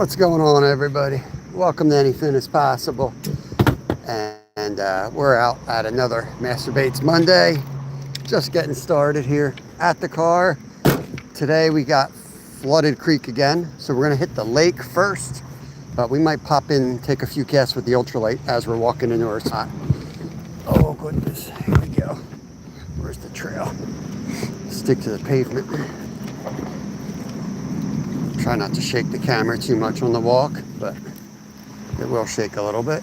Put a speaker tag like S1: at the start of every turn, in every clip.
S1: What's going on, everybody? Welcome to Anything is Possible. And we're out at another Master Baits Monday. Just getting started here at the car. Today we got flooded creek again, so we're gonna hit the lake first. But we might pop in and take a few casts with the ultralight as we're walking into our spot. Oh goodness, here we go. Where's the trail? Stick to the pavement. Try not to shake the camera too much on the walk, but it will shake a little bit.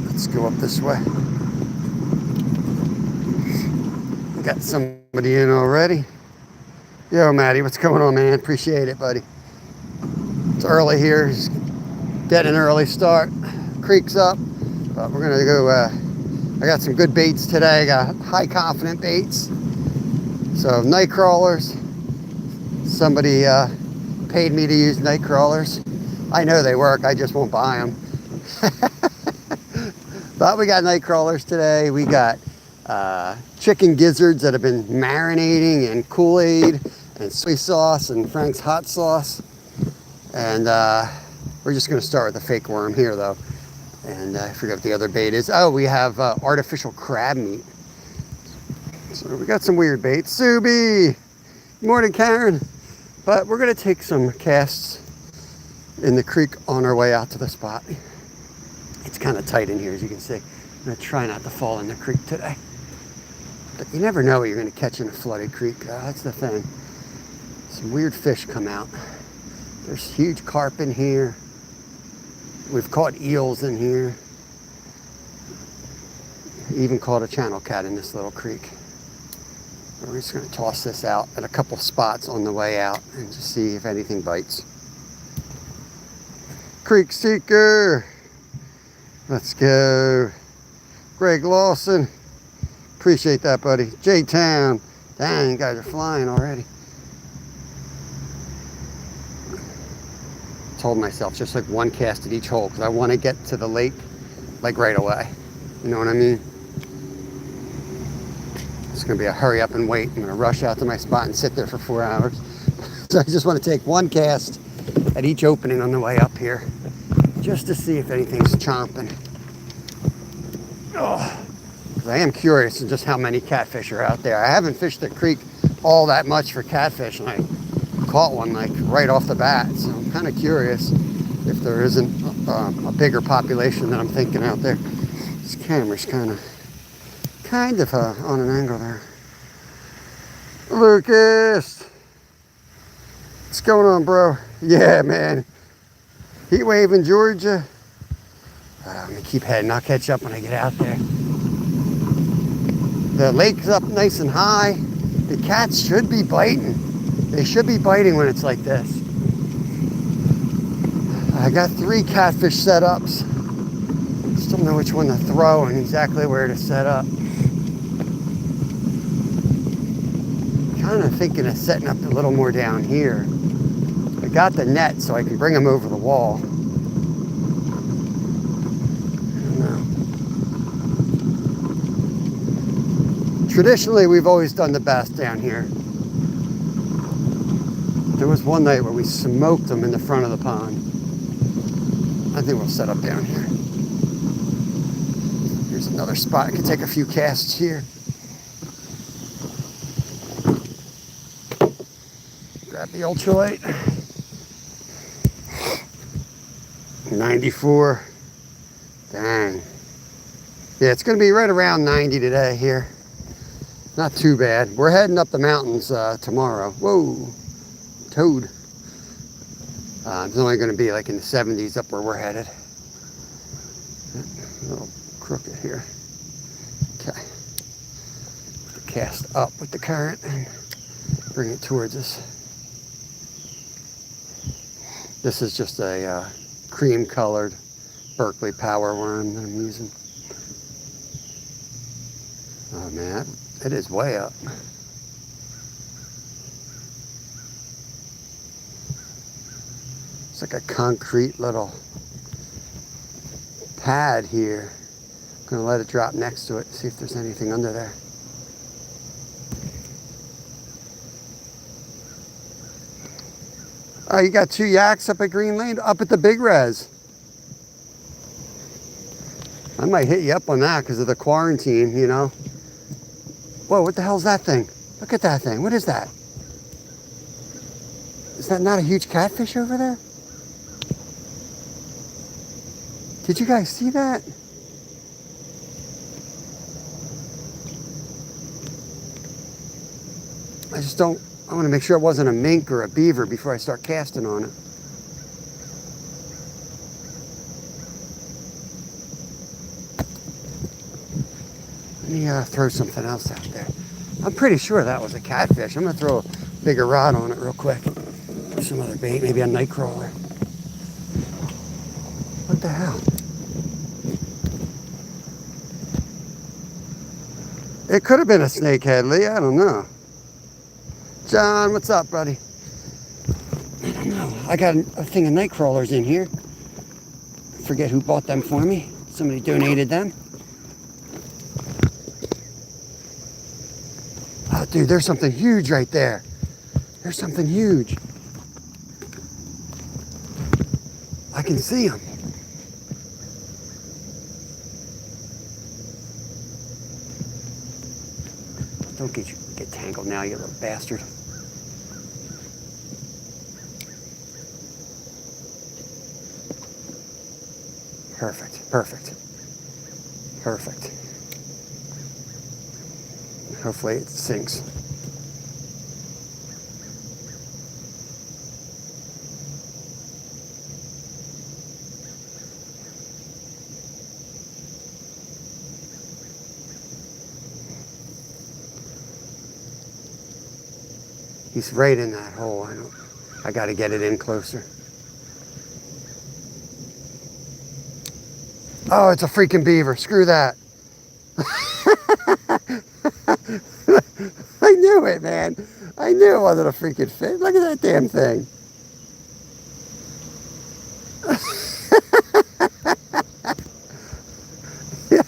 S1: Let's go up this way. We got somebody in already. Yo, Maddie, what's going on, man? Appreciate it, buddy. It's early here. Just getting an early start. Creek's up, but we're gonna go. I got some good baits today. I got high confident baits. So night crawlers. Somebody paid me to use night crawlers. I know they work. I just won't buy them. But we got night crawlers today. We got chicken gizzards that have been marinating in Kool-Aid and soy sauce and Frank's hot sauce. And we're just going to start with the fake worm here, though. And I forget what the other bait is. Oh, we have artificial crab meat. So we got some weird baits. Subi! Morning, Karen. But we're going to take some casts in the creek on our way out to the spot. It's kind of tight in here, as you can see. I'm going to try not to fall in the creek today. But you never know what you're going to catch in a flooded creek. That's the thing. Some weird fish come out. There's huge carp in here. We've caught eels in here. Even caught a channel cat in this little creek. We're just going to toss this out at a couple spots on the way out and just see if anything bites. Creek Seeker. Let's go. Greg Lawson. Appreciate that, buddy. J-Town. Dang, you guys are flying already. Told myself just like one cast at each hole because I want to get to the lake like right away. You know what I mean? It's going to be a hurry up and wait. I'm going to rush out to my spot and sit there for 4 hours. So I just want to take one cast at each opening on the way up here just to see if anything's chomping. Oh, because I am curious of just how many catfish are out there. I haven't fished the creek all that much for catfish, and I caught one like right off the bat. So I'm kind of curious if there isn't a bigger population than I'm thinking out there. This camera's kind of on an angle there. Lucas, what's going on, bro? Yeah, man. Heat wave in Georgia. I'm gonna keep heading. I'll catch up when I get out there. The lake's up nice and high. The cats should be biting. They should be biting when it's like this. I got 3 catfish setups. Still don't know which one to throw and exactly where to set up. Kind of thinking of setting up a little more down here. I got the net so I can bring them over the wall. I don't know. Traditionally, we've always done the best down here. There was one night where we smoked them in the front of the pond. I think we'll set up down here. Here's another spot. I can take a few casts here. Grab the ultralight. 94. Dang. Yeah, it's going to be right around 90 today here. Not too bad. We're heading up the mountains tomorrow. Whoa. Toad. It's only going to be like in the 70s up where we're headed. A little crooked here. Okay. Cast up with the current and bring it towards us. This is just a cream colored Berkeley power worm that I'm using. Oh man, it is way up. It's like a concrete little pad here. I'm gonna let it drop next to it, see if there's anything under there. Oh, you got 2 yaks up at Green Lane, up at the Big Res. I might hit you up on that because of the quarantine, you know. Whoa, what the hell's that thing? Look at that thing. What is that? Is that not a huge catfish over there? Did you guys see that? I want to make sure it wasn't a mink or a beaver before I start casting on it. Let me throw something else out there. I'm pretty sure that was a catfish. I'm going to throw a bigger rod on it real quick. Or some other bait, maybe a night crawler. What the hell? It could have been a snakehead, Lee. I don't know. John, what's up, buddy? I don't know. I got a thing of night crawlers in here. Forget who bought them for me. Somebody donated them. Oh, dude, there's something huge right there. There's something huge. I can see him. Don't get tangled now, you little bastard. Perfect, perfect, perfect. Hopefully it sinks. He's right in that hole. I got to get it in closer. Oh, it's a freaking beaver. Screw that. I knew it, man. I knew it wasn't a freaking fish. Look at that damn thing.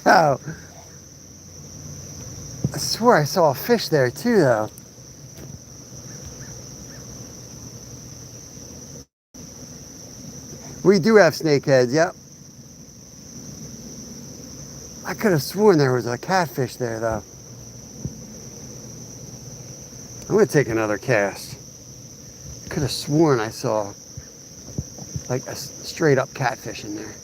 S1: Yo. I swear I saw a fish there too, though. We do have snakeheads, yep. I could have sworn there was a catfish there, though. I'm going to take another cast. Could have sworn I saw like a straight up catfish in there.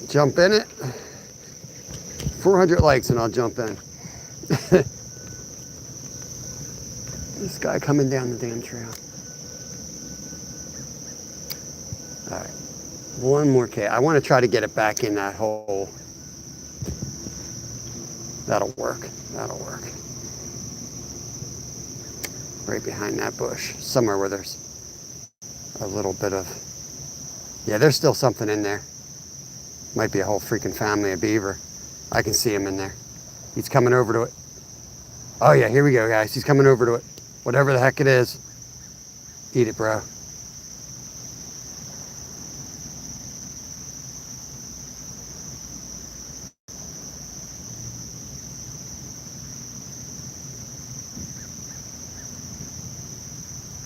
S1: Jump in it. 400 likes and I'll jump in. This guy coming down the damn trail. All right, one more cast. I want to try to get it back in that hole. That'll work. That'll work. Right behind that bush, somewhere where there's a little bit of, yeah, there's still something in there. Might be a whole freaking family of beaver. I can see him in there. He's coming over to it. Oh yeah, here we go, guys. He's coming over to it. Whatever the heck it is. Eat it, bro.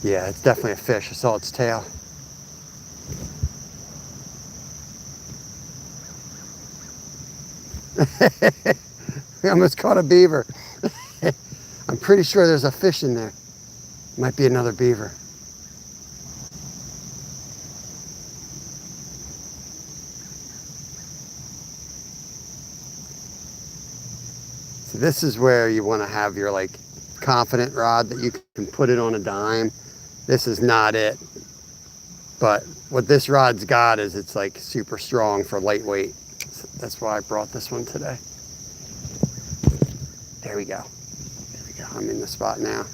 S1: Yeah, it's definitely a fish. I saw its tail. We almost caught a beaver. I'm pretty sure there's a fish in there. Might be another beaver. So this is where you want to have your like confident rod that you can put it on a dime. This is not it. But what this rod's got is it's like super strong for lightweight. So that's why I brought this one today. There we go. There we go. I'm in the spot now.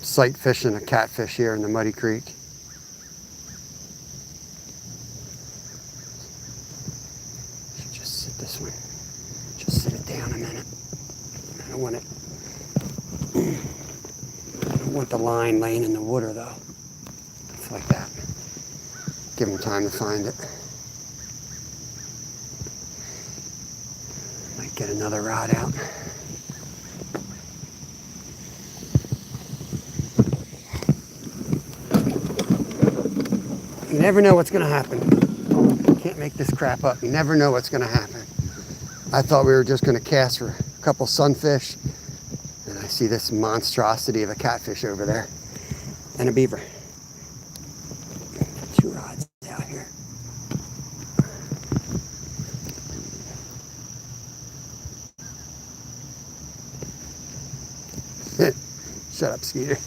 S1: Sight fishing a catfish here in the muddy creek. Should just sit this one. Just sit it down in there. with the line laying in the water though. It's like that. Give them time to find it. Might get another rod out. You never know what's going to happen. You can't make this crap up. You never know what's going to happen. I thought we were just going to cast for a couple sunfish, and I see this monstrosity of a catfish over there and a beaver. 2 rods out here. Shut up, Skeeter.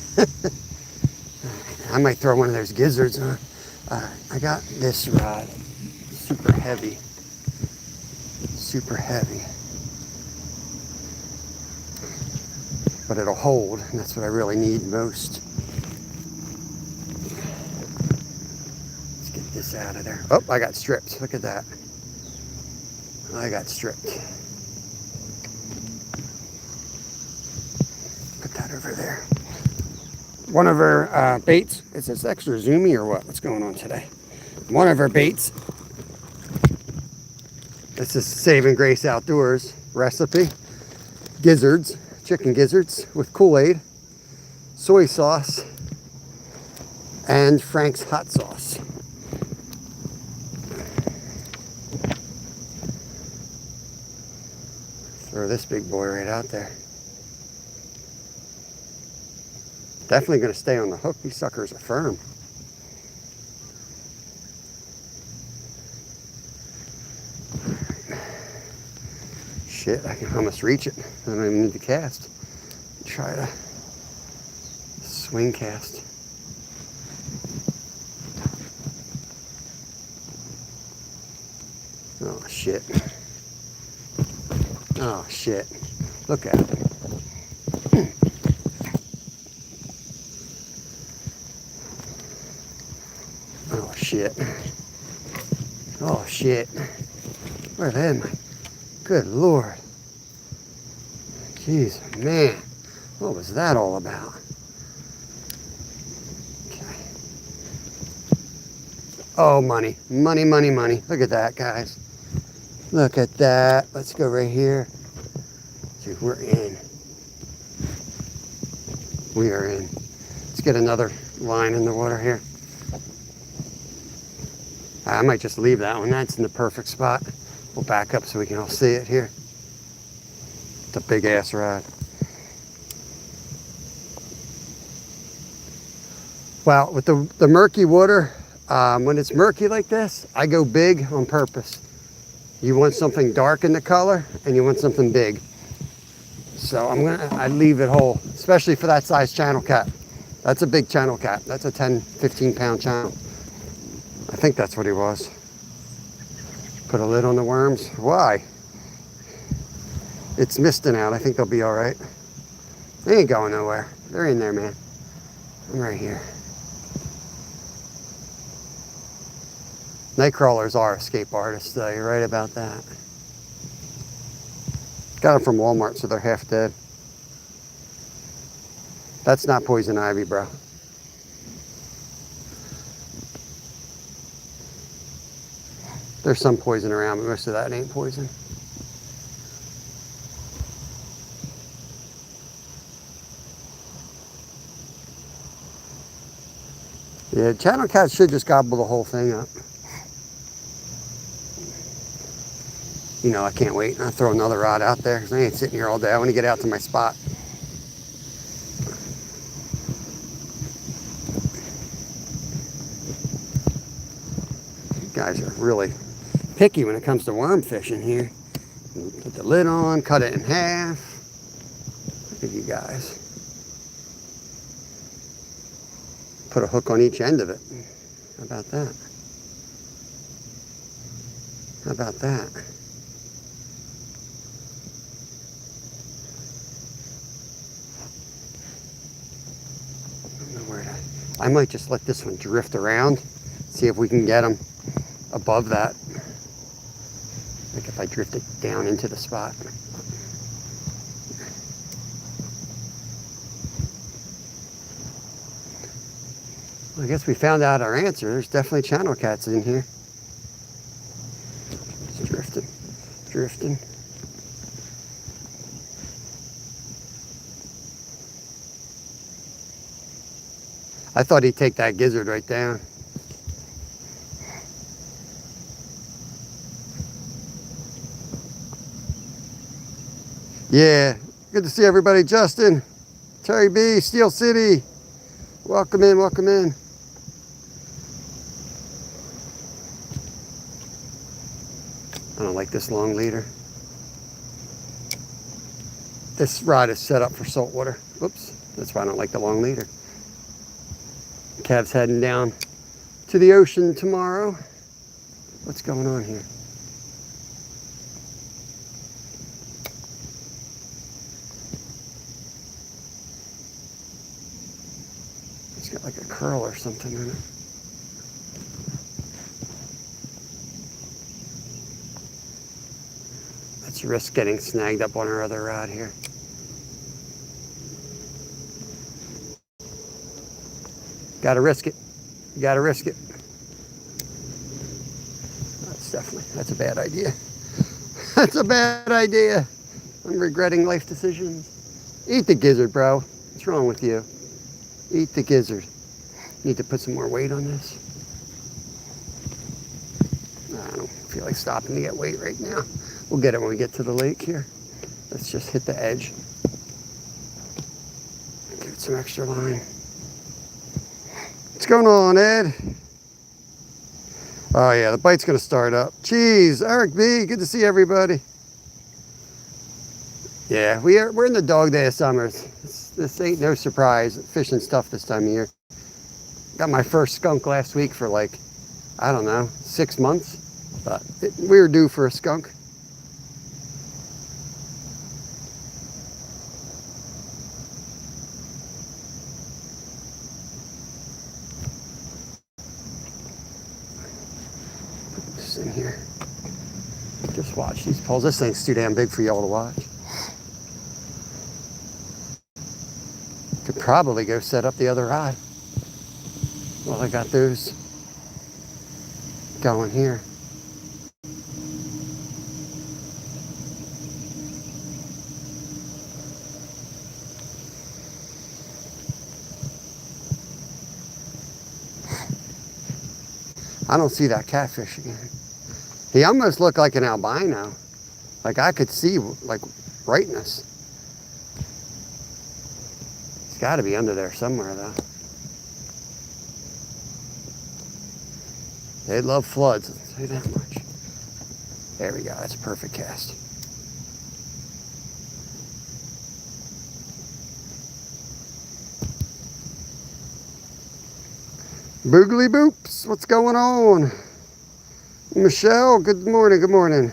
S1: I might throw one of those gizzards on. I got this rod, super heavy, but it'll hold, and that's what I really need most. Let's get this out of there. Oh, I got stripped. Look at that. I got stripped. Put that over there. One of our baits, is this extra zoomy or what? What's going on today? One of our baits, this is Saving Grace Outdoors recipe. Gizzards, chicken gizzards with Kool-Aid, soy sauce, and Frank's hot sauce. Throw this big boy right out there. Definitely going to stay on the hook. These suckers are firm. Shit, I can almost reach it. I don't even need to cast. Try to swing cast. Oh shit. Oh shit. Look at it. Oh shit. Oh shit. Where am I? Good Lord. Jeez, man. What was that all about? Okay. Oh, money. Money, money, money. Look at that, guys. Look at that. Let's go right here. Dude, we're in. We are in. Let's get another line in the water here. I might just leave that one. That's in the perfect spot. We'll back up so we can all see it here. It's a big ass rod. Well, with the murky water, when it's murky like this, I go big on purpose. You want something dark in the color and you want something big. So I leave it whole, especially for that size channel cat. That's a big channel cat. That's a 10, 15 pound channel. I think that's what he was. Put a lid on the worms. Why? It's misting out. I think they'll be all right. They ain't going nowhere. They're in there, man. I'm right here. Night crawlers are escape artists, though. You're right about that. Got them from Walmart, so they're half dead. That's not poison ivy, bro. There's some poison around, but most of that ain't poison. Yeah, channel cats should just gobble the whole thing up. You know, I can't wait. I'll throw another rod out there because I ain't sitting here all day. I want to get out to my spot. You guys are really picky when it comes to worm fishing here. Put the lid on, cut it in half. Look at you guys. Put a hook on each end of it. How about that? How about that? I don't know where to. I might just let this one drift around, see if we can get them above that. Like if I drift it down into the spot. I guess we found out our answer. There's definitely channel cats in here. It's drifting, drifting. I thought he'd take that gizzard right down. Yeah, good to see everybody. Justin, Terry B, Steel City. Welcome in, welcome in. I don't like this long leader. This rod is set up for saltwater. Oops, that's why I don't like the long leader. Kev's heading down to the ocean tomorrow. What's going on here? It's got like a curl or something in it. Let's risk getting snagged up on our other rod here. Gotta risk it. You gotta risk it. That's a bad idea. That's a bad idea. I'm regretting life decisions. Eat the gizzard, bro. What's wrong with you? Eat the gizzard. Need to put some more weight on this. I don't feel like stopping to get weight right now. We'll get it when we get to the lake here. Let's just hit the edge. Give it some extra line. What's going on, Ed? Oh yeah, the bite's gonna start up. Jeez, Eric B, good to see everybody. Yeah, we're in the dog day of summer. This ain't no surprise. Fishing stuff this time of year. Got my first skunk last week for like, I don't know, 6 months. But we were due for a skunk. Put this in here. Just watch these poles. This thing's too damn big for y'all to watch. Could probably go set up the other rod. Well, I got those going here. I don't see that catfish again. He almost looked like an albino. Like I could see like brightness. He's got to be under there somewhere though. They love floods, I'll say that much. There we go, that's a perfect cast. Boogly boops, what's going on? Michelle, good morning, good morning.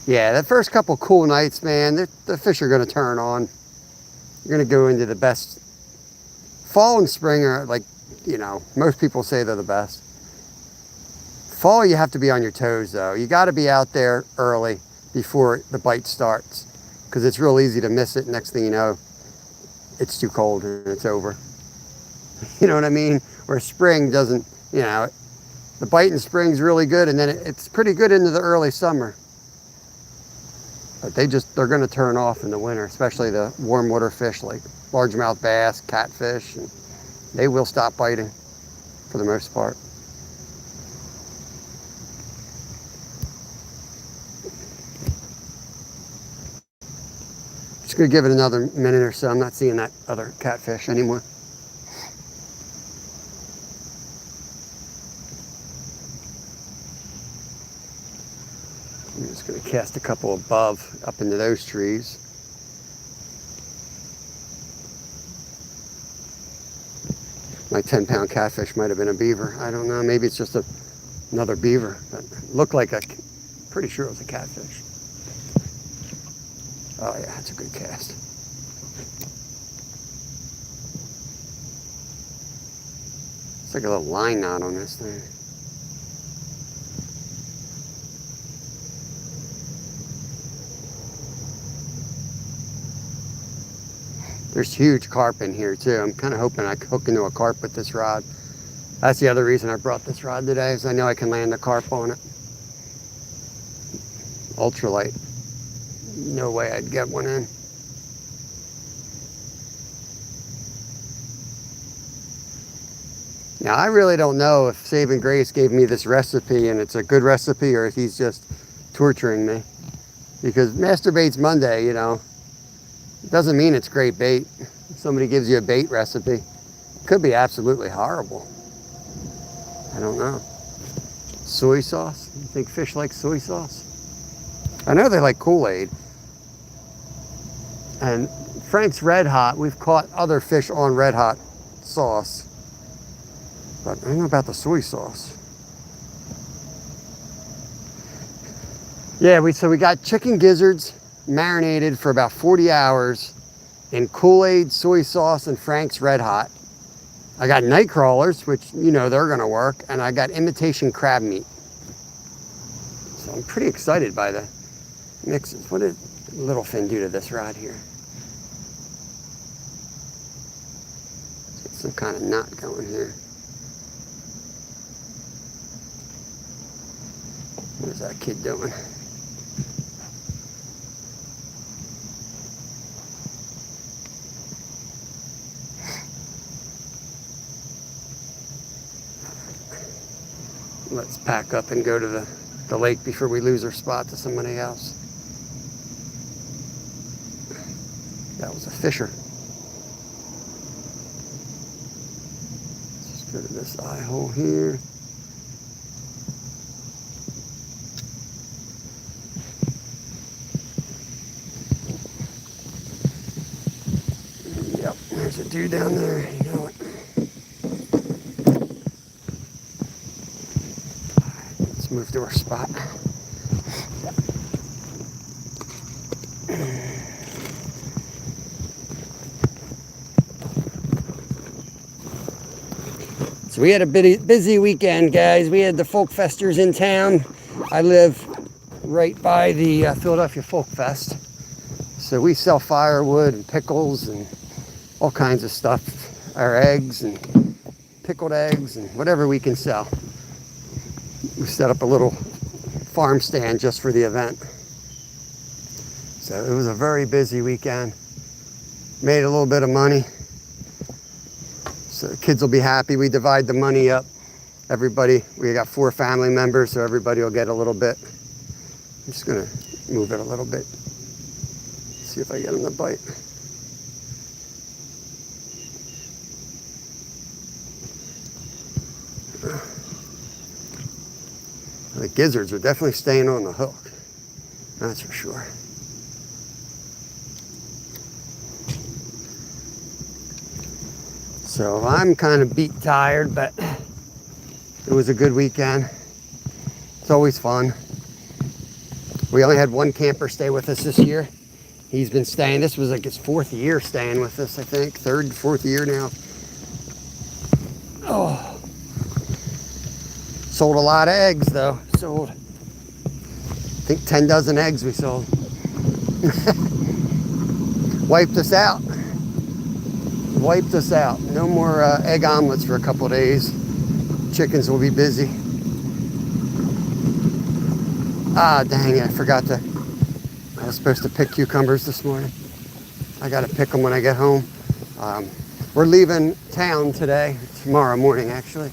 S1: Yeah, the first couple cool nights, man, the fish are gonna turn on. You're gonna go into the best. Fall and spring are like, you know, most people say they're the best. Fall, you have to be on your toes though. You gotta be out there early before the bite starts because it's real easy to miss it. Next thing you know, it's too cold and it's over. You know what I mean? Where spring doesn't, you know, the bite in spring's really good and then it's pretty good into the early summer. But they're gonna turn off in the winter, especially the warm water fish like largemouth bass, catfish, and they will stop biting for the most part. Just gonna give it another minute or so. I'm not seeing that other catfish anymore. I'm just gonna cast a couple above up into those trees. My 10-pound catfish might have been a beaver. I don't know, maybe it's just another beaver. But it looked like pretty sure it was a catfish. Oh yeah, that's a good cast. It's like a little line knot on this thing. There's huge carp in here too. I'm kind of hoping I can hook into a carp with this rod. That's the other reason I brought this rod today, is I know I can land a carp on it. Ultralight. No way I'd get one in. Now, I really don't know if Saving Grace gave me this recipe and it's a good recipe, or if he's just torturing me. Because Master Bait's Monday, you know, doesn't mean it's great bait. If somebody gives you a bait recipe, it could be absolutely horrible. I don't know. Soy sauce? You think fish like soy sauce? I know they like Kool-Aid. And Frank's Red Hot, we've caught other fish on Red Hot sauce. But I don't know about the soy sauce. Yeah, so we got chicken gizzards marinated for about 40 hours in Kool-Aid, soy sauce, and Frank's Red Hot. I got night crawlers, which, you know, they're gonna work, and I got imitation crab meat. So I'm pretty excited by the mixes. What did Littlefin do to this rod here? Let's get some kind of knot going here. What is that kid doing? Let's pack up and go to the lake before we lose our spot to somebody else. That was a fisher. Let's just go to this eye hole here. Yep, there's a dude down there, you know it. Let's move to our spot. So we had a busy weekend, guys. We had the folk festers in town. I live right by the Philadelphia Folk Fest. So we sell firewood and pickles and all kinds of stuff. Our eggs and pickled eggs and whatever we can sell. We set up a little farm stand just for the event. So it was a very busy weekend. Made a little bit of money. So the kids will be happy. We divide the money up. Everybody, we got 4 family members, so everybody will get a little bit. I'm just gonna move it a little bit. See if I get him to bite. The gizzards are definitely staying on the hook. That's for sure. So I'm kind of beat tired, but it was a good weekend. It's always fun. We only had one camper stay with us this year. He's been staying, this was like his 4th year staying with us, I think. 3rd, 4th year now. Oh. Sold a lot of eggs though. Sold, I think 10 dozen eggs we sold. Wiped us out. Wiped us out. No more egg omelets for a couple of days. Chickens will be busy. Ah, dang it, I forgot to. I was supposed to pick cucumbers this morning. I gotta pick them when I get home. We're leaving town today, tomorrow morning actually.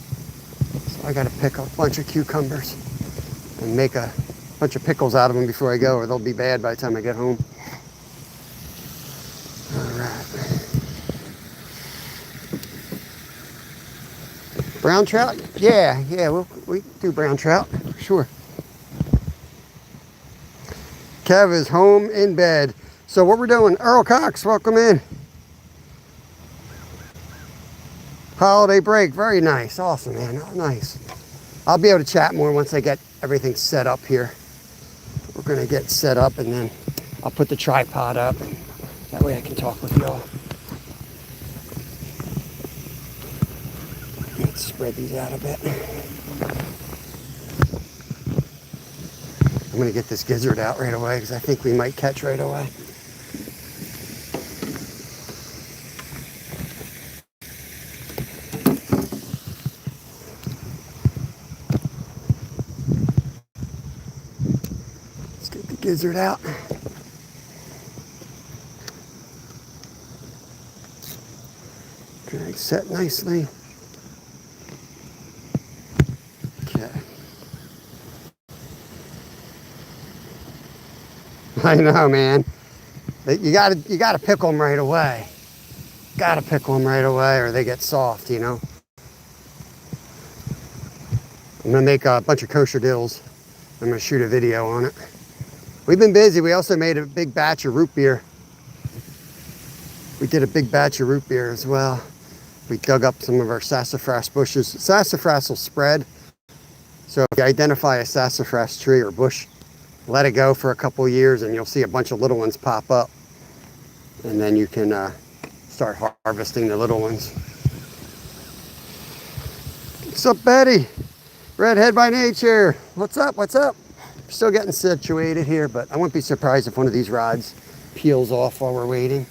S1: So I gotta pick a bunch of cucumbers and make a bunch of pickles out of them before I go, or they'll be bad by the time I get home. All right. Brown trout? Yeah, we do brown trout, for sure. Kev is home in bed. So what we're doing, Earl Cox, welcome in. Holiday break, very nice, awesome, man, oh, nice. I'll be able to chat more once I get everything set up here. We're gonna get set up and then I'll put the tripod up and that way I can talk with y'all. Let's spread these out a bit. I'm gonna get this gizzard out right away because I think we might catch right away. gizzard out. Drag set nicely. Okay. I know, man. You gotta pickle them right away. Gotta pickle them right away or they get soft, you know. I'm gonna make a bunch of kosher dills. I'm gonna shoot a video on it. We've been busy. We also made a big batch of root beer. We did a big batch of root beer as well. We dug up some of our sassafras bushes. Sassafras will spread. So if you identify a sassafras tree or bush, let it go for a couple years and you'll see a bunch of little ones pop up. And then you can start harvesting the little ones. What's up, Betty? Redhead by nature. What's up? What's up? We're still getting situated here, but I wouldn't be surprised if one of these rods peels off while we're waiting.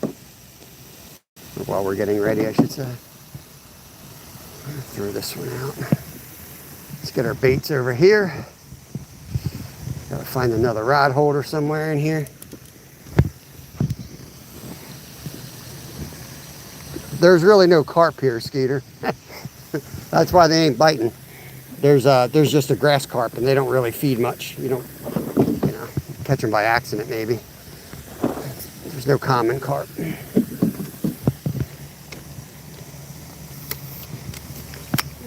S1: Or while we're getting ready, I should say. Throw this one out. Let's get our baits over here. Gotta find another rod holder somewhere in here. There's really no carp here, Skeeter. That's why they ain't biting. There's just a grass carp, and they don't really feed much. You don't, you know, catch them by accident maybe. There's no common carp.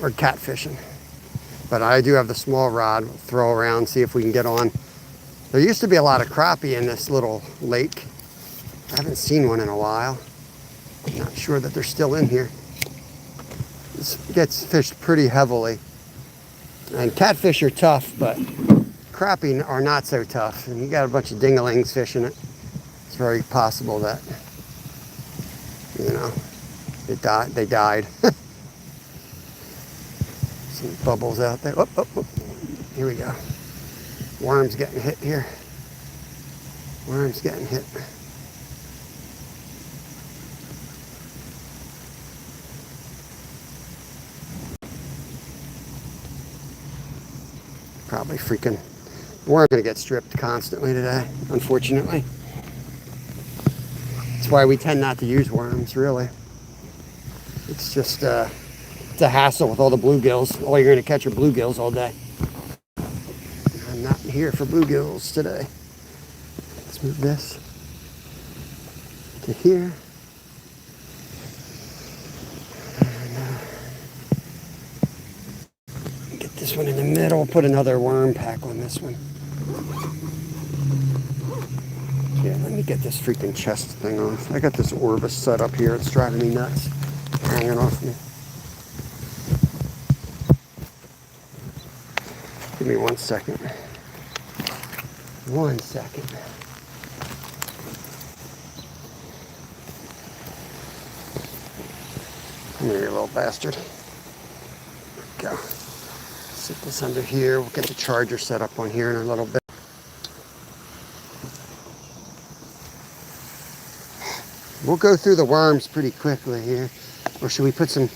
S1: Or catfishing. But I do have the small rod. We'll throw around, see if we can get on. There used to be a lot of crappie in this little lake. I haven't seen one in a while. I'm not sure that they're still in here. This gets fished pretty heavily. And catfish are tough, but crappie are not so tough. And you got a bunch of dingalings fishing it. It's very possible that, you know, they died. Some bubbles out there. Oh, oh, oh. Here we go. Worms getting hit here. Worms getting hit. Probably freaking, we're going to get stripped constantly today, unfortunately. That's why we tend not to use worms, really. It's just, it's a hassle with all the bluegills. All you're going to catch are bluegills all day. I'm not here for bluegills today. Let's move this to here. This one in the middle, put another worm pack on this one. Yeah, let me get this freaking chest thing off. I got this Orbis set up here. It's driving me nuts. Hanging off me. Give me 1 second. 1 second. Come here, you little bastard. There we go. Sit this under here. We'll get the charger set up on here in a little bit. We'll go through the worms pretty quickly here. Or should we put some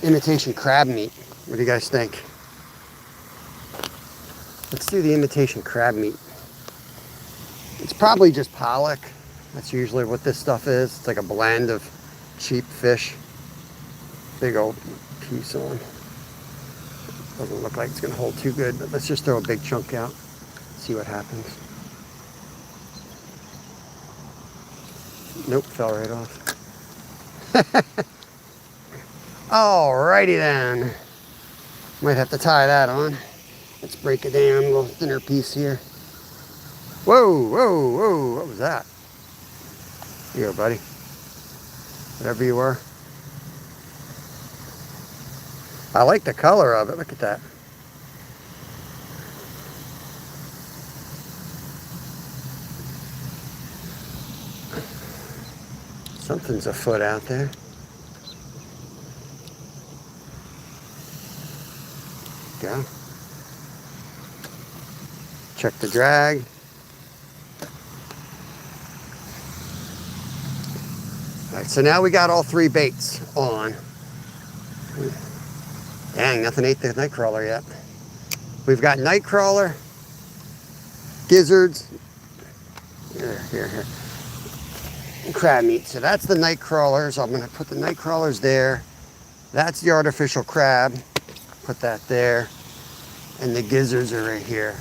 S1: imitation crab meat? What do you guys think? Let's do the imitation crab meat. It's probably just pollock. That's usually what this stuff is. It's like a blend of cheap fish. Big old piece on. Doesn't look like it's going to hold too good, but let's just throw a big chunk out. See what happens. Nope, fell right off. Alrighty then. Might have to tie that on. Let's break it down, a little thinner piece here. Whoa, whoa, whoa, what was that? Here, buddy. Whatever you were. I like the color of it. Look at that. Something's afoot out there. Go. Check the drag. All right, so now we got all 3 baits on. Dang, nothing ate the nightcrawler yet. We've got nightcrawler, gizzards. Here. Crab meat. So that's the night crawlers. I'm going to put the night crawlers there. That's the artificial crab. Put that there. And the gizzards are right here.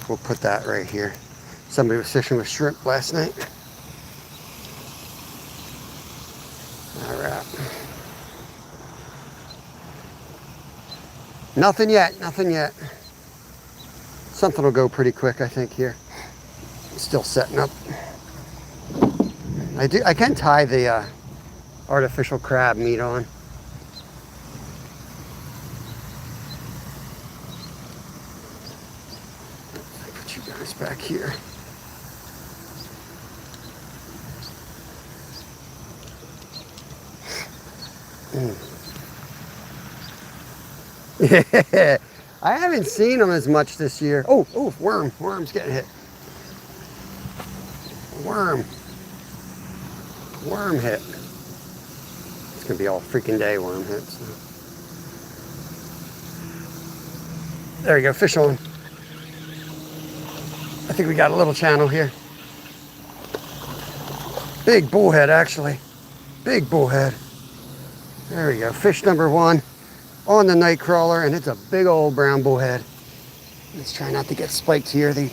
S1: We'll put that right here. Somebody was fishing with shrimp last night. All right. Nothing yet, nothing yet. Something will go pretty quick, I think, here. Still setting up. I can tie the artificial crab meat on. Put you guys back here. Yeah, I haven't seen them as much this year. Oh, worm's getting hit. Worm hit. It's gonna be all freaking day worm hits. There you go, fish on. I think we got a little channel here. Big bullhead, actually. Big bullhead. There we go, fish number one on the night crawler, and it's a big old brown bullhead. Let's try not to get spiked here. They've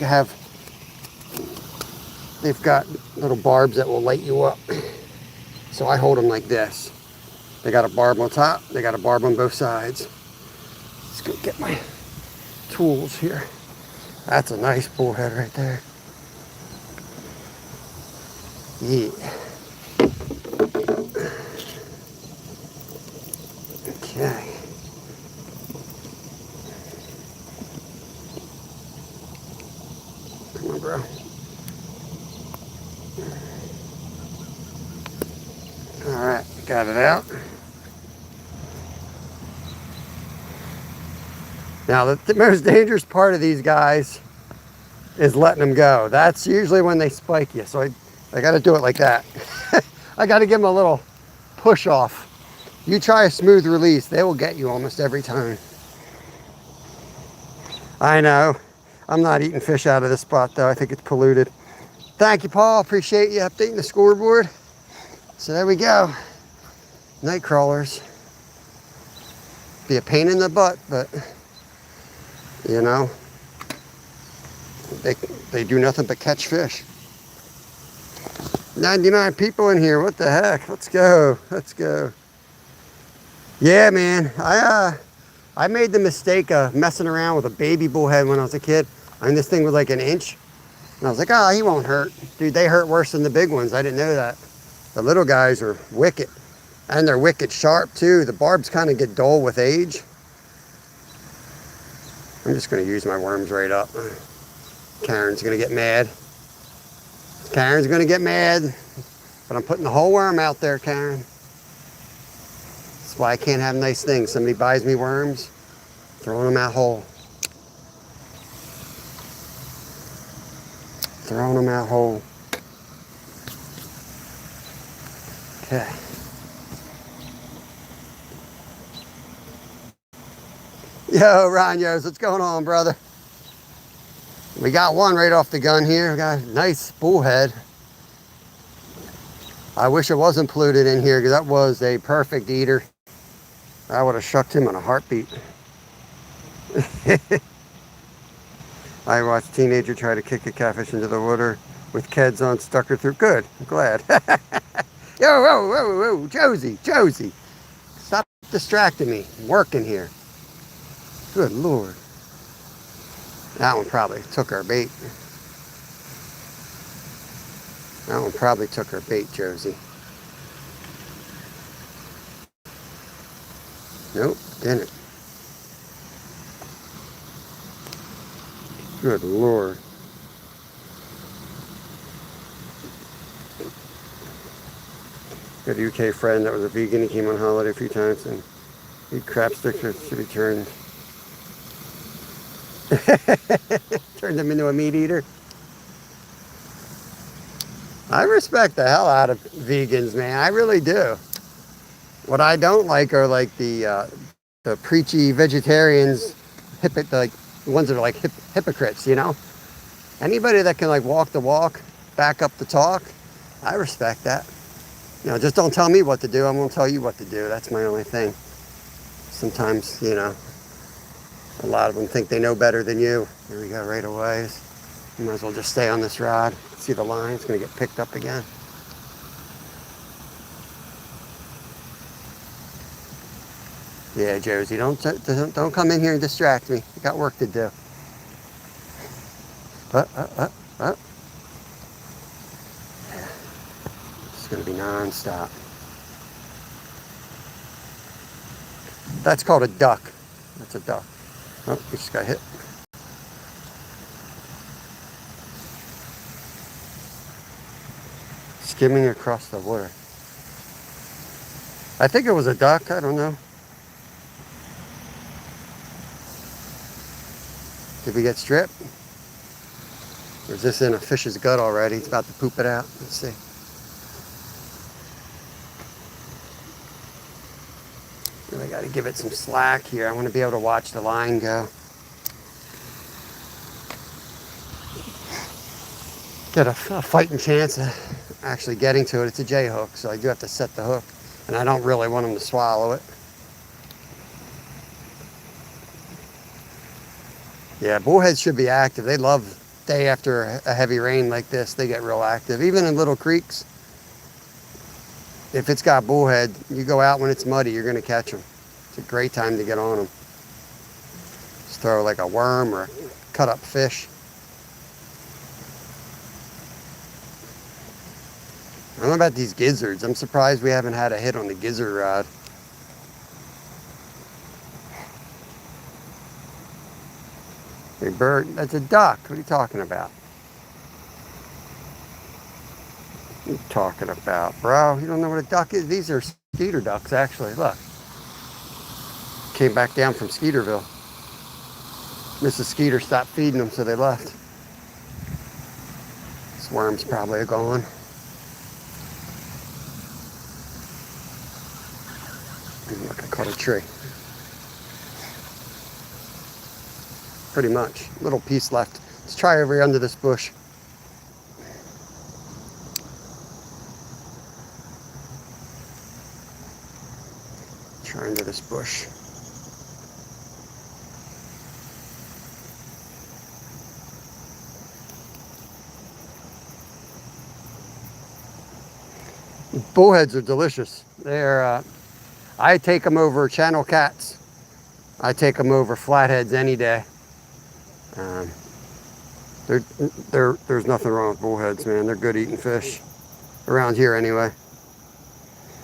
S1: got little barbs that will light you up. So I hold them like this. They got a barb on top, they got a barb on both sides. Let's go get my tools here. That's a nice bullhead right there. Yeah. Okay. Come on, bro. All right, got it out. Now, the most dangerous part of these guys is letting them go. That's usually when they spike you. So I got to do it like that. I got to give them a little push off. You try a smooth release, they will get you almost every time. I know. I'm not eating fish out of this spot, though. I think it's polluted. Thank you, Paul. Appreciate you updating the scoreboard. So there we go. Night crawlers. Be a pain in the butt, but you know, they do nothing but catch fish. 99 people in here. What the heck? Let's go. Let's go. Yeah, man. I made the mistake of messing around with a baby bullhead when I was a kid. I mean, this thing was like an inch. And I was like, oh, he won't hurt. Dude, they hurt worse than the big ones. I didn't know that. The little guys are wicked. And they're wicked sharp, too. The barbs kind of get dull with age. I'm just going to use my worms right up. Karen's going to get mad. Karen's going to get mad. But I'm putting the whole worm out there, Karen. That's why I can't have nice things. Somebody buys me worms, throwing them out whole. Throwing them out whole. Okay. Yo, Ranyos, what's going on, brother? We got one right off the gun here. We got a nice bullhead. I wish it wasn't polluted in here because that was a perfect eater. I would have shucked him in a heartbeat. I watched a teenager try to kick a catfish into the water with Keds on, stuck her through. Good, I'm glad. Yo, whoa, Josie. Stop distracting me. I'm working here. Good Lord. That one probably took our bait. That one probably took our bait, Josie. Nope, didn't. Good Lord. Got a UK friend that was a vegan. He came on holiday a few times and he crap sticks to be turned. Turned him into a meat eater. I respect the hell out of vegans, man. I really do. What I don't like are like the preachy vegetarians, like the ones that are like hypocrites, you know. Anybody that can like walk the walk, back up the talk, I respect that. You know, just don't tell me what to do. I won't tell you what to do. That's my only thing. Sometimes, you know, a lot of them think they know better than you. Here we go, right away. You might as well just stay on this rod. See the line? It's going to get picked up again. Yeah, Josie, don't come in here and distract me. I got work to do. Yeah. It's going to be non-stop. That's called a duck. That's a duck. Oh, we just got hit. Skimming across the water. I think it was a duck. I don't know. Did we get stripped? Or is this in a fish's gut already? It's about to poop it out. Let's see. I got to give it some slack here. I want to be able to watch the line go. Get a fighting chance of actually getting to it. It's a J hook, so I do have to set the hook. And I don't really want them to swallow it. Yeah, bullheads should be active. They love day after a heavy rain like this. They get real active. Even in little creeks, if it's got bullhead, you go out when it's muddy, you're going to catch them. It's a great time to get on them. Just throw like a worm or cut up fish. I don't know about these gizzards. I'm surprised we haven't had a hit on the gizzard rod. Hey, bird, that's a duck. What are you talking about? What are you talking about, bro? You don't know what a duck is? These are skeeter ducks, actually. Look. Came back down from Skeeterville. Mrs. Skeeter stopped feeding them, so they left. This worm's probably gone. Look, I caught a tree. Pretty much. Little piece left. Let's try over here under this bush. Try under this bush. Bullheads are delicious. They're, I take them over channel cats. I take them over flatheads any day. There's nothing wrong with bullheads, man. They're good eating fish. Around here anyway.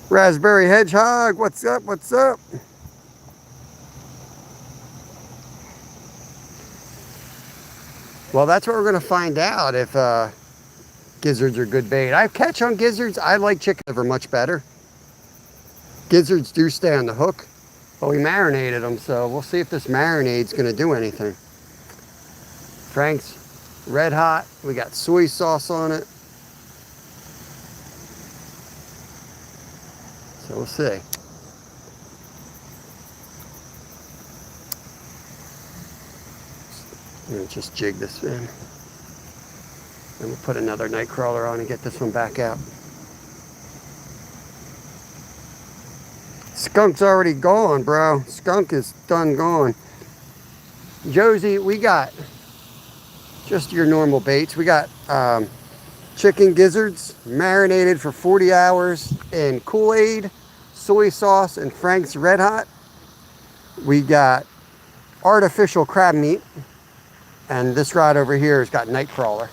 S1: Raspberry hedgehog, what's up, what's up? Well, that's what we're gonna find out if gizzards are good bait. I catch on gizzards. I like chicken liver much better. Gizzards do stay on the hook, but we marinated them, so we'll see if this marinade's gonna do anything. Frank's red hot. We got soy sauce on it. So we'll see. I'm gonna just jig this in. And we'll put another night crawler on and get this one back out. Skunk's already gone, bro. Skunk is done gone. Josie, we got just your normal baits. We got chicken gizzards marinated for 40 hours in Kool-Aid, soy sauce, and Frank's Red Hot. We got artificial crab meat. And this rod over here has got night crawler.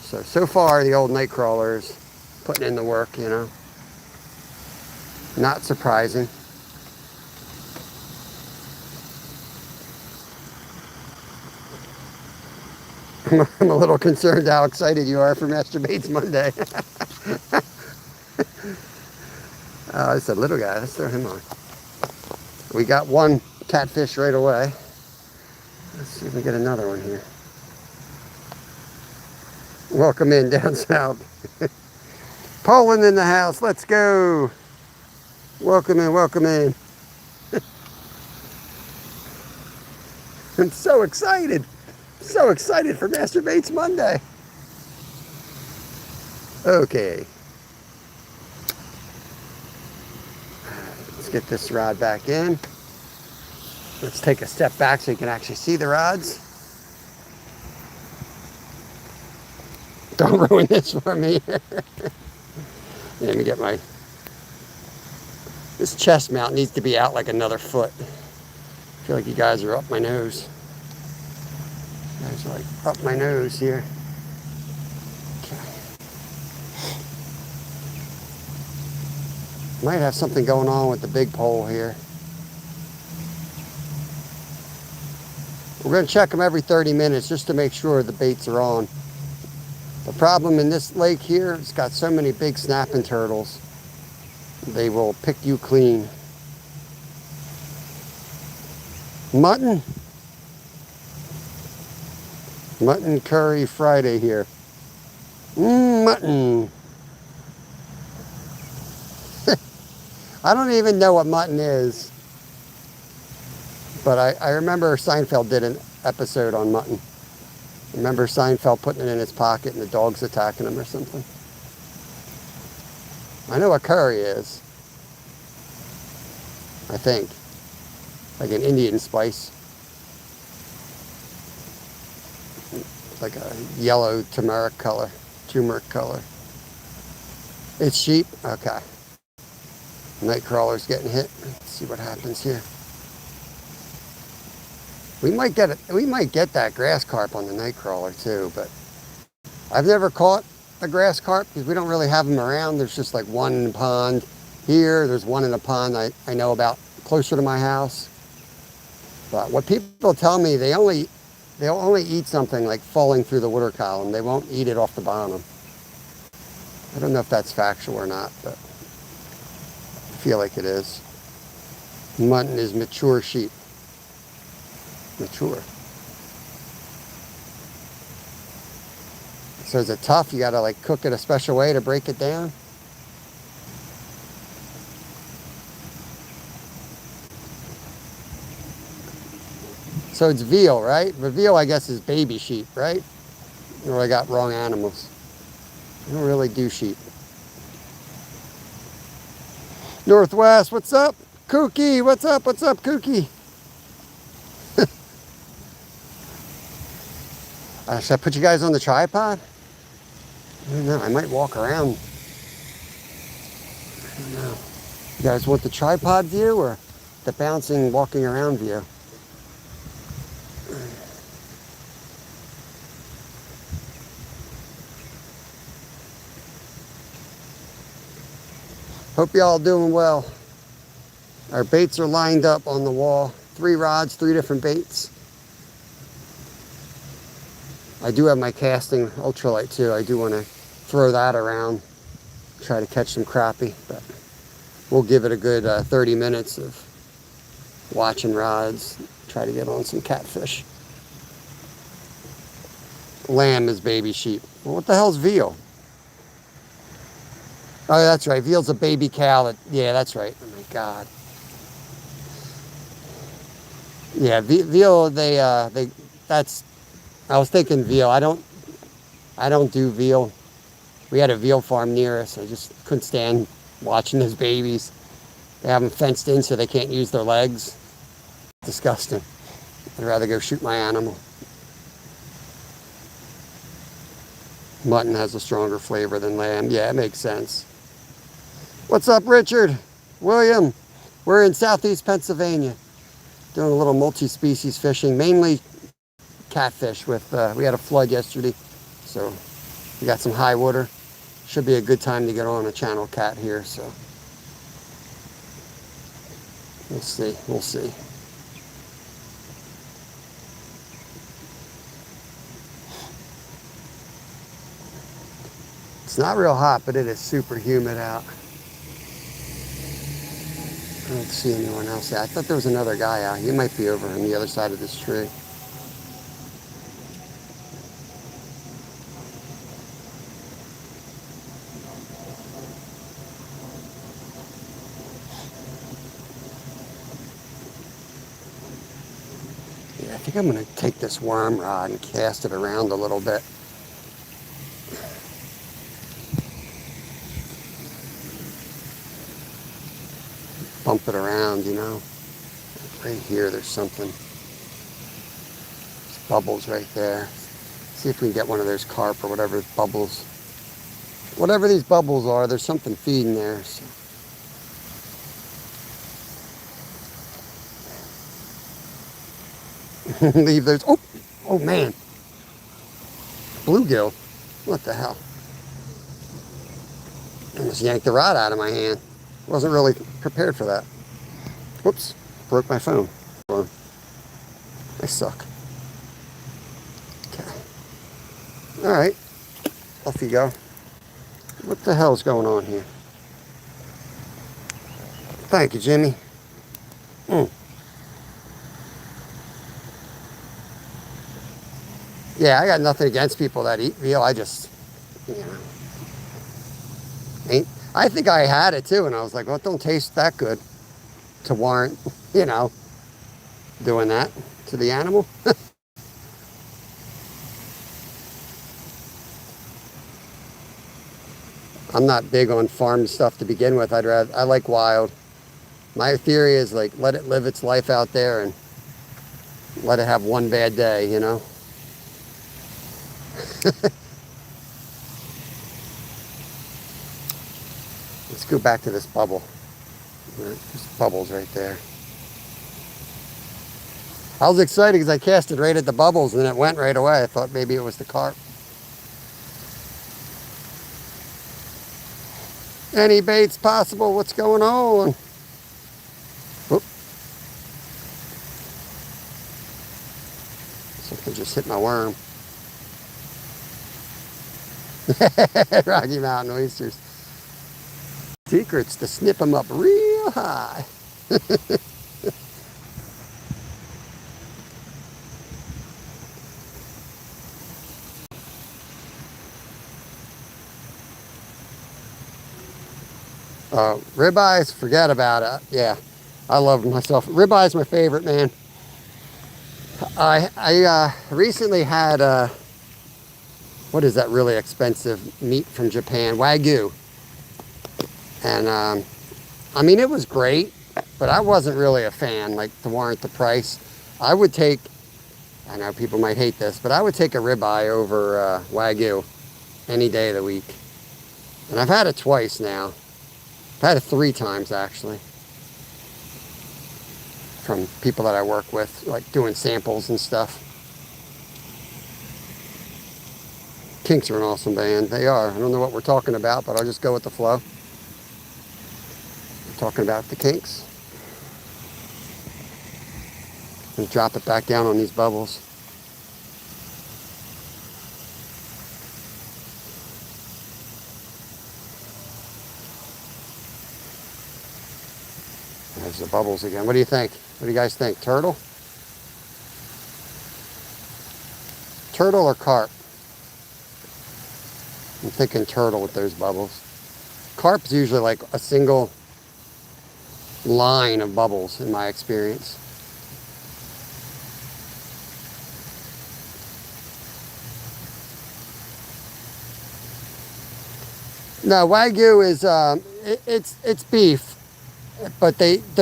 S1: So far the old night crawler is putting in the work, you know. Not surprising. I'm a little concerned how excited you are for Master Baits Monday. Oh, it's a little guy. Let's throw him on. We got one catfish right away. Let's see if we get another one here. Welcome in down south. Poland in the house. Let's go. Welcome in, welcome in. I'm so excited. So excited for Master Baits Monday. Okay. Let's get this rod back in. Let's take a step back so you can actually see the rods. Don't ruin this for me. Let me get my... This chest mount needs to be out like another foot. I feel like you guys are up my nose. You guys are like up my nose here. Okay. Might have something going on with the big pole here. We're going to check them every 30 minutes just to make sure the baits are on. The problem in this lake here, it's got so many big snapping turtles. They will pick you clean. Mutton. Mutton curry Friday here. Mutton. I don't even know what mutton is. But I remember Seinfeld did an episode on mutton. Remember Seinfeld putting it in his pocket and the dog's attacking him or something? I know what curry is. I think. Like an Indian spice. Like a yellow turmeric color. It's sheep? Okay. Nightcrawler's getting hit. Let's see what happens here. We might get that grass carp on the nightcrawler too, but I've never caught a grass carp because we don't really have them around. There's just like one in the pond here. There's one in a pond I know about closer to my house. But what people tell me, they'll only eat something like falling through the water column. They won't eat it off the bottom. I don't know if that's factual or not, but I feel like it is. Mutton is mature sheep. Mature. So is it tough? You gotta like cook it a special way to break it down? So it's veal, right? But veal, I guess, is baby sheep, right? Or I got wrong animals. I don't really do sheep. Northwest, what's up? Kooky, what's up? What's up, Kooky? Should I put you guys on the tripod? I don't know. I might walk around. I don't know. You guys want the tripod view or the bouncing, walking around view? Hope y'all doing well. Our baits are lined up on the wall. 3 rods, 3 different baits. I do have my casting ultralight too. I do want to throw that around, try to catch some crappie, but we'll give it a good 30 minutes of watching rods, try to get on some catfish. Lamb is baby sheep. Well, what the hell's veal? Oh, that's right. Veal's a baby cow. Yeah, that's right. Oh my God. Yeah, veal. That's. I was thinking veal. I don't do veal. We had a veal farm near us. I just couldn't stand watching those babies. They have them fenced in so they can't use their legs. Disgusting. I'd rather go shoot my animal. Mutton has a stronger flavor than lamb. Yeah, it makes sense. What's up, Richard? William? We're in southeast Pennsylvania. Doing a little multi-species fishing, mainly catfish. We had a flood yesterday, so we got some high water. Should be a good time to get on a channel cat here, so we'll see. It's not real hot, but it is super humid out. I don't see anyone else. I thought there was another guy out. He might be over on the other side of this tree. think I'm going to take this worm rod and cast it around a little bit. Bump it around, you know. Right here, there's something. There's bubbles right there. See if we can get one of those carp or whatever bubbles. Whatever these bubbles are, there's something feeding there. So. Leave those. Oh man. Bluegill. What the hell? I almost yanked the rod out of my hand. Wasn't really prepared for that. Whoops. Broke my phone. I suck. Okay. Alright. Off you go. What the hell's going on here? Thank you, Jimmy. Yeah, I got nothing against people that eat veal. I just, you know, I think I had it too, and I was like, well, it don't taste that good to warrant, you know, doing that to the animal. I'm not big on farm stuff to begin with. I like wild. My theory is like, let it live its life out there and let it have one bad day, you know. Let's go back to this bubble. There's bubbles right there. I was excited because I cast it right at the bubbles and it went right away. I thought maybe it was the carp. Any baits possible? What's going on? Whoop. Something just hit my worm. Rocky Mountain oysters. Secrets to snip them up real high. Ribeyes, forget about it. Yeah, I love myself. Ribeye's my favorite, man. I recently had what is that really expensive meat from Japan? Wagyu. And I mean, it was great, but I wasn't really a fan, like, to warrant the price. I would take, I know people might hate this, but I would take a ribeye over Wagyu any day of the week. And I've had it twice now. I've had it 3 times, actually. From people that I work with, like doing samples and stuff. Kinks are an awesome band. They are. I don't know what we're talking about, but I'll just go with the flow. We're talking about the Kinks. And drop it back down on these bubbles. There's the bubbles again. What do you think? What do you guys think? Turtle? Turtle or carp? I'm thinking turtle with those bubbles. Carp's usually like a single line of bubbles in my experience. No, Wagyu is it's beef, but it's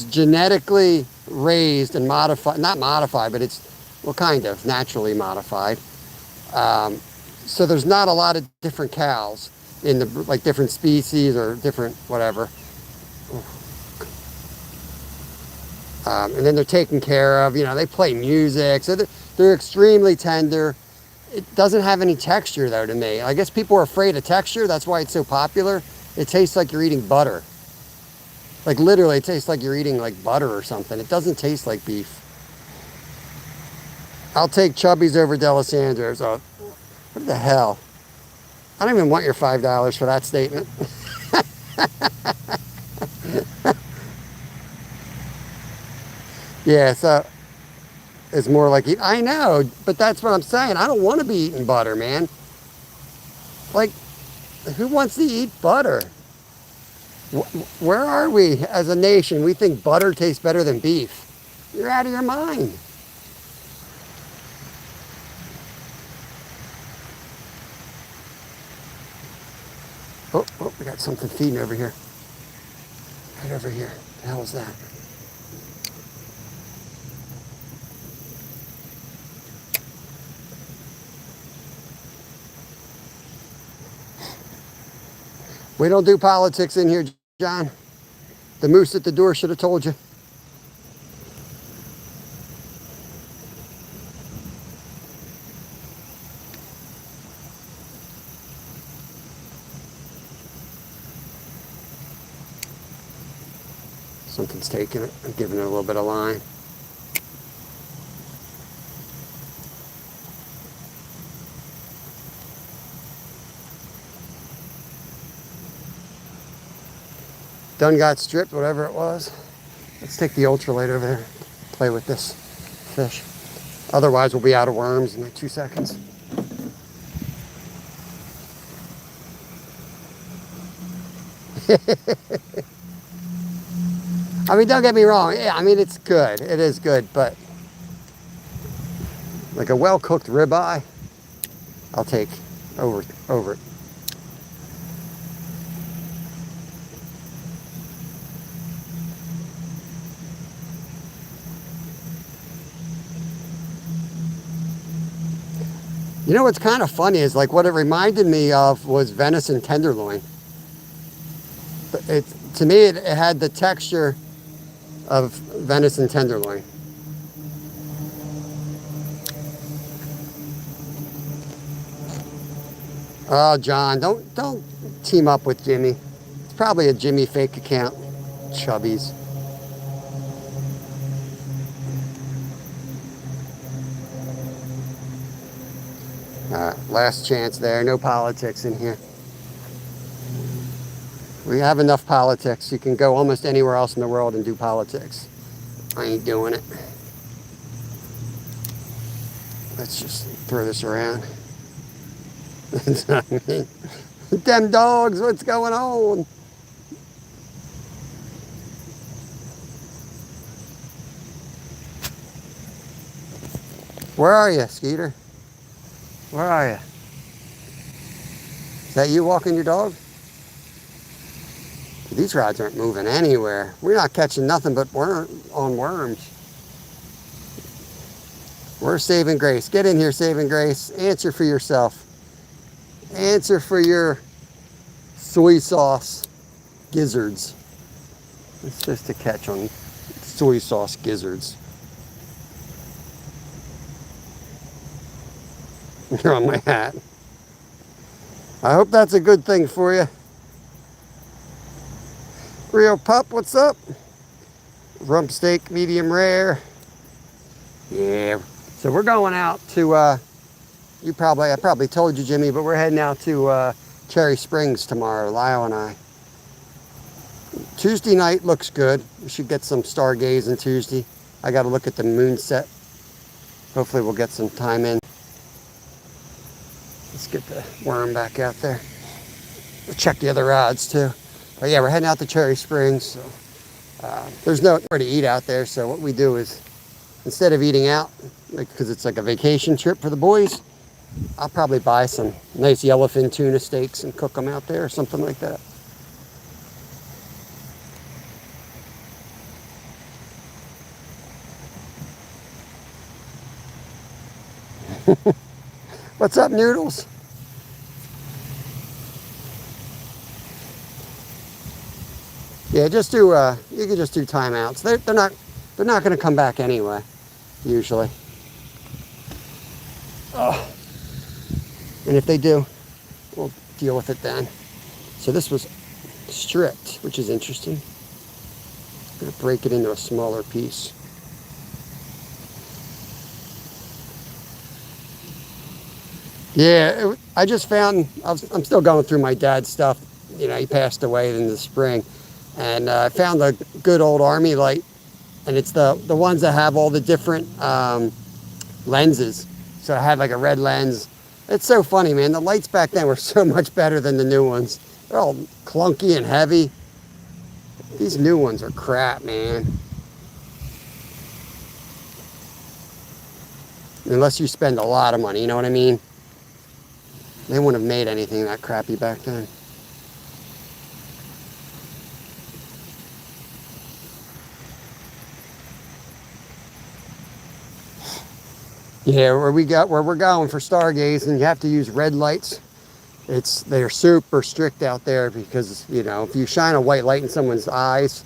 S1: genetically raised and modified, not modified, but it's, well, kind of naturally modified. So there's not a lot of different cows in the, like, different species or different whatever. And then they're taken care of, you know, they play music, so they're extremely tender. It doesn't have any texture though to me. I guess people are afraid of texture, that's why it's so popular. It tastes like you're eating butter. Like, literally, it tastes like you're eating like butter or something. It doesn't taste like beef. I'll take Chubby's over Delisandro's. Oh, what the hell? I don't even want your $5 for that statement. Yeah, so it's more like, I know, but that's what I'm saying. I don't want to be eating butter, man. Like, who wants to eat butter? Where are we as a nation? We think butter tastes better than beef. You're out of your mind. Oh, we got something feeding over here. Right over here. What the hell is that? We don't do politics in here, John. The moose at the door should have told you. Something's taking it. I'm giving it a little bit of line. Done got stripped, whatever it was. Let's take the ultralight over there, play with this fish. Otherwise, we'll be out of worms in like 2 seconds. I mean, don't get me wrong. Yeah, I mean, it's good. It is good, but like a well-cooked ribeye, I'll take over it. You know what's kind of funny is like what it reminded me of was venison tenderloin. To me, it had the texture of venison tenderloin. Oh, John, don't team up with Jimmy. It's probably a Jimmy fake account. Chubbies. Last chance there. No politics in here. We have enough politics. You can go almost anywhere else in the world and do politics. I ain't doing it. Let's just throw this around. Them dogs, what's going on? Where are you, Skeeter? Where are you? Is that you walking your dog? These rods aren't moving anywhere. We're not catching nothing but worms. We're saving grace. Get in here, saving grace. Answer for yourself. Answer for your soy sauce gizzards. It's just a catch on soy sauce gizzards. You're on my hat. I hope that's a good thing for you. Real pup, what's up? Rump steak, medium rare. Yeah. So we're going out to, I probably told you, Jimmy, but we're heading out to Cherry Springs tomorrow, Lyle and I. Tuesday night looks good. We should get some stargazing Tuesday. I got to look at the moon set. Hopefully we'll get some time in. Let's get the worm back out there. We'll check the other rods too. But yeah, we're heading out to Cherry Springs. So, there's nowhere to eat out there. So what we do is, instead of eating out, because it's like a vacation trip for the boys, I'll probably buy some nice yellowfin tuna steaks and cook them out there or something like that. What's up, Noodles? Yeah, just do. You can just do timeouts. They're not going to come back anyway. Usually. Oh. And if they do, we'll deal with it then. So this was stripped, which is interesting. I'm going to break it into a smaller piece. Yeah, I just found, I'm still going through my dad's stuff. You know, he passed away in the spring. And I found a good old Army light. And it's the ones that have all the different lenses. So I had like a red lens. It's so funny, man. The lights back then were so much better than the new ones. They're all clunky and heavy. These new ones are crap, man. Unless you spend a lot of money, you know what I mean? They wouldn't have made anything that crappy back then. Yeah, where we're going for stargazing, you have to use red lights. They're super strict out there because, you know, if you shine a white light in someone's eyes,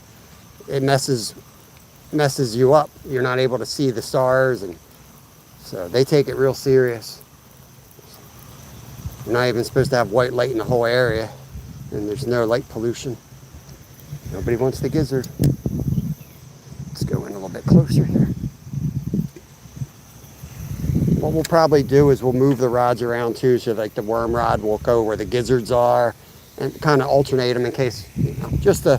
S1: it messes you up. You're not able to see the stars, and so they take it real serious. You're not even supposed to have white light in the whole area, and there's no light pollution. Nobody wants the gizzard. Let's go in a little bit closer here. What we'll probably do is we'll move the rods around too, so like the worm rod will go where the gizzards are, and kind of alternate them in case, you know, just to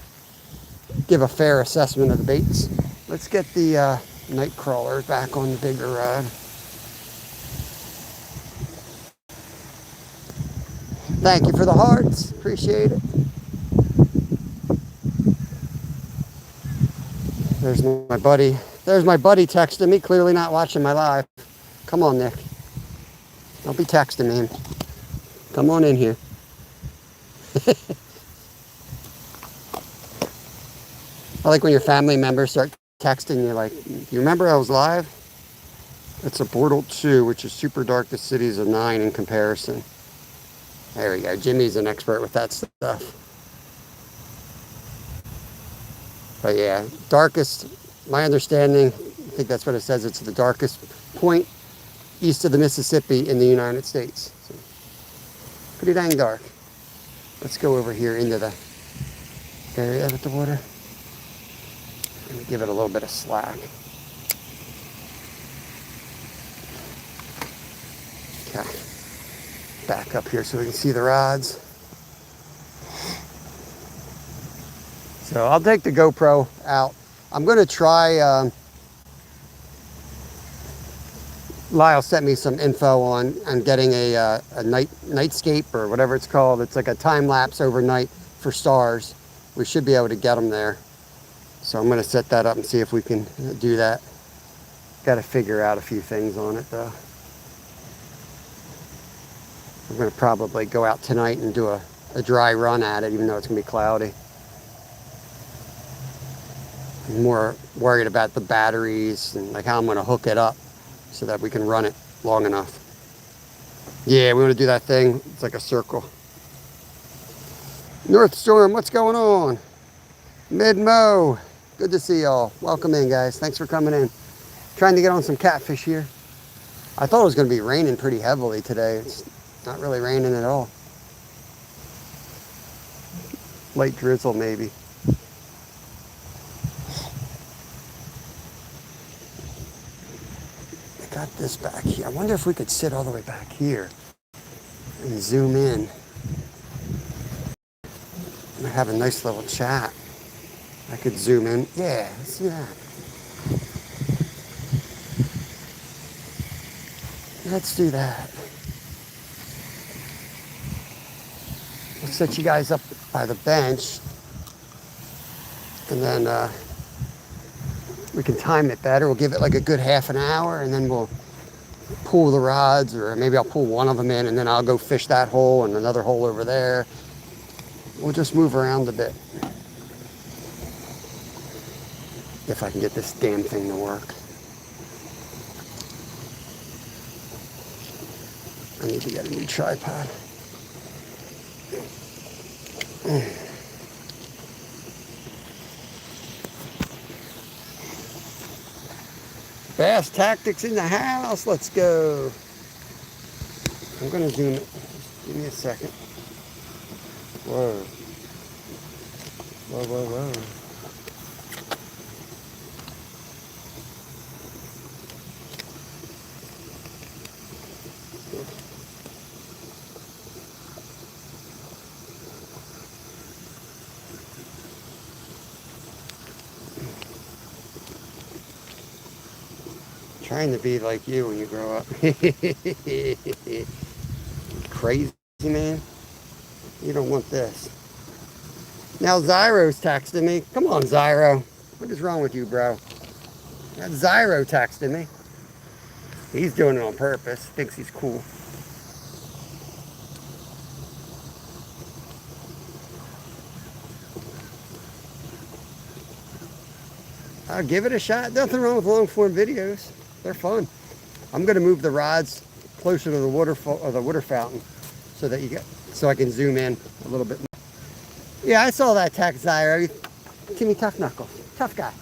S1: give a fair assessment of the baits. Let's get the night crawler back on the bigger rod. Thank you for the hearts. Appreciate it. There's my buddy. There's my buddy texting me, clearly not watching my live. Come on, Nick. Don't be texting me. Come on in here. I like when your family members start texting you like, you remember I was live? It's a Portal 2, which is super dark. The city's a 9 in comparison. There we go. Jimmy's an expert with that stuff. But yeah, darkest, my understanding, I think that's what it says, it's the darkest point east of the Mississippi in the United States. So, pretty dang dark. Let's go over here into the area with the water. And give it a little bit of slack. Okay. Back up here so we can see the rods. So I'll take the GoPro out. I'm going to try, Lyle sent me some info on getting a nightscape or whatever it's called. It's like a time lapse overnight for stars. We should be able to get them there. So I'm going to set that up and see if we can do that. Got to figure out a few things on it though. I'm going to probably go out tonight and do a dry run at it, even though it's going to be cloudy. I'm more worried about the batteries and like how I'm going to hook it up so that we can run it long enough. Yeah, we want to do that thing. It's like a circle. North Storm, what's going on? Mid-Mo, good to see y'all. Welcome in, guys. Thanks for coming in. Trying to get on some catfish here. I thought it was going to be raining pretty heavily today. It's not really raining at all. Light drizzle, maybe. Got this back here. I wonder if we could sit all the way back here and zoom in. I have a nice little chat. I could zoom in. Yeah, let's do that. Let's do that. We'll set you guys up by the bench, and then we can time it better. We'll give it like a good half an hour, and then we'll pull the rods, or maybe I'll pull one of them in, and then I'll go fish that hole and another hole over there. We'll just move around a bit. If I can get this damn thing to work. I need to get a new tripod. Bass Tactics in the house. Let's go. I'm going to zoom it. Give me a second. Whoa. Whoa, whoa, whoa. Trying to be like you when you grow up. Crazy, man. You don't want this. Now Zyro's texting me. Come on, Zyro. What is wrong with you, bro? That Zyro texted me. He's doing it on purpose. Thinks he's cool. I'll give it a shot. Nothing wrong with long form videos. They're fun. I'm gonna move the rods closer to the waterfall or the water fountain so that so I can zoom in a little bit more. Yeah, I saw that taxidermy. Timmy Tough Knuckles. Tough guy.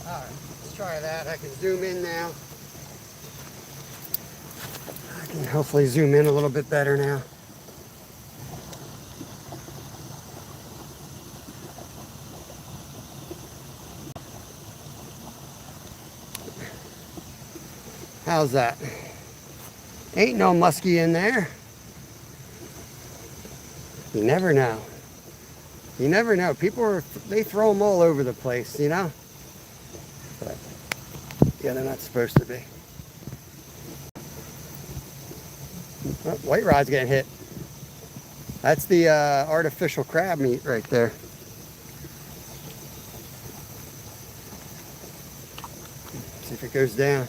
S1: All right, let's try that. I can zoom in now. I can hopefully zoom in a little bit better now. How's that? Ain't no muskie in there. You never know. You never know. They throw them all over the place, you know? But, yeah, they're not supposed to be. Oh, white rod's getting hit. That's the artificial crab meat right there. See if it goes down.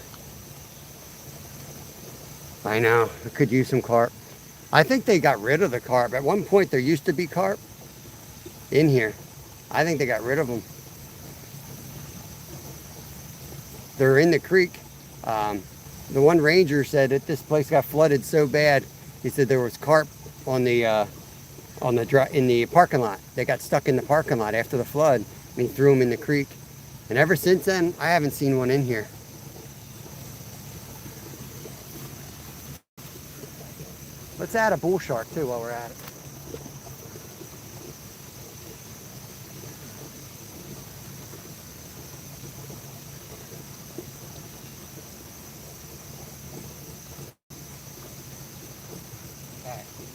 S1: I know, I could use some carp. I think they got rid of the carp. At one point there used to be carp in here. I think they got rid of them. They're in the creek. The one ranger said that this place got flooded so bad. He said there was carp in the parking lot. They got stuck in the parking lot after the flood, and he threw them in the creek. And ever since then, I haven't seen one in here. Let's add a bull shark too while we're at it.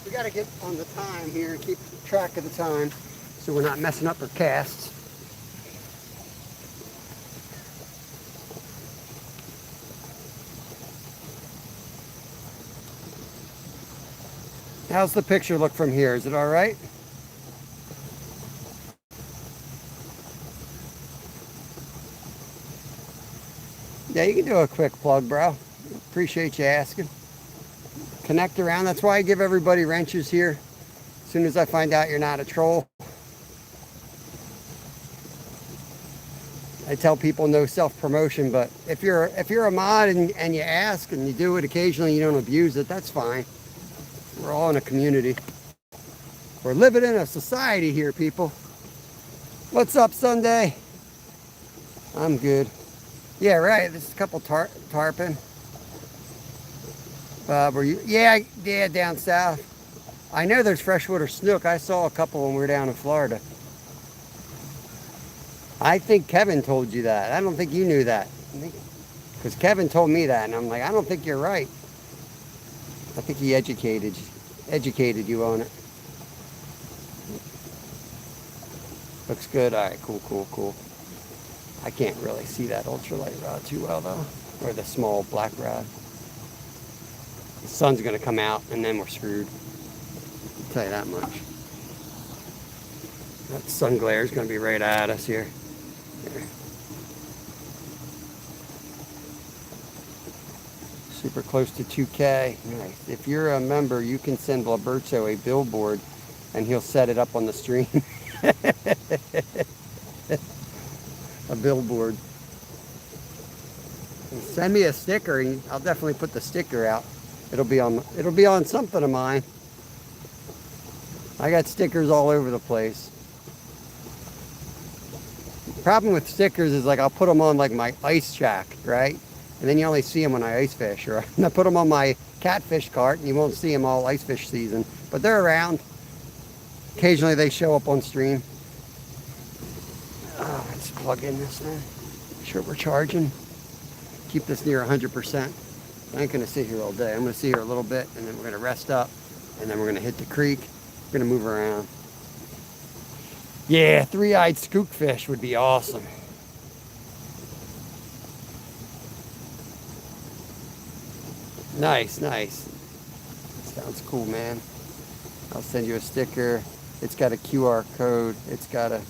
S1: We got to get on the time here and keep track of the time so we're not messing up our casts. How's the picture look from here? Is it all right? Yeah, you can do a quick plug, bro. Appreciate you asking. Connect around. That's why I give everybody wrenches here. As soon as I find out you're not a troll, I tell people no self-promotion, but if you're a mod and you ask and you do it occasionally, you don't abuse it, that's fine. We're all in a community. We're living in a society here, people. What's up, Sunday? I'm good. Yeah, right. This is a couple tarpon. Were you? Yeah, down south. I know there's freshwater snook. I saw a couple when we were down in Florida. I think Kevin told you that. I don't think you knew that. Because Kevin told me that, and I'm like, I don't think you're right. I think he educated you on it. Looks good. All right, cool, cool, cool. I can't really see that ultralight rod too well though, or the small black rod. The sun's gonna come out and then we're screwed. I'll tell you that much. That sun glare is gonna be right at us here. There. Super close to 2K. Nice. If you're a member, you can send Roberto a billboard and he'll set it up on the stream. A billboard. And send me a sticker and I'll definitely put the sticker out. It'll be on something of mine. I got stickers all over the place. The problem with stickers is like I'll put them on like my ice shack, right? And then you only see them when I ice fish, or I put them on my catfish cart and you won't see them all ice fish season, but they're around. Occasionally they show up on stream. Oh, let's plug in this thing. Make sure we're charging. Keep this near 100%. I ain't gonna sit here all day. I'm gonna sit here a little bit and then we're gonna rest up and then we're gonna hit the creek. We're gonna move around. Yeah, three-eyed skookfish would be awesome. Nice, nice. Sounds cool, man. I'll send you a sticker. It's got a QR code. It's got a.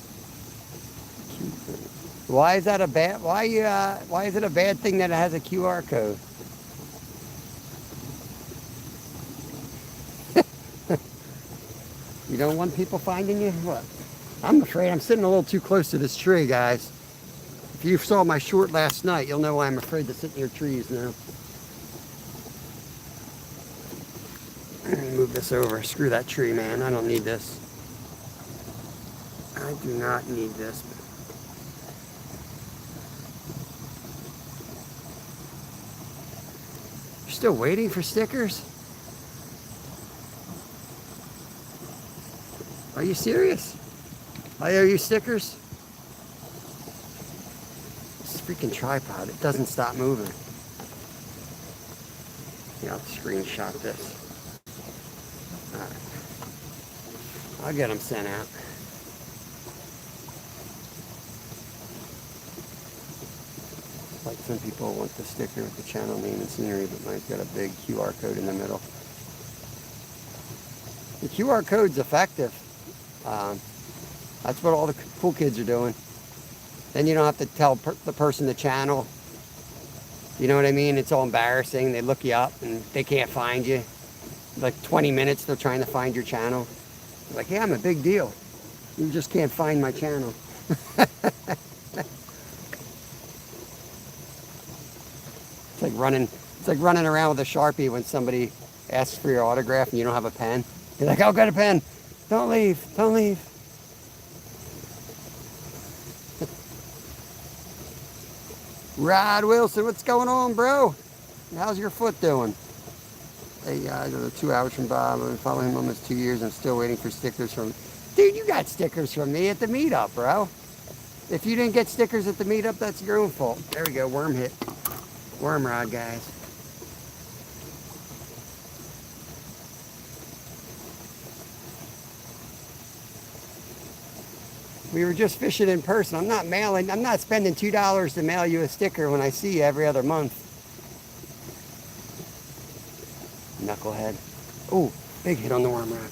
S1: Why is that a bad? Why is it a bad thing that it has a QR code? You don't want people finding you? What? I'm afraid I'm sitting a little too close to this tree, guys. If you saw my short last night, you'll know why I'm afraid to sit near trees now. Let me move this over. Screw that tree, man. I don't need this. I do not need this. You're still waiting for stickers? Are you serious? I owe you stickers? This freaking tripod, it doesn't stop moving. Yeah, I'll screenshot this. Alright. I'll get them sent out. Like some people want the sticker with the channel name and scenery, but mine's got a big QR code in the middle. The QR code's effective. That's what all the cool kids are doing. Then you don't have to tell the person the channel. You know what I mean? It's all embarrassing. They look you up and they can't find you. Like 20 minutes they're trying to find your channel. They're like, yeah, I'm a big deal. You just can't find my channel. It's like running around with a Sharpie when somebody asks for your autograph and you don't have a pen. You're like, I'll get a pen. Don't leave. Don't leave. Rod Wilson, what's going on, bro? How's your foot doing? Hey guys, I'm 2 hours from Bob. I've been following him almost 2 years. I'm still waiting for stickers from... Dude, you got stickers from me at the meetup, bro. If you didn't get stickers at the meetup, that's your own fault. There we go, worm hit. Worm rod, guys. We were just fishing in person. I'm not spending $2 to mail you a sticker when I see you every other month. Knucklehead. Oh, big hit on the worm rod.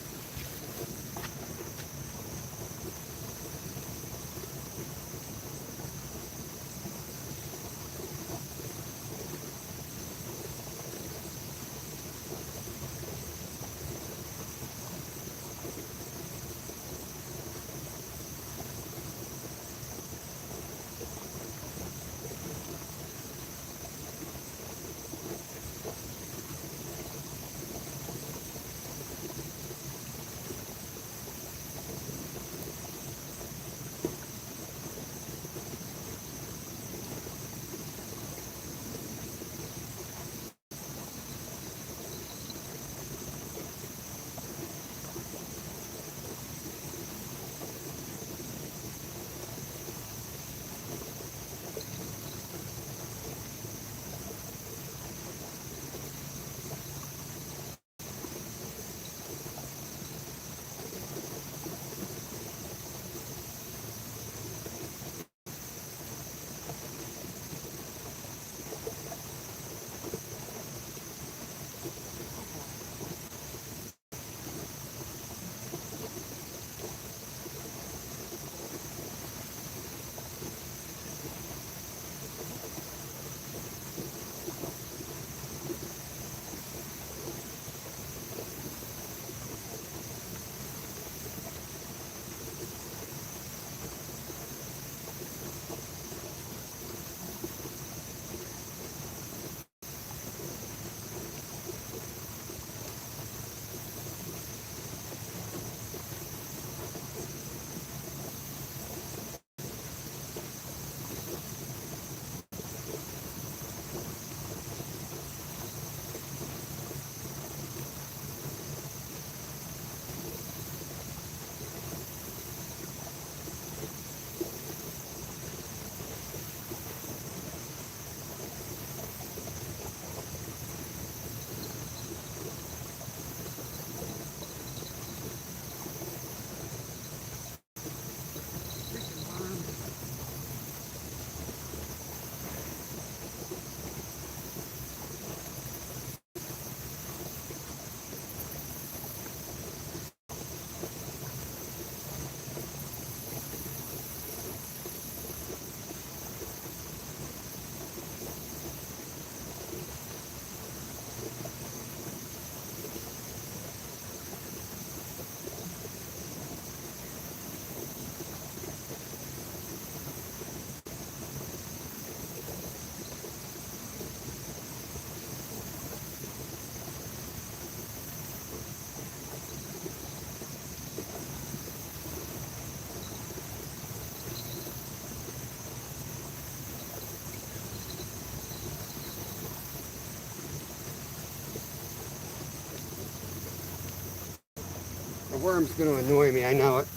S1: worm's going to annoy me. I know it.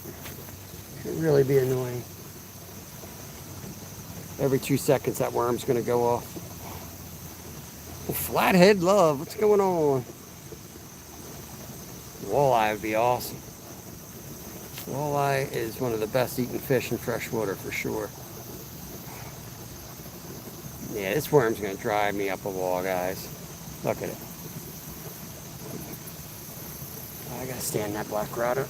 S1: It'd really be annoying. Every 2 seconds that worm's going to go off. Well, flathead love, what's going on? Walleye would be awesome. Walleye is one of the best eating fish in freshwater for sure. Yeah, this worm's going to drive me up a wall, guys. Look at it. I got to stand that black rod up.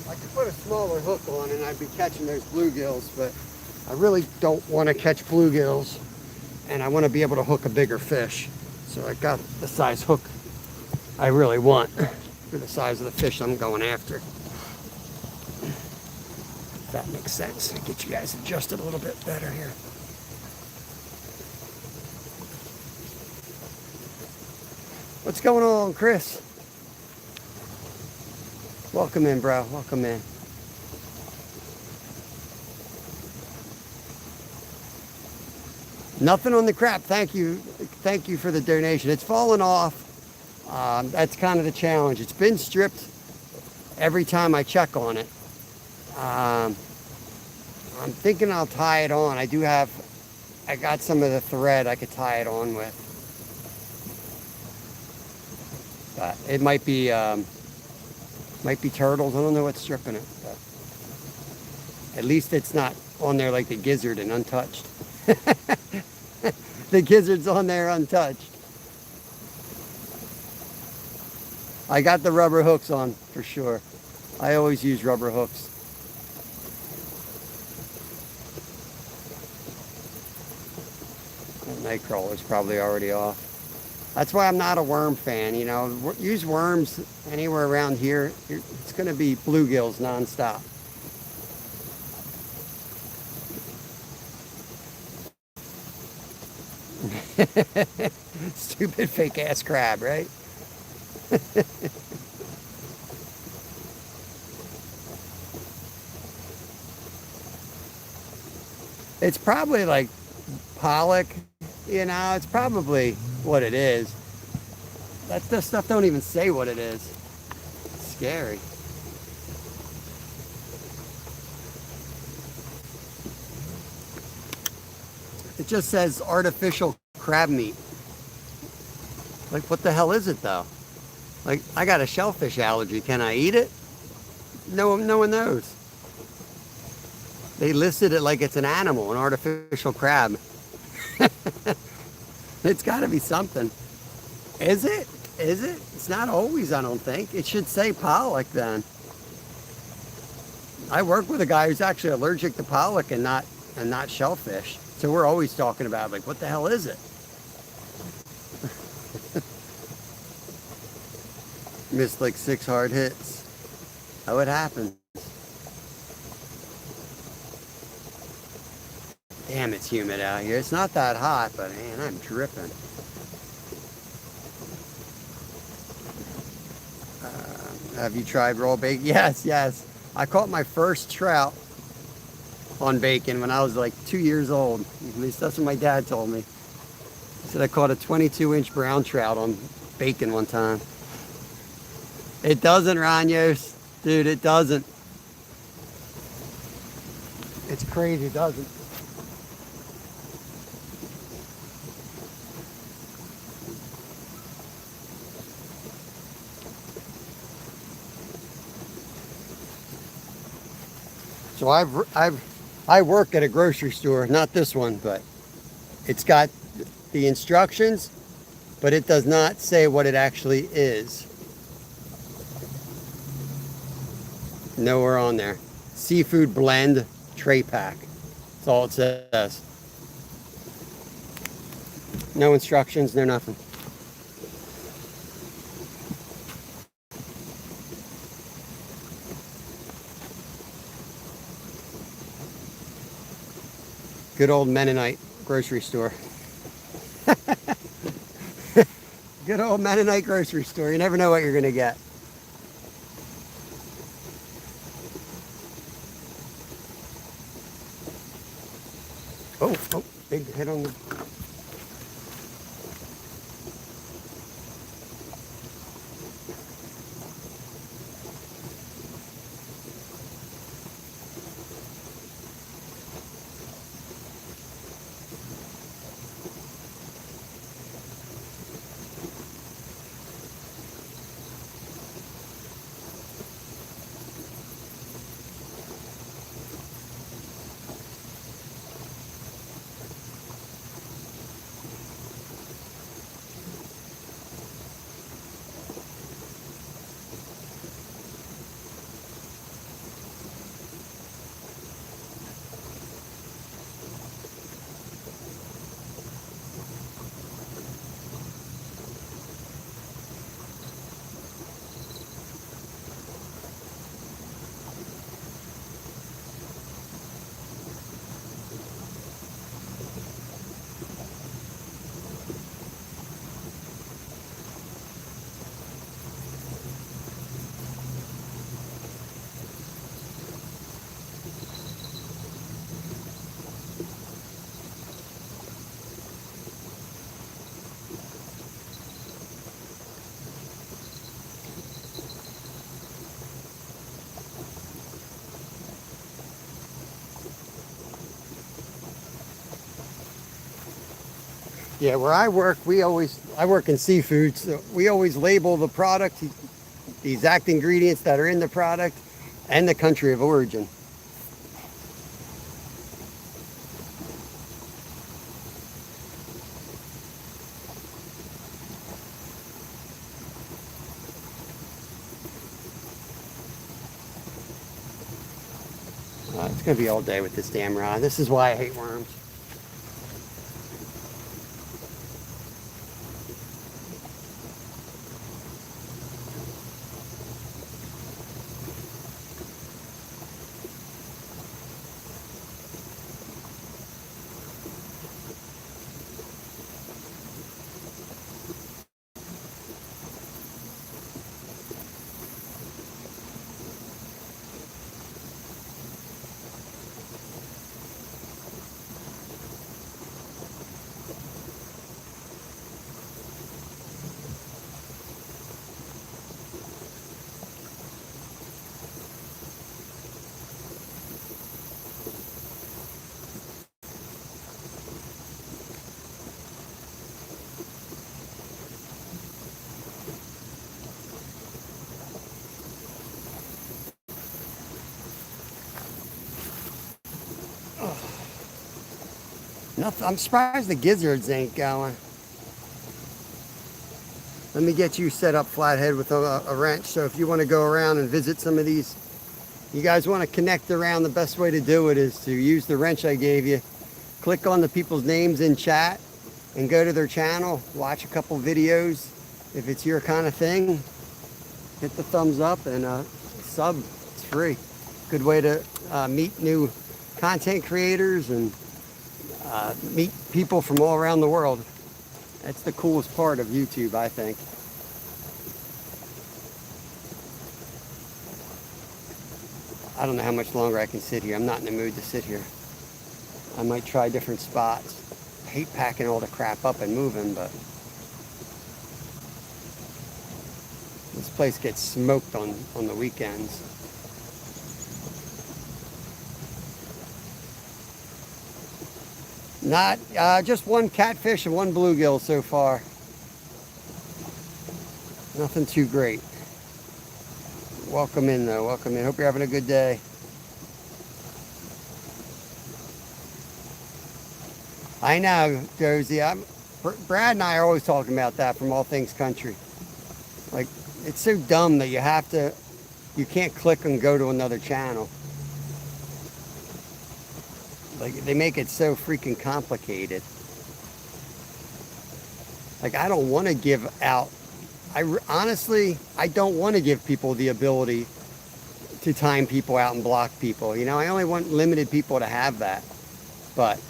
S1: I could put a smaller hook on and I'd be catching those bluegills, but I really don't want to catch bluegills and I want to be able to hook a bigger fish. So I got the size hook I really want for the size of the fish I'm going after. If that makes sense. Get you guys adjusted a little bit better here. What's going on, Chris? Welcome in, bro. Welcome in. Nothing on the crap. Thank you. Thank you for the donation. It's fallen off. That's kind of the challenge. It's been stripped every time I check on it. I'm thinking I'll tie it on. I got some of the thread I could tie it on with. But it might be turtles. I don't know what's stripping it, but at least it's not on there like the gizzard and untouched. The gizzard's on there untouched. I got the rubber hooks on for sure. I always use rubber hooks. That night crawler's probably already off. That's why I'm not a worm fan, you know. Use worms anywhere around here. It's going to be bluegills nonstop. Stupid fake ass crab, right? It's probably like pollock, you know, it's probably what it is. That stuff don't even say what it is. It's scary. It just says artificial crab meat. Like, what the hell is it though? Like, I got a shellfish allergy. Can I eat it? No one knows. They listed it like it's an animal, an artificial crab. It's got to be something. Is it? Is it? It's not always, I don't think. It should say pollock then. I work with a guy who's actually allergic to pollock and not shellfish. So we're always talking about, like, what the hell is it? Missed like 6 hard hits. How it happens. Damn, it's humid out here. It's not that hot, but man, I'm dripping. Have you tried raw bait? Yes, yes. I caught my first trout on bacon when I was like 2 years old. At least that's what my dad told me. He said I caught a 22-inch brown trout on bacon one time. It doesn't, Ranyos. Dude, it doesn't. It's crazy, it doesn't. So I work at a grocery store, not this one, but it's got the instructions, but it does not say what it actually is. Nowhere on there. Seafood blend tray pack. That's all it says. No instructions, no nothing. Good old Mennonite grocery store. Good old Mennonite grocery store. You never know what you're going to get. Oh, big hit on the... Yeah, where I work, I work in seafood, so we always label the product, the exact ingredients that are in the product, and the country of origin. It's going to be all day with this damn rod. This is why I hate worms. Nothing. I'm surprised the gizzards ain't going. Let me get you set up flathead with a wrench. So if you want to go around and visit some of these, you guys want to connect around, the best way to do it is to use the wrench I gave you. Click on the people's names in chat and go to their channel. Watch a couple videos. If it's your kind of thing, hit the thumbs up and sub. It's free. Good way to meet new content creators and meet people from all around the world. That's the coolest part of YouTube, I think. I don't know how much longer I can sit here. I'm not in the mood to sit here. I might try different spots. I hate packing all the crap up and moving, but this place gets smoked on the weekends. Not, just one catfish and one bluegill so far. Nothing too great. Welcome in though, welcome in. Hope you're having a good day. I know, Josie. Brad and I are always talking about that from All Things Country. Like, it's so dumb that you can't click and go to another channel. Like, they make it so freaking complicated. Like, I don't want to give out, honestly, I don't want to give people the ability to time people out and block people. You know, I only want limited people to have that. But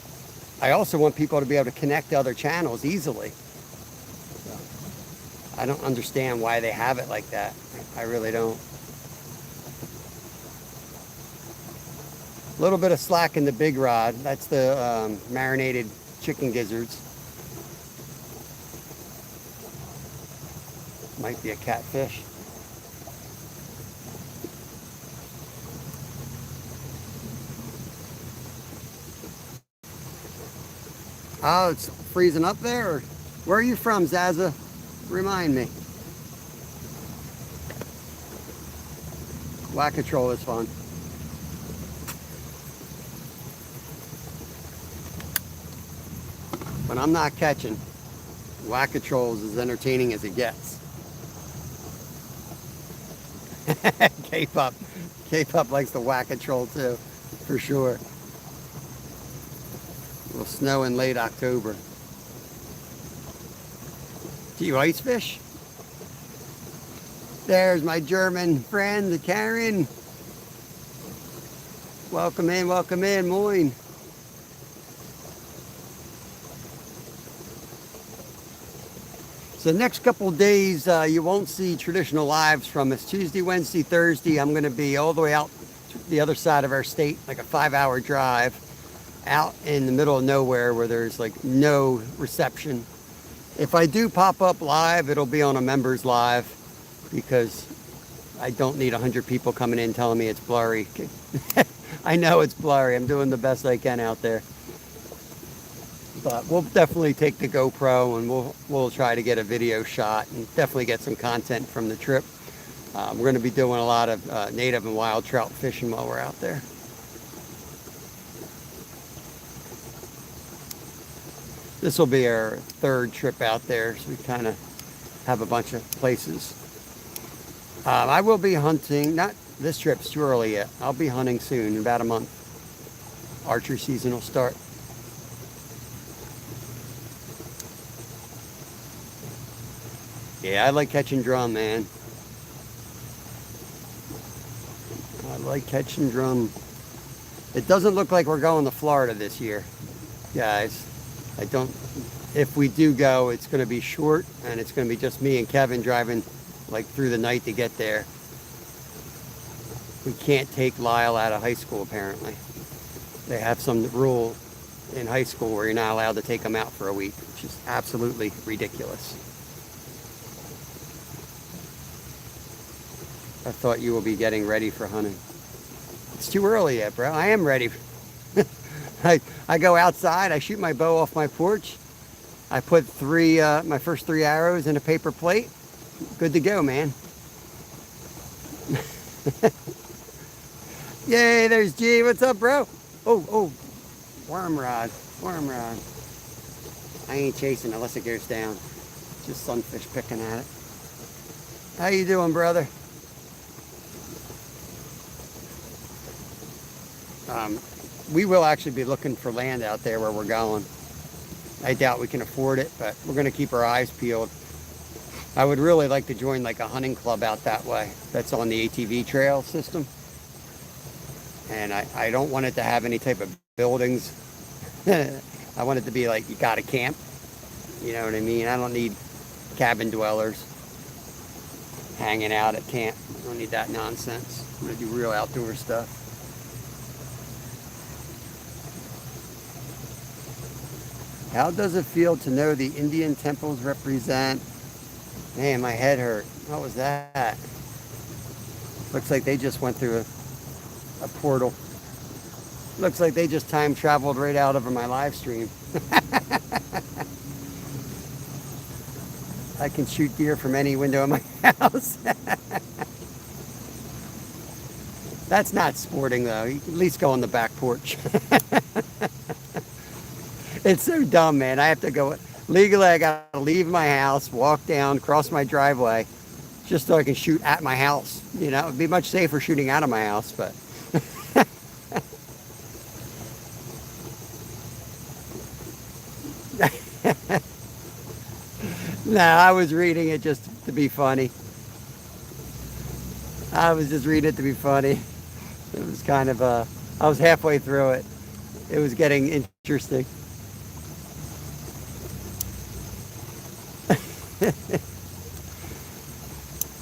S1: I also want people to be able to connect to other channels easily. So, I don't understand why they have it like that. I really don't. A little bit of slack in the big rod. That's the marinated chicken gizzards. Might be a catfish. Oh, it's freezing up there? Or where are you from, Zaza? Remind me. Whack-a-troll is fun. When I'm not catching, whack-a-troll is as entertaining as it gets. K-Pup likes the whack-a-troll too, for sure. Will snow in late October. Do you ice fish? There's my German friend, Karen. Welcome in, moin. So the next couple of days, you won't see traditional lives from us. Tuesday, Wednesday, Thursday, I'm going to be all the way out to the other side of our state, like a 5-hour drive, out in the middle of nowhere where there's like no reception. If I do pop up live, it'll be on a members live because I don't need 100 people coming in telling me it's blurry. I know it's blurry. I'm doing the best I can out there. But we'll definitely take the GoPro and we'll try to get a video shot and definitely get some content from the trip. We're going to be doing a lot of native and wild trout fishing while we're out there. This will be our third trip out there, so we kind of have a bunch of places. I will be hunting, not this trip's too early yet. I'll be hunting soon, in about a month. Archery season will start. Yeah, I like catching drum, man. I like catching drum. It doesn't look like we're going to Florida this year, guys. If we do go, it's going to be short, and it's going to be just me and Kevin driving like through the night to get there. We can't take Lyle out of high school, apparently. They have some rule in high school where you're not allowed to take them out for a week, which is absolutely ridiculous. I thought you will be getting ready for hunting. It's too early yet, bro. I am ready. I go outside, I shoot my bow off my porch. I put my first 3 arrows in a paper plate. Good to go, man. Yay, there's G. What's up, bro? Oh, worm rod. I ain't chasing unless it goes down. Just sunfish picking at it. How you doing, brother? We will actually be looking for land out there where we're going. I doubt we can afford it, but we're going to keep our eyes peeled. I would really like to join like a hunting club out that way. That's on the ATV trail system. And I don't want it to have any type of buildings. I want it to be like you got to camp. You know what I mean? I don't need cabin dwellers. hanging out at camp. I don't need that nonsense. I'm gonna do real outdoor stuff. How does it feel to know the Indian temples represent? Man, my head hurt. What was that? Looks like they just went through a portal. Looks like they just time traveled right out over my live stream. I can shoot deer from any window in my house. That's not sporting though. You can at least go on the back porch. It's so dumb, man. I have to go, legally I gotta leave my house, walk down, cross my driveway, just so I can shoot at my house. You know, it'd be much safer shooting out of my house, but. No, I was reading it just to be funny. I was just reading it to be funny. It was kind of, I was halfway through it. It was getting interesting.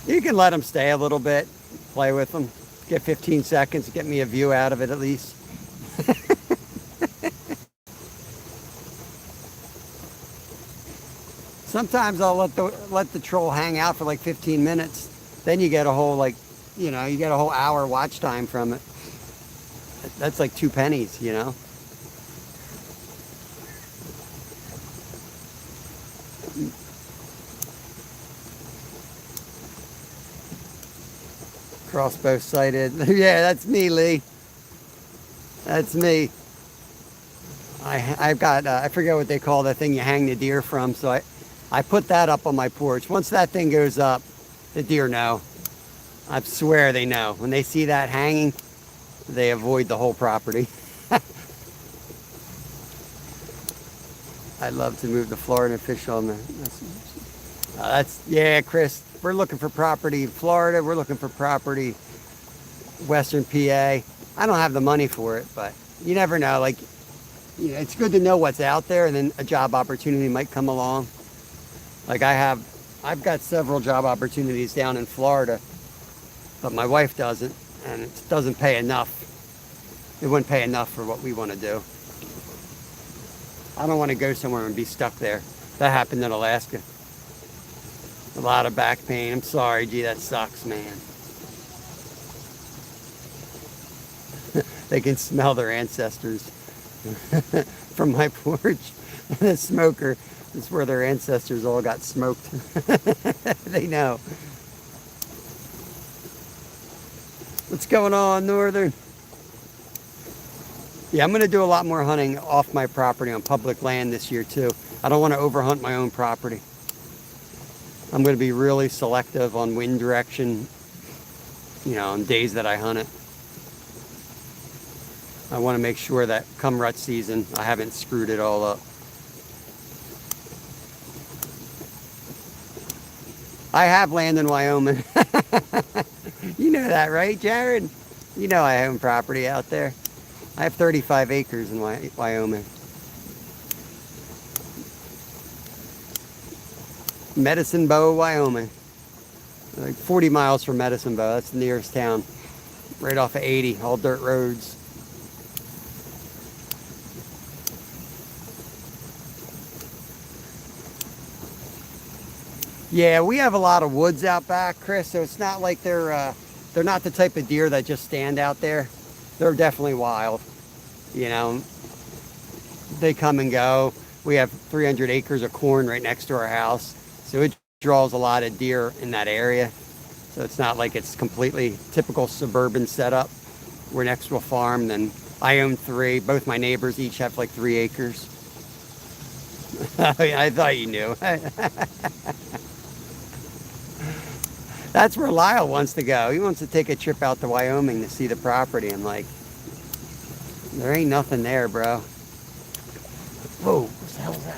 S1: You can let them stay a little bit, play with them, get 15 seconds, get me a view out of it at least. Sometimes I'll let the troll hang out for like 15 minutes. Then you get a whole you get a whole hour watch time from it. That's like 2 pennies, you know. Crossbow sighted. Yeah, that's me, Lee. That's me. I've got, I forget what they call that thing you hang the deer from, so I put that up on my porch. Once that thing goes up, the deer know. I swear they know. When they see that hanging, they avoid the whole property. I'd love to move to Florida and fish on the... yeah, Chris, we're looking for property in Florida. We're looking for property Western PA. I don't have the money for it, but you never know. Like, you know, it's good to know what's out there, and then a job opportunity might come along. Like I've got several job opportunities down in Florida, but my wife doesn't, and it doesn't pay enough. It wouldn't pay enough for what we want to do. I don't want to go somewhere and be stuck there. That happened in Alaska. A lot of back pain. I'm sorry, gee, that sucks, man. They can smell their ancestors from my porch. The smoker is where their ancestors all got smoked. They know. What's going on, Northern? Yeah, I'm going to do a lot more hunting off my property on public land this year, too. I don't want to overhunt my own property. I'm going to be really selective on wind direction, you know, on days that I hunt it. I want to make sure that come rut season, I haven't screwed it all up. I have land in Wyoming. You know that, right, Jared? You know I own property out there. I have 35 acres in Wyoming. Medicine Bow, Wyoming. Like 40 miles from Medicine Bow. That's the nearest town. Right off of 80, all dirt roads. Yeah, we have a lot of woods out back, Chris, so it's not like they're not the type of deer that just stand out there. They're definitely wild, you know. They come and go. We have 300 acres of corn right next to our house, so it draws a lot of deer in that area. So it's not like it's completely typical suburban setup. We're next to a farm, then I own 3. Both my neighbors each have like 3 acres. I thought you knew. That's where Lyle wants to go. He wants to take a trip out to Wyoming to see the property. I'm like, there ain't nothing there, bro. Whoa, what the hell is that?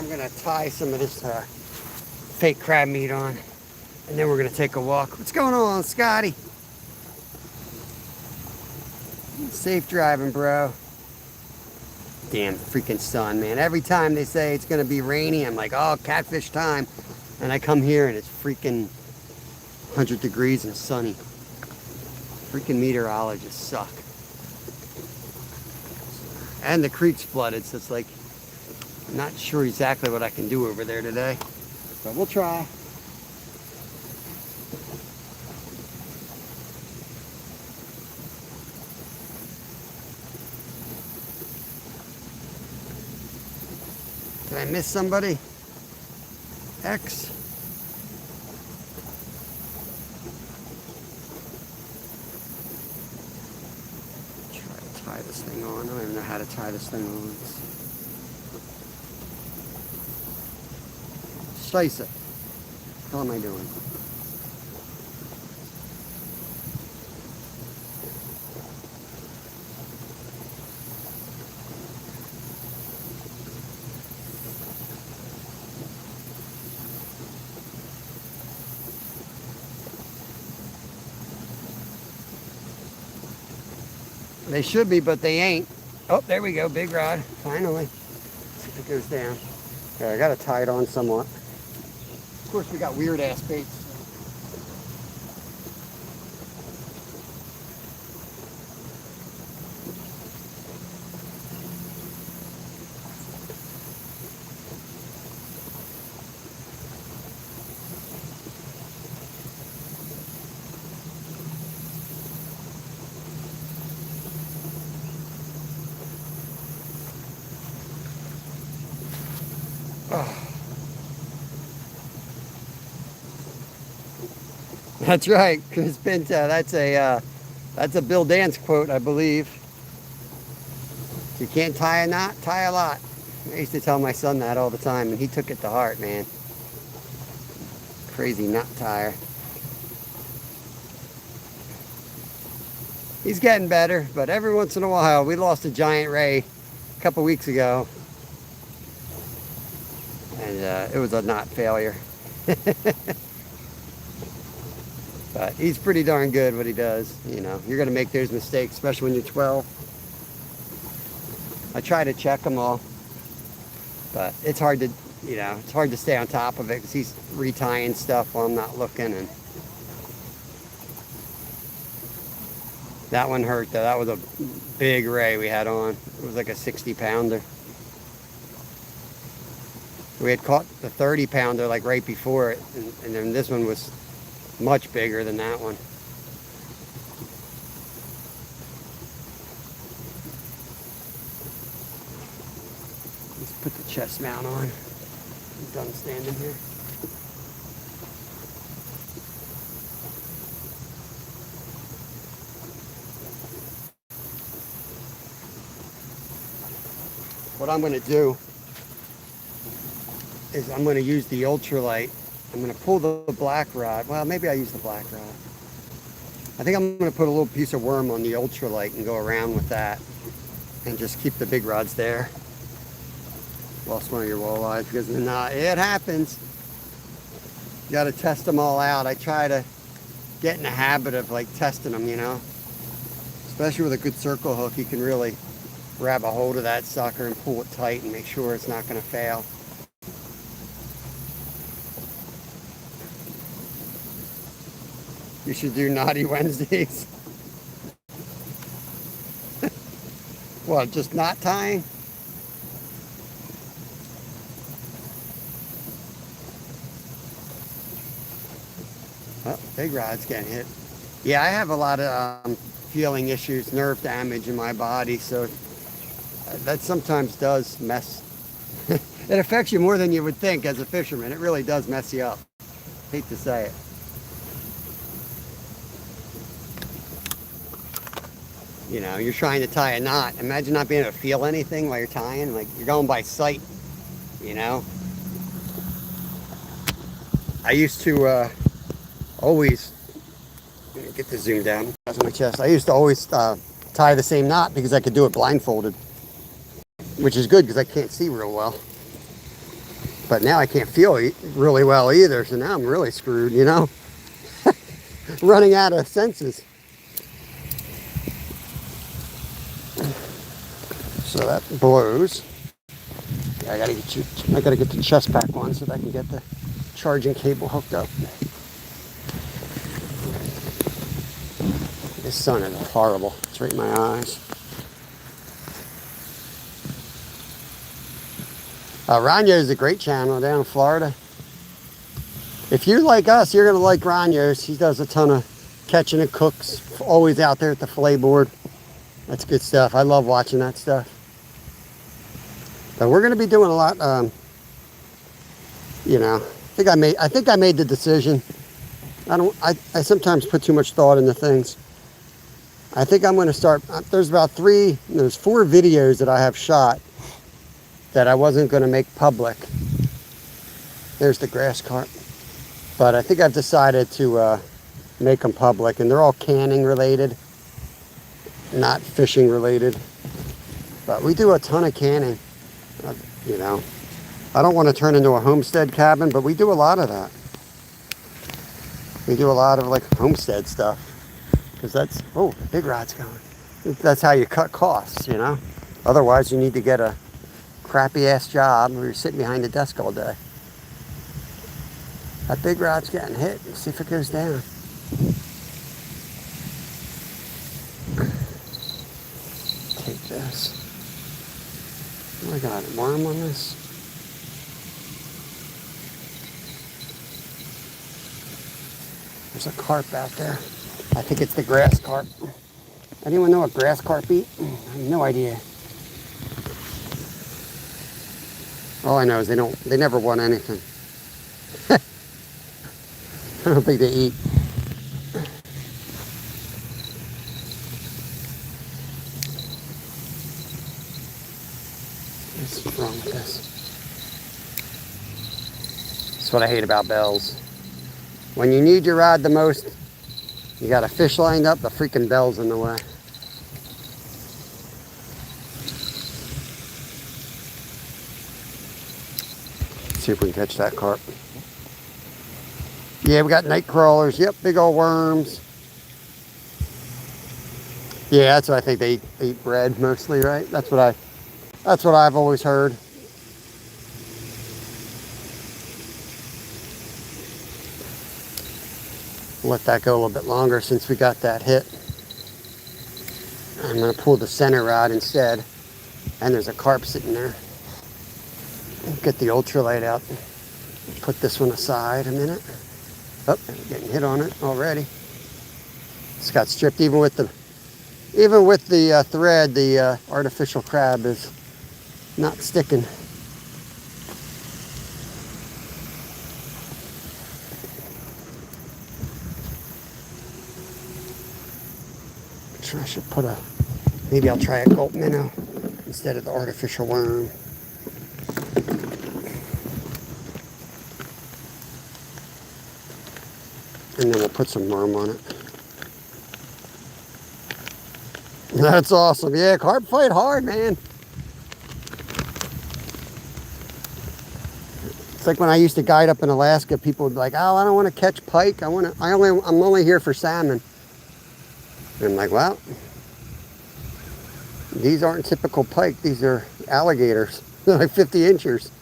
S1: I'm gonna tie some of this fake crab meat on, and then we're gonna take a walk. What's going on, Scotty? Safe driving, bro. Damn freaking sun, man. Every time they say it's gonna be rainy, I'm like, oh, catfish time. And I come here and it's freaking 100 degrees and sunny. Freaking meteorologists suck. And the creek's flooded, so it's like, I'm not sure exactly what I can do over there today. But we'll try. Did I miss somebody? X? Try to tie this thing on. I don't even know how to tie this thing on. Slice it. How am I doing? They should be, but they ain't. Oh, there we go, big rod, finally. Let's see if it goes down. Okay, I gotta tie it on somewhat. Of course, we got weird ass baits. Oh. That's right, Chris Pinto. That's a Bill Dance quote, I believe. If you can't tie a knot, tie a lot. I used to tell my son that all the time, and he took it to heart, man. Crazy knot tire. He's getting better, but every once in a while, we lost a giant ray a couple weeks ago, and it was a knot failure. But he's pretty darn good what he does. You know, you're gonna make those mistakes, especially when you're 12. I try to check them all, but it's hard to, you know, it's hard to stay on top of it because he's retying stuff while I'm not looking. And that one hurt though. That was a big ray we had on. It was like a 60-pounder. We had caught the 30-pounder like right before it, and then this one was much bigger than that one. Let's put the chest mount on. I'm done standing here. What I'm going to do is I'm going to use the ultralight. I'm going to pull the black rod. Well, maybe I use the black rod. I think I'm going to put a little piece of worm on the ultralight and go around with that and just keep the big rods there. Lost one of your walleyes because it happens. You got to test them all out. I try to get in the habit of like testing them, you know. Especially with a good circle hook, you can really grab a hold of that sucker and pull it tight and make sure it's not going to fail. You should do Naughty Wednesdays. What, just knot tying? Oh, big rod's getting hit. Yeah, I have a lot of feeling issues, nerve damage in my body, so that sometimes does mess. It affects you more than you would think as a fisherman. It really does mess you up. Hate to say it. You know, you're trying to tie a knot. Imagine not being able to feel anything while you're tying. Like, you're going by sight, you know? I used to always, get the zoom down. That's on my chest. I used to always tie the same knot because I could do it blindfolded, which is good because I can't see real well. But now I can't feel really well either, so now I'm really screwed, you know? Running out of senses. So that blows. I gotta get the chest pack on so that I can get the charging cable hooked up. This sun is horrible. It's right in my eyes. Ranyo is a great channel down in Florida. If you like us, you're gonna like Ranyo's. He does a ton of catching and cooks. Always out there at the fillet board. That's good stuff. I love watching that stuff. But we're gonna be doing a lot. You know, I think I made the decision. I sometimes put too much thought into things. I think I'm gonna start. There's 4 videos that I have shot that I wasn't gonna make public. There's the grass carp. But I think I've decided to make them public, and they're all canning related, not fishing related. But we do a ton of canning, you know. I don't want to turn into a homestead cabin, but we do a lot of that. We do a lot of like homestead stuff, because that's, oh, the big rod's going. That's how you cut costs, you know. Otherwise, you need to get a crappy ass job where you're sitting behind the desk all day. That big rod's getting hit. Let's see if it goes down. Take this. Oh, I got a worm on this. There's a carp out there. I think it's the grass carp. Anyone know what grass carp eat? I have no idea. All I know is they never want anything. I don't think they eat. What's wrong with this? That's what I hate about bells. When you need your rod the most, you got a fish lined up, the freaking bell's in the way. Let's see if we can catch that carp. Yeah, we got night crawlers. Yep, big old worms. Yeah, that's what I think they eat bread mostly, right? That's what I've always heard. Let that go a little bit longer since we got that hit. I'm gonna pull the center rod instead. And there's a carp sitting there. Get the ultralight out. Put this one aside a minute. Oh, getting hit on it already. It's got stripped even with the thread. The artificial crab is not sticking. I should maybe I'll try a gulp minnow instead of the artificial worm. And then we'll put some worm on it. That's awesome. Yeah, carp fight hard, man. It's like when I used to guide up in Alaska, people would be like, "Oh, I don't want to catch pike. I'm only here for salmon." And I'm like, well, these aren't typical pike. These are alligators. They're like 50 inchers.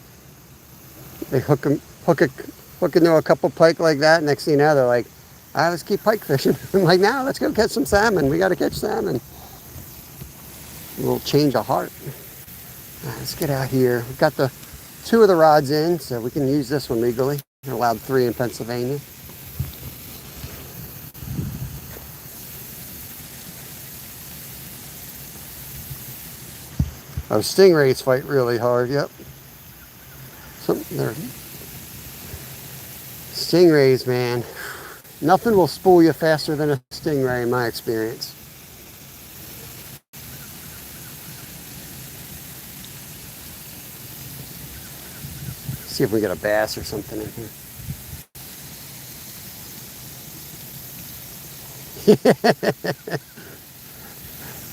S1: They hook into a couple pike like that. Next thing you know, they're like, let's keep pike fishing. I'm like, now let's go catch some salmon. We got to catch salmon. A little change of heart. Let's get out here. We've got the 2 of the rods in, so we can use this one legally. They're allowed 3 in Pennsylvania. Oh, stingrays fight really hard, yep. Stingrays, man. Nothing will spool you faster than a stingray in my experience. See if we get a bass or something in here.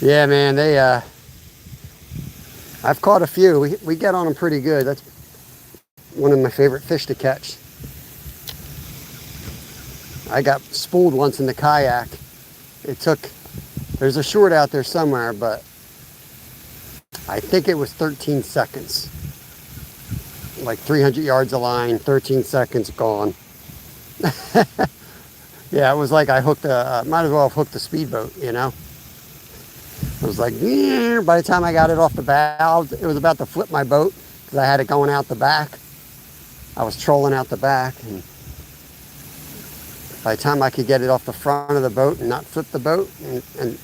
S1: Yeah, man, I've caught a few. We get on them pretty good. one of my favorite fish to catch. I got spooled once in the kayak. There's a short out there somewhere, but I think it was 13 seconds. Like 300 yards of line, 13 seconds gone. Yeah, it was like I might as well have hooked a speedboat, you know? I was like, yeah. By the time I got it off the bow, it was about to flip my boat because I had it going out the back. I was trolling out the back, and by the time I could get it off the front of the boat and not flip the boat and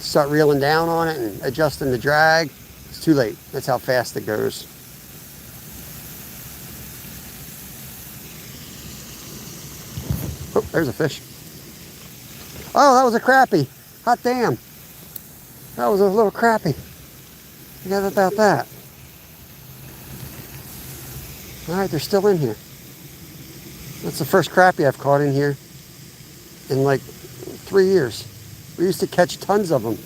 S1: start reeling down on it and adjusting the drag, it's too late. That's how fast it goes. Oh, there's a fish. Oh, that was a crappie. Hot damn. That was a little crappie. Forget about that. All right, they're still in here. That's the first crappie I've caught in here in like 3 years. We used to catch tons of them.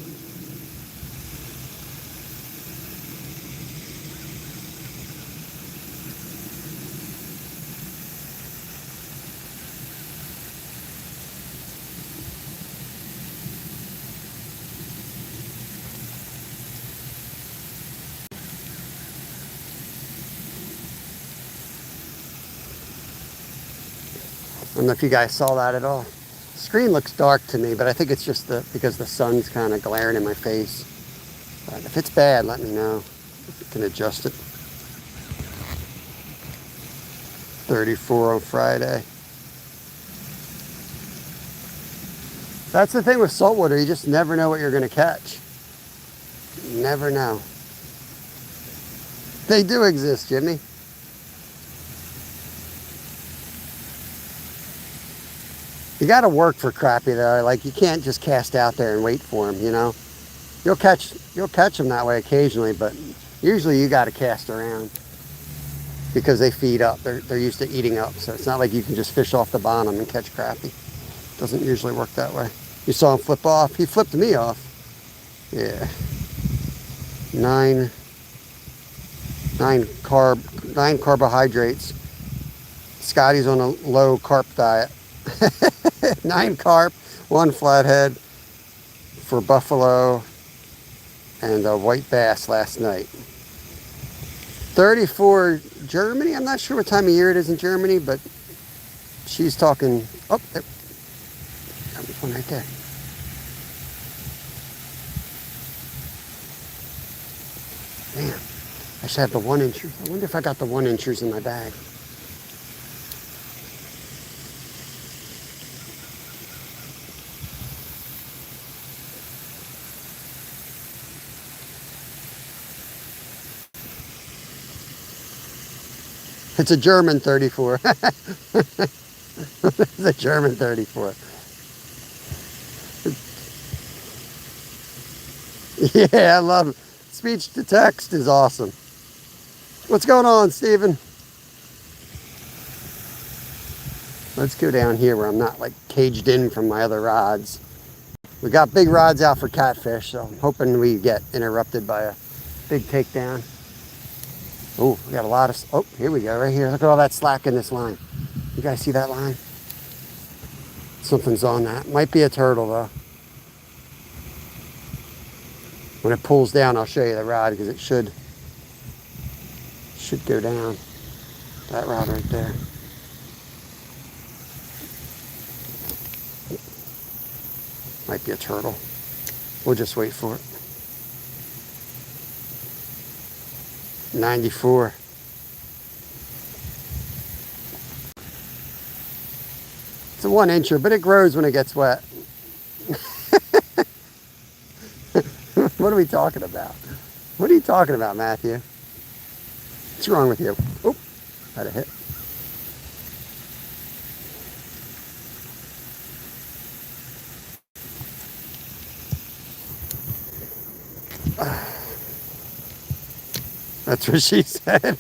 S1: I don't know if you guys saw that at all. The screen looks dark to me, but I think it's just because the sun's kind of glaring in my face. But if it's bad, let me know. You can adjust it. 34 on Friday. That's the thing with saltwater. You just never know what you're going to catch. You never know. They do exist, Jimmy. You got to work for crappie though. Like you can't just cast out there and wait for them, you know. You'll catch them that way occasionally, but usually you got to cast around because they feed up. They're used to eating up, so it's not like you can just fish off the bottom and catch crappie. Doesn't usually work that way. You saw him flip off. He flipped me off. Yeah. 9 carbohydrates. Scotty's on a low carb diet. 9 carp, 1 flathead for buffalo, and a white bass last night. 34 Germany. I'm not sure what time of year it is in Germany, but she's talking. Oh, there was one right there. Damn, I should have the 1-inchers. I wonder if I got the 1-inchers in my bag. It's a German 34. It's a German 34. Yeah, I love it. Speech to text is awesome. What's going on, Steven? Let's go down here where I'm not like caged in from my other rods. We got big rods out for catfish, so I'm hoping we get interrupted by a big takedown. Oh, we got a lot of, oh, here we go, right here. Look at all that slack in this line. You guys see that line? Something's on that. Might be a turtle, though. When it pulls down, I'll show you the rod, because it should go down. That rod right there. Might be a turtle. We'll just wait for it. 94. It's a 1-incher, but it grows when it gets wet. What are we talking about? What are you talking about, Matthew? What's wrong with you? Oh, had a hit. That's what she said.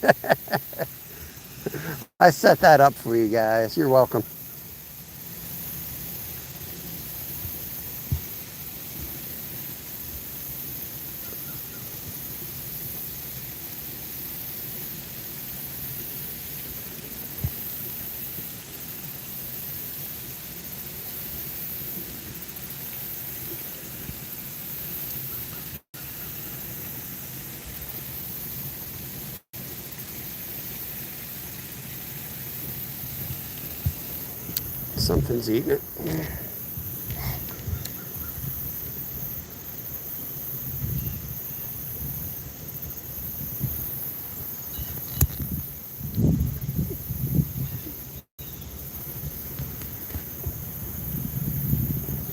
S1: I set that up for you guys. You're welcome. Something's eating it.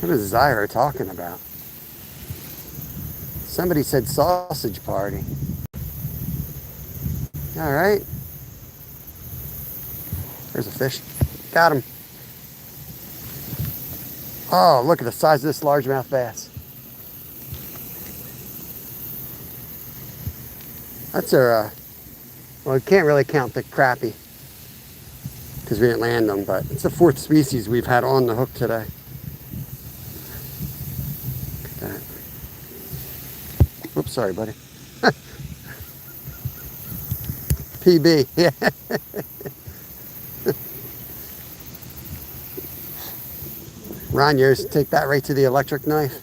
S1: What is Zyra talking about? Somebody said sausage party. All right. There's a fish. Got him. Oh, look at the size of this largemouth bass. That's our, well, we can't really count the crappie because we didn't land them, but it's the 4th species we've had on the hook today. Look at that. Oops, sorry, buddy. PB, yeah. Ron, yours, take that right to the electric knife.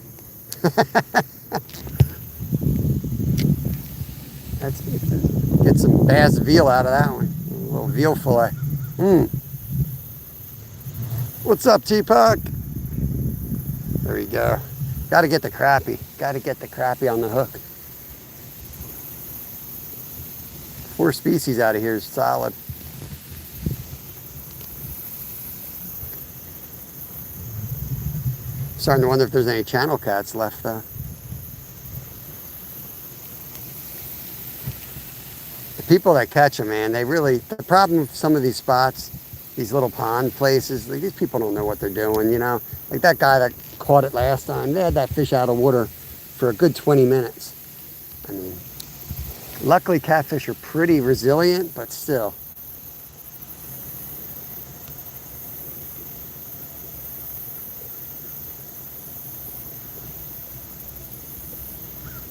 S1: Let's get some bass veal out of that one. A little veal fillet. What's up, T-Puck? There we go. Got to get the crappie. Got to get the crappie on the hook. 4 species out of here is solid. Starting to wonder if there's any channel cats left though. The people that catch them, man, they really, the problem with some of these spots, these little pond places, like, these people don't know what they're doing, you know? Like that guy that caught it last time, they had that fish out of water for a good 20 minutes. I mean, luckily catfish are pretty resilient, but still.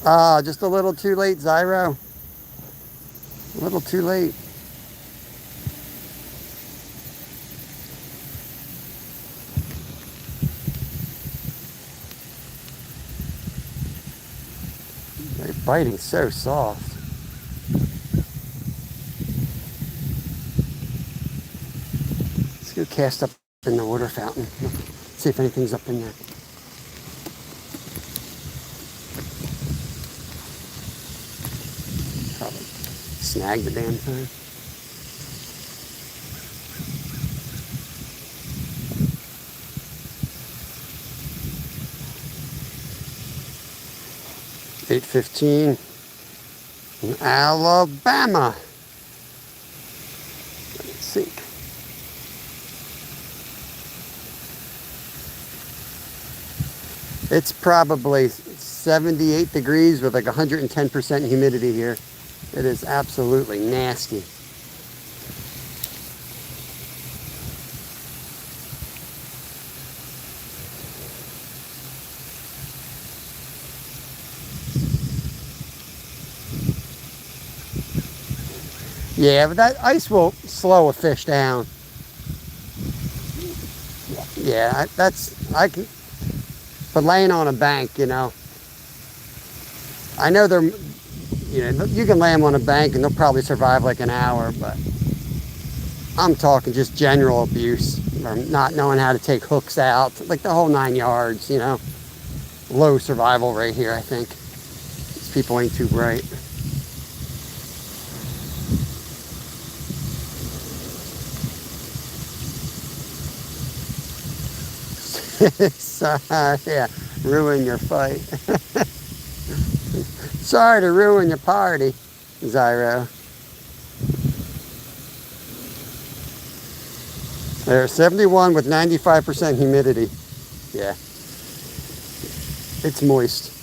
S1: Ah, just a little too late, Zyro. A little too late. They're biting so soft. Let's go cast up in the water fountain. See if anything's up in there. Probably snag the damn thing. $8.15 in Alabama. Let's see. It's probably 78 degrees with like 110% humidity here. It is absolutely nasty. Yeah, but that ice will slow a fish down. Yeah, I can, but laying on a bank, you know, I know they're, you know, you can lay them on a bank and they'll probably survive like an hour, but I'm talking just general abuse or not knowing how to take hooks out, like the whole 9 yards, you know. Low survival rate here, I think. These people ain't too bright. Yeah, ruin your fight. Sorry to ruin your party, Zyro. There's 71 with 95% humidity. Yeah. It's moist.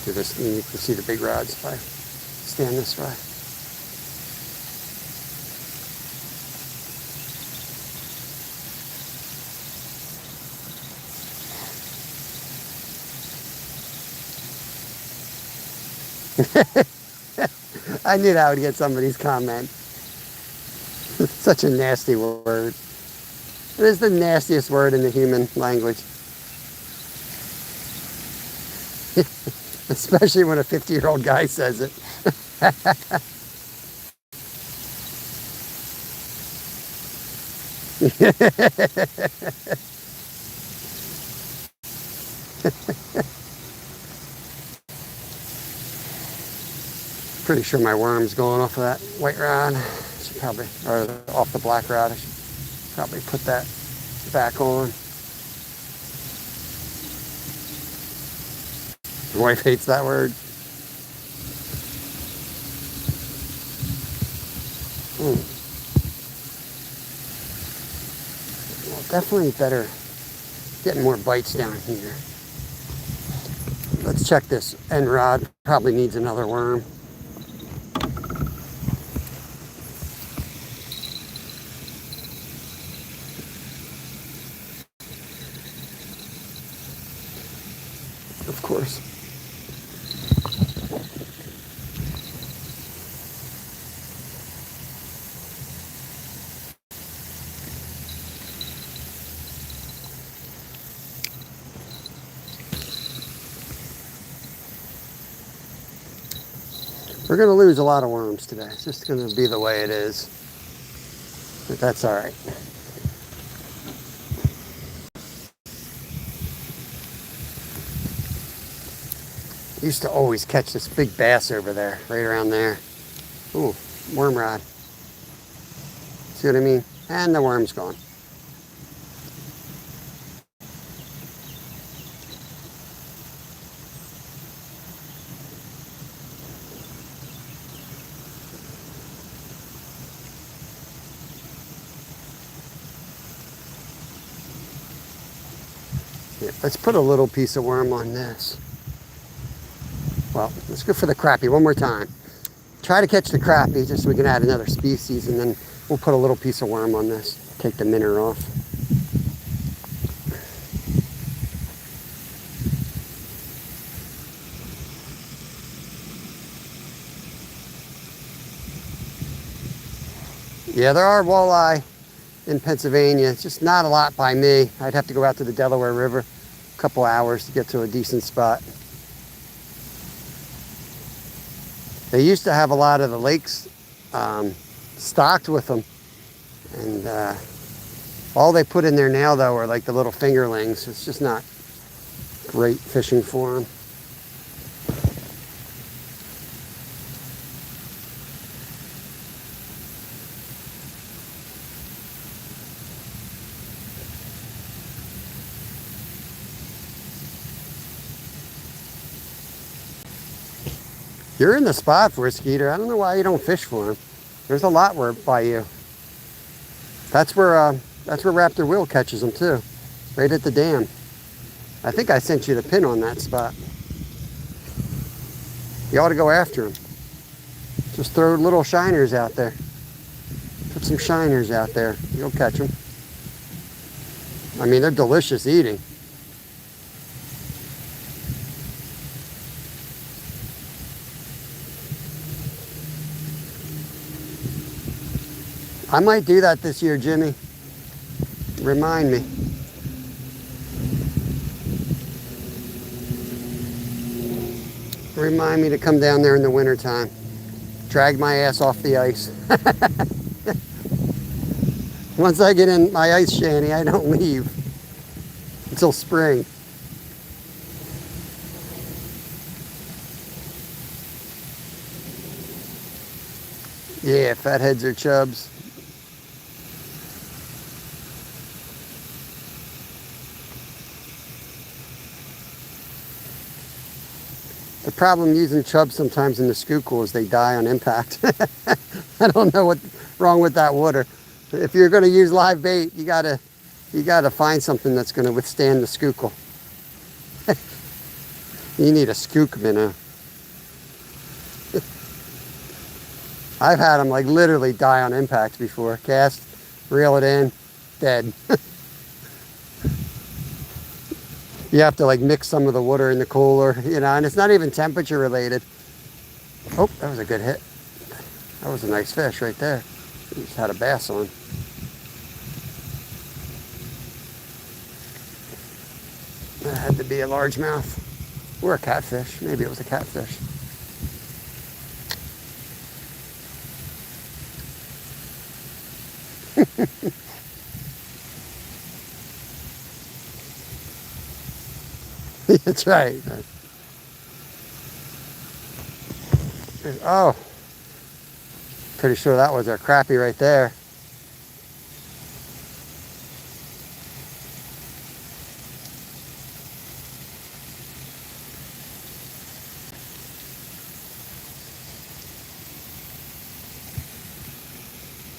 S1: Do this, you can see the big rods if I stand this way. I knew that would get somebody's comment. Such a nasty word. It is the nastiest word in the human language. Especially when a 50-year-old guy says it. Pretty sure my worm's going off of that white rod. Should probably, or off the black rod. I should probably put that back on. My wife hates that word. Well, definitely better getting more bites down here. Let's check this end rod. Probably needs another worm. Of course. We're going to lose a lot of worms today. It's just going to be the way it is. But that's all right. I used to always catch this big bass over there, right around there. Ooh, worm rod. See what I mean? And the worm's gone. Yeah, let's put a little piece of worm on this. Well, let's go for the crappie one more time. Try to catch the crappie just so we can add another species, and then we'll put a little piece of worm on this. Take the minnow off. Yeah, there are walleye in Pennsylvania. It's just not a lot by me. I'd have to go out to the Delaware River a couple hours to get to a decent spot. They used to have a lot of the lakes stocked with them. And all they put in there now, though, are like the little fingerlings. It's just not great fishing for them. You're in the spot for a skeeter. I don't know why you don't fish for him. There's a lot where by you. That's where Raptor Will catches them too, right at the dam. I think I sent you the pin on that spot. You ought to go after him. Just throw little shiners out there. Put some shiners out there. You'll catch them. I mean, they're delicious eating. I might do that this year, Jimmy. Remind me. Remind me to come down there in the wintertime. Drag my ass off the ice. Once I get in my ice shanty, I don't leave until spring. Yeah, fatheads or chubs. The problem using chubs sometimes in the Schuylkill is they die on impact. I don't know what's wrong with that water. If you're going to use live bait, you gotta find something that's going to withstand the Schuylkill. You need a skook minnow. I've had them like literally die on impact before. Cast, reel it in, dead. You have to like mix some of the water in the cooler, you know, and it's not even temperature related. Oh, that was a good hit. That was a nice fish right there. He just had a bass on. That had to be a largemouth or a catfish. Maybe it was a catfish. That's right. Oh, pretty sure that was our crappie right there.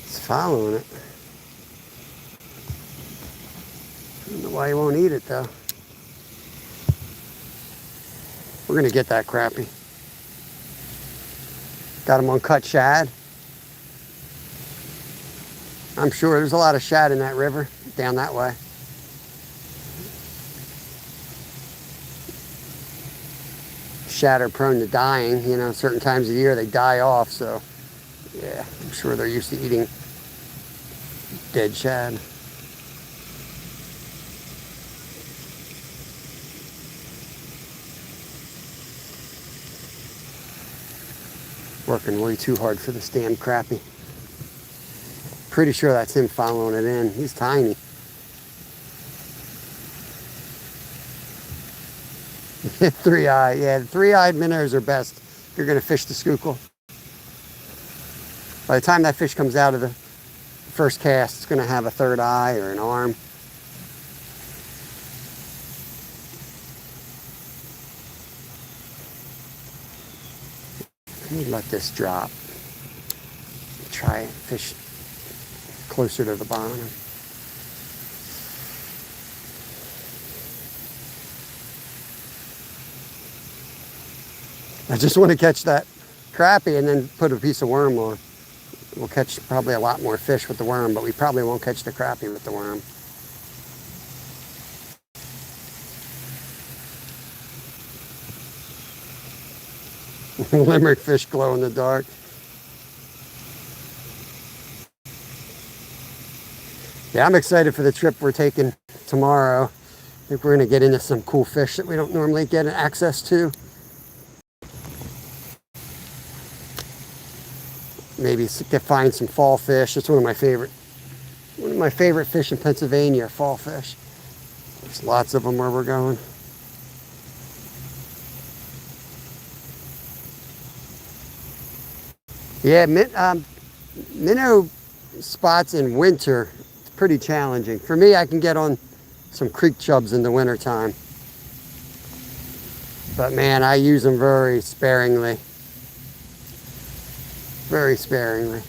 S1: It's following it. I don't know why he won't eat it though. We're gonna get that crappie. Got him on cut shad. I'm sure there's a lot of shad in that river down that way. Shad are prone to dying, you know, certain times of the year they die off, so yeah, I'm sure they're used to eating dead shad. Working way too hard for this damn crappie. Pretty sure that's him following it in. He's tiny. Three-eye, yeah, the three-eyed minnows are best if you're gonna fish the Schuylkill. By the time that fish comes out of the first cast, it's gonna have a third eye or an arm. Let me let this drop. Try and fish closer to the bottom. I just want to catch that crappie and then put a piece of worm on. We'll catch probably a lot more fish with the worm, but we probably won't catch the crappie with the worm. Limerick fish glow in the dark. Yeah, I'm excited for the trip we're taking tomorrow. I think we're going to get into some cool fish that we don't normally get access to. Maybe find some fall fish. It's one of my favorite fish in Pennsylvania, fall fish. There's lots of them where we're going. Yeah, minnow spots in winter, it's pretty challenging. For me, I can get on some creek chubs in the wintertime. But man, I use them very sparingly. Very sparingly.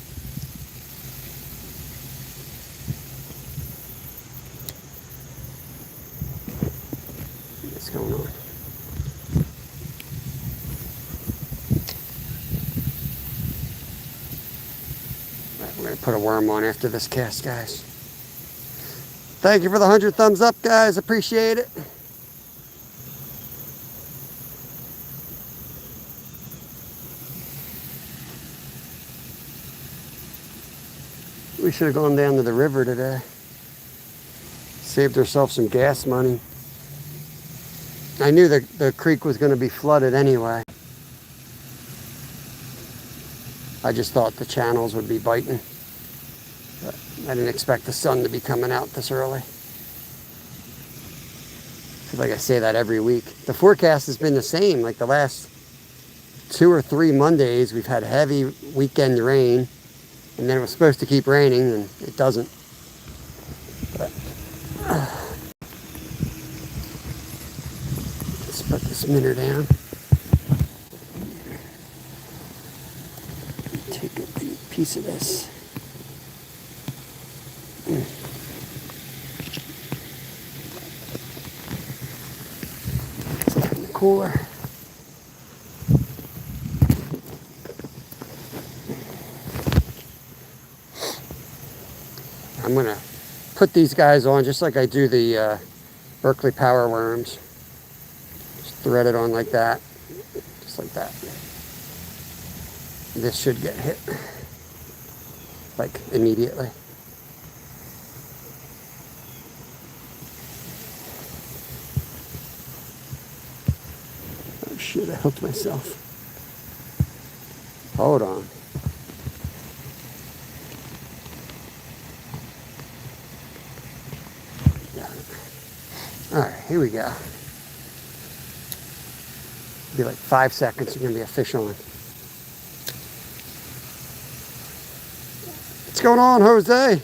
S1: What's going on? We're going to put a worm on after this cast, guys. Thank you for the 100 thumbs up, guys. Appreciate it. We should have gone down to the river today. Saved ourselves some gas money. I knew the creek was going to be flooded anyway. I just thought the channels would be biting. But I didn't expect the sun to be coming out this early. I feel like I say that every week. The forecast has been the same. Like the last 2 or 3 Mondays, we've had heavy weekend rain. And then it was supposed to keep raining, and it doesn't. But, let's put this minnow down. Take a piece of this. Put that in the cooler. I'm going to put these guys on just like I do the Berkeley Power Worms. Just thread it on like that. Just like that. This should get hit. like immediately. Oh shit, I hooked myself. Hold on. Got it. All right, here we go. Be like 5 seconds, you're gonna be a fish on. What's going on, Jose?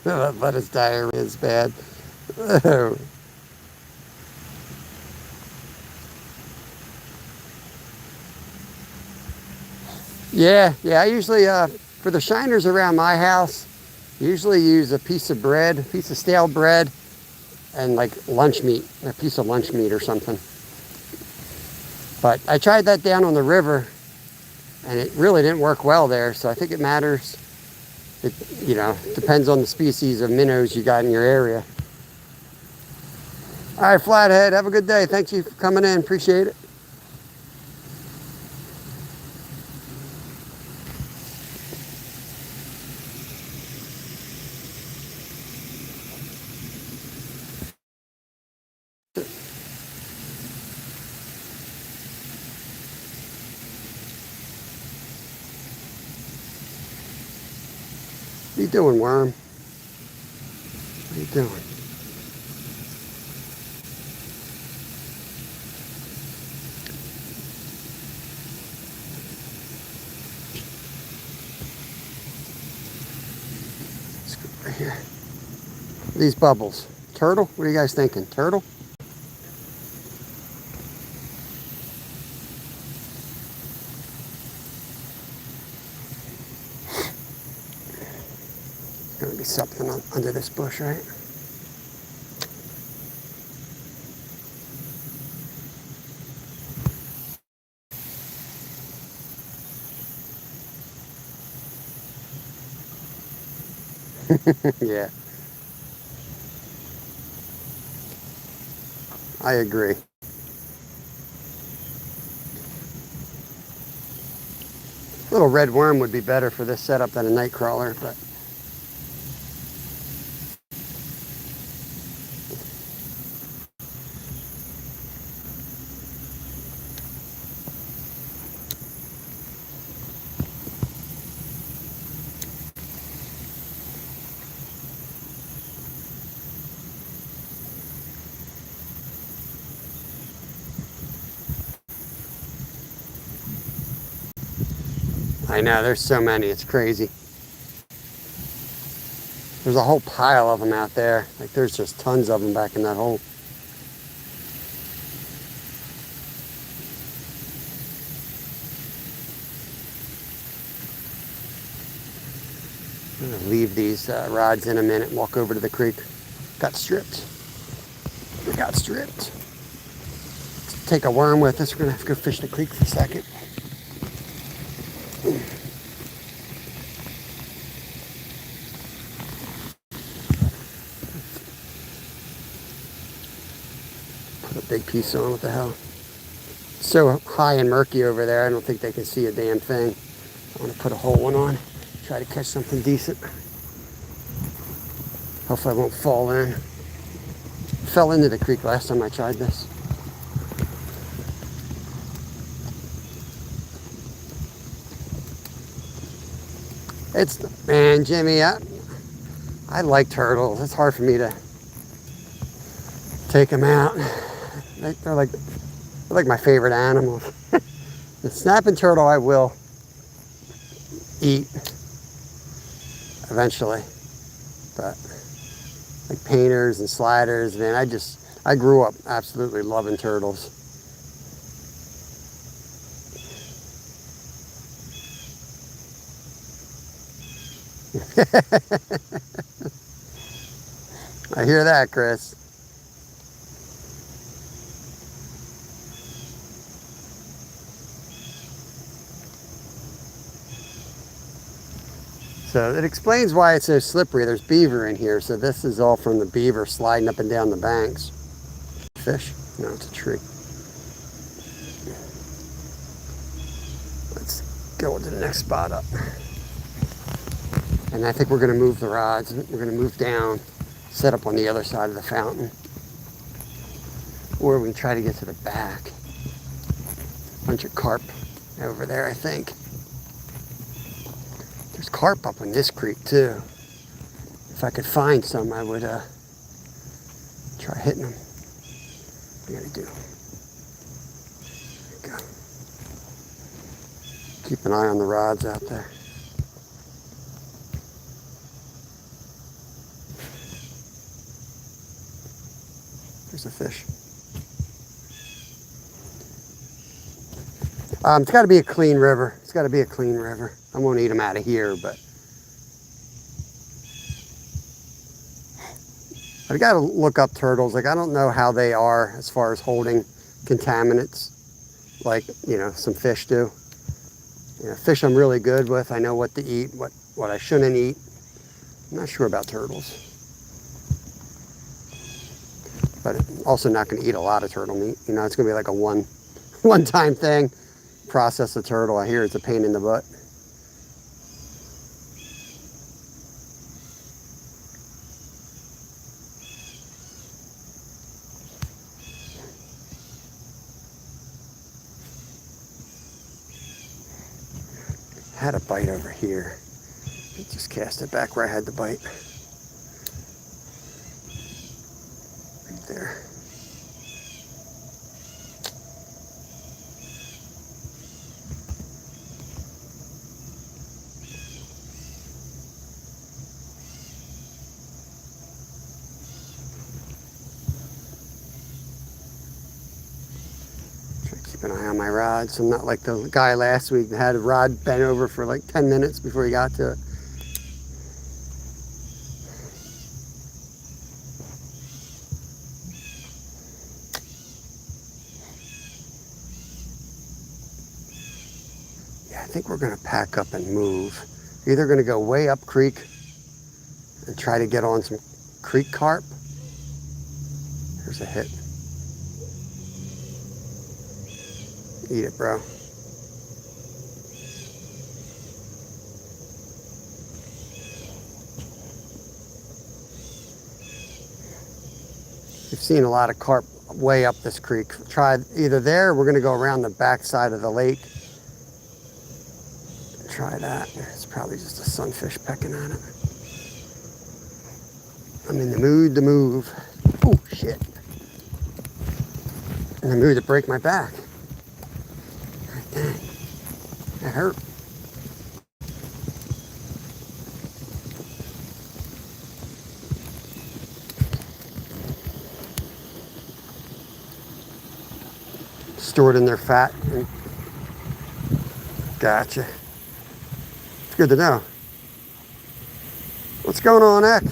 S1: But his diarrhea is bad. Yeah, I usually, for the shiners around my house, usually use a piece of bread, a piece of stale bread, and like lunch meat, a piece of lunch meat or something. But I tried that down on the river, and it really didn't work well there, so I think it matters. It, depends on the species of minnows you got in your area. All right, Flathead, have a good day. Thanks you for coming in, appreciate it. What are you doing, worm? What are you doing? Let's go right here. These bubbles. Turtle? What are you guys thinking? Turtle? Gonna be something under this bush, right? Yeah, I agree. A little red worm would be better for this setup than a night crawler, but I know, there's so many, it's crazy. There's a whole pile of them out there. Like, there's just tons of them back in that hole. I'm gonna leave these rods in a minute and walk over to the creek. Got stripped. We got stripped. Let's take a worm with us. We're gonna have to go fish the creek for a second. Put a big piece on, what the hell? It's so high and murky over there, I don't think they can see a damn thing. I want to put a whole one on, try to catch something decent. Hopefully I won't fall in. Fell into the creek last time I tried this. Man, Jimmy, I like turtles. It's hard for me to take them out. They're like my favorite animals. The snapping turtle I will eat eventually, but like painters and sliders, man, I grew up absolutely loving turtles. I hear that, Chris. So it explains why it's so slippery. There's beaver in here, so this is all from the beaver sliding up and down the banks. Fish? No, it's a tree. Let's go to the next spot up. And I think we're gonna move the rods. We're gonna move down, set up on the other side of the fountain. Or we can try to get to the back. Bunch of carp over there, I think. There's carp up in this creek too. If I could find some, I would try hitting them. What do I gotta do? There we go. Keep an eye on the rods out there. There's a fish. It's got to be a clean river. It's got to be a clean river. I won't eat them out of here, but I've got to look up turtles. Like, I don't know how they are as far as holding contaminants, like, you know, some fish do. You know, fish I'm really good with. I know what to eat, what I shouldn't eat. I'm not sure about turtles. But I'm also not going to eat a lot of turtle meat. You know, it's going to be like a one-time thing. Process a turtle. I hear it's a pain in the butt. Had a bite over here. Just cast it back where I had the bite. Right there. Keep an eye on my rod, so I'm not like the guy last week that had a rod bent over for like 10 minutes before he got to it. Yeah, I think we're gonna pack up and move. We're either gonna go way up creek and try to get on some creek carp. There's a hit. Eat it, bro. We've seen a lot of carp way up this creek. Try either there, or we're gonna go around the back side of the lake. Try that. It's probably just a sunfish pecking at it. I'm in the mood to move. Oh, shit. In the mood to break my back. Dang. That hurt. Stored in their fat. Gotcha. It's good to know. What's going on, Eck?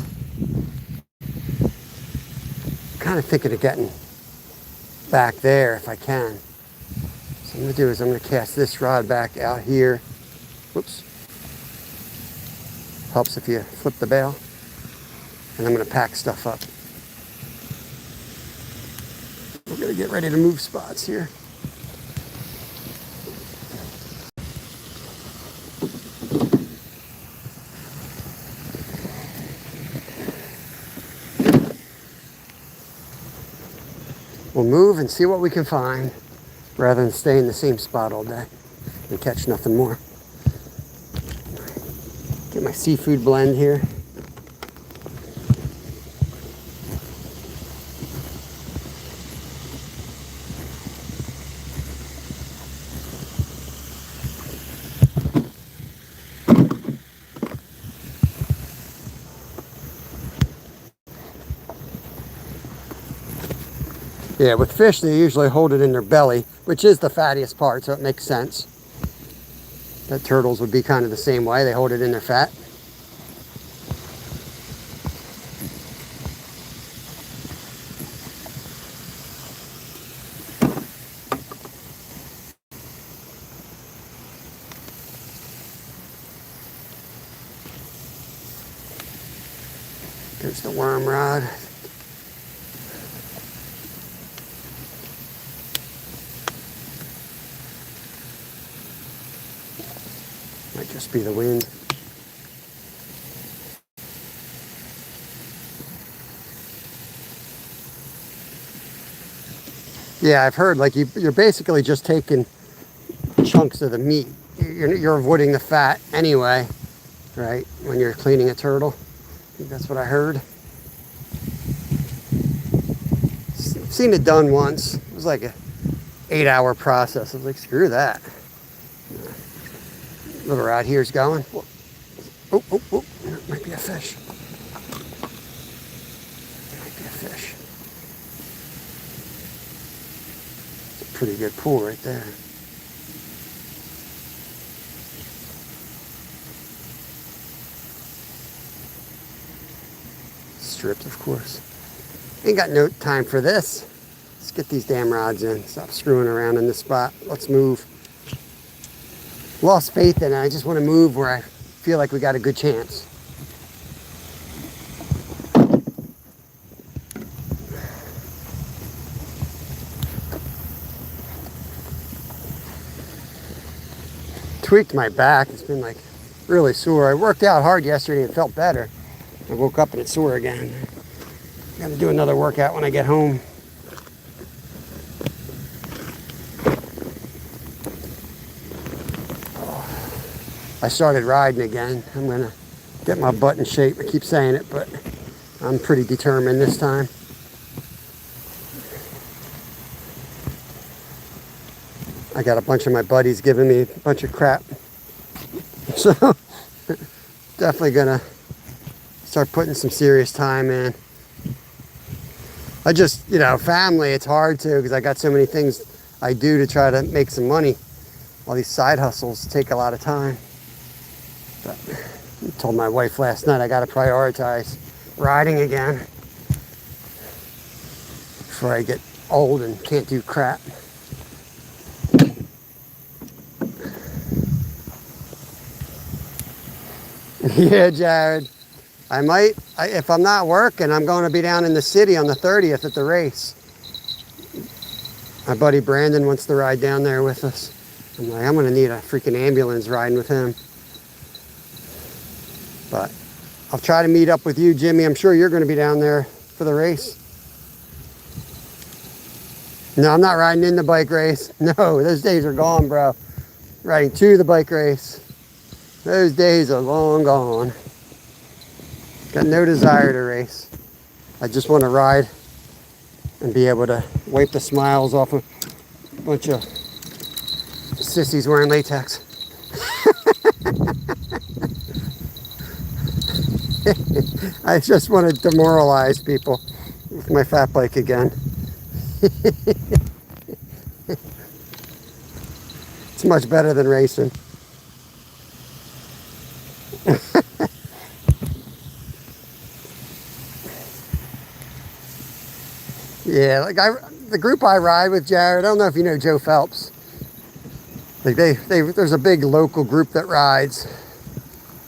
S1: Kind of thinking of getting back there if I can. So what I'm gonna do is I'm gonna cast this rod back out here. Whoops. Helps if you flip the bail. And I'm gonna pack stuff up. We're gonna get ready to move spots here. We'll move and see what we can find rather than stay in the same spot all day and catch nothing more. Get my seafood blend here. Yeah, with fish, they usually hold it in their belly, which is the fattiest part, so it makes sense. That turtles would be kind of the same way. They hold it in their fat. There's the worm rod. Might just be the wind. Yeah, I've heard like you're basically just taking chunks of the meat. You're avoiding the fat anyway, right? When you're cleaning a turtle. I think that's what I heard. I've seen it done once. It was like a 8-hour process. I was like, screw that. Little rod here's going. Oh, oh, oh, that might be a fish. Might be a fish. It's a pretty good pull right there. Stripped, of course. Ain't got no time for this. Let's get these damn rods in. Stop screwing around in this spot. Let's move. Lost faith in it. I just want to move where I feel like we got a good chance. Tweaked my back. It's been like really sore. I worked out hard yesterday and felt better. I woke up and it's sore again. Got to do another workout when I get home. I started riding again. I'm gonna get my butt in shape. I keep saying it, but I'm pretty determined this time. I got a bunch of my buddies giving me a bunch of crap. So definitely gonna start putting some serious time in. I just, family, it's hard to, because I got so many things I do to try to make some money. All these side hustles take a lot of time. But I told my wife last night I got to prioritize riding again before I get old and can't do crap. Yeah, Jared. I might, if I'm not working, I'm going to be down in the city on the 30th at the race. My buddy Brandon wants to ride down there with us. I'm like, I'm going to need a freaking ambulance riding with him. But I'll try to meet up with you, Jimmy. I'm sure you're going to be down there for the race. No, I'm not riding in the bike race. No, those days are gone, bro. Riding to the bike race. Those days are long gone. Got no desire to race. I just want to ride and be able to wipe the smiles off of a bunch of sissies wearing latex. I just want to demoralize people with my fat bike again. It's much better than racing. Yeah, like the group I ride with, Jared, I don't know if you know Joe Phelps. Like there's a big local group that rides.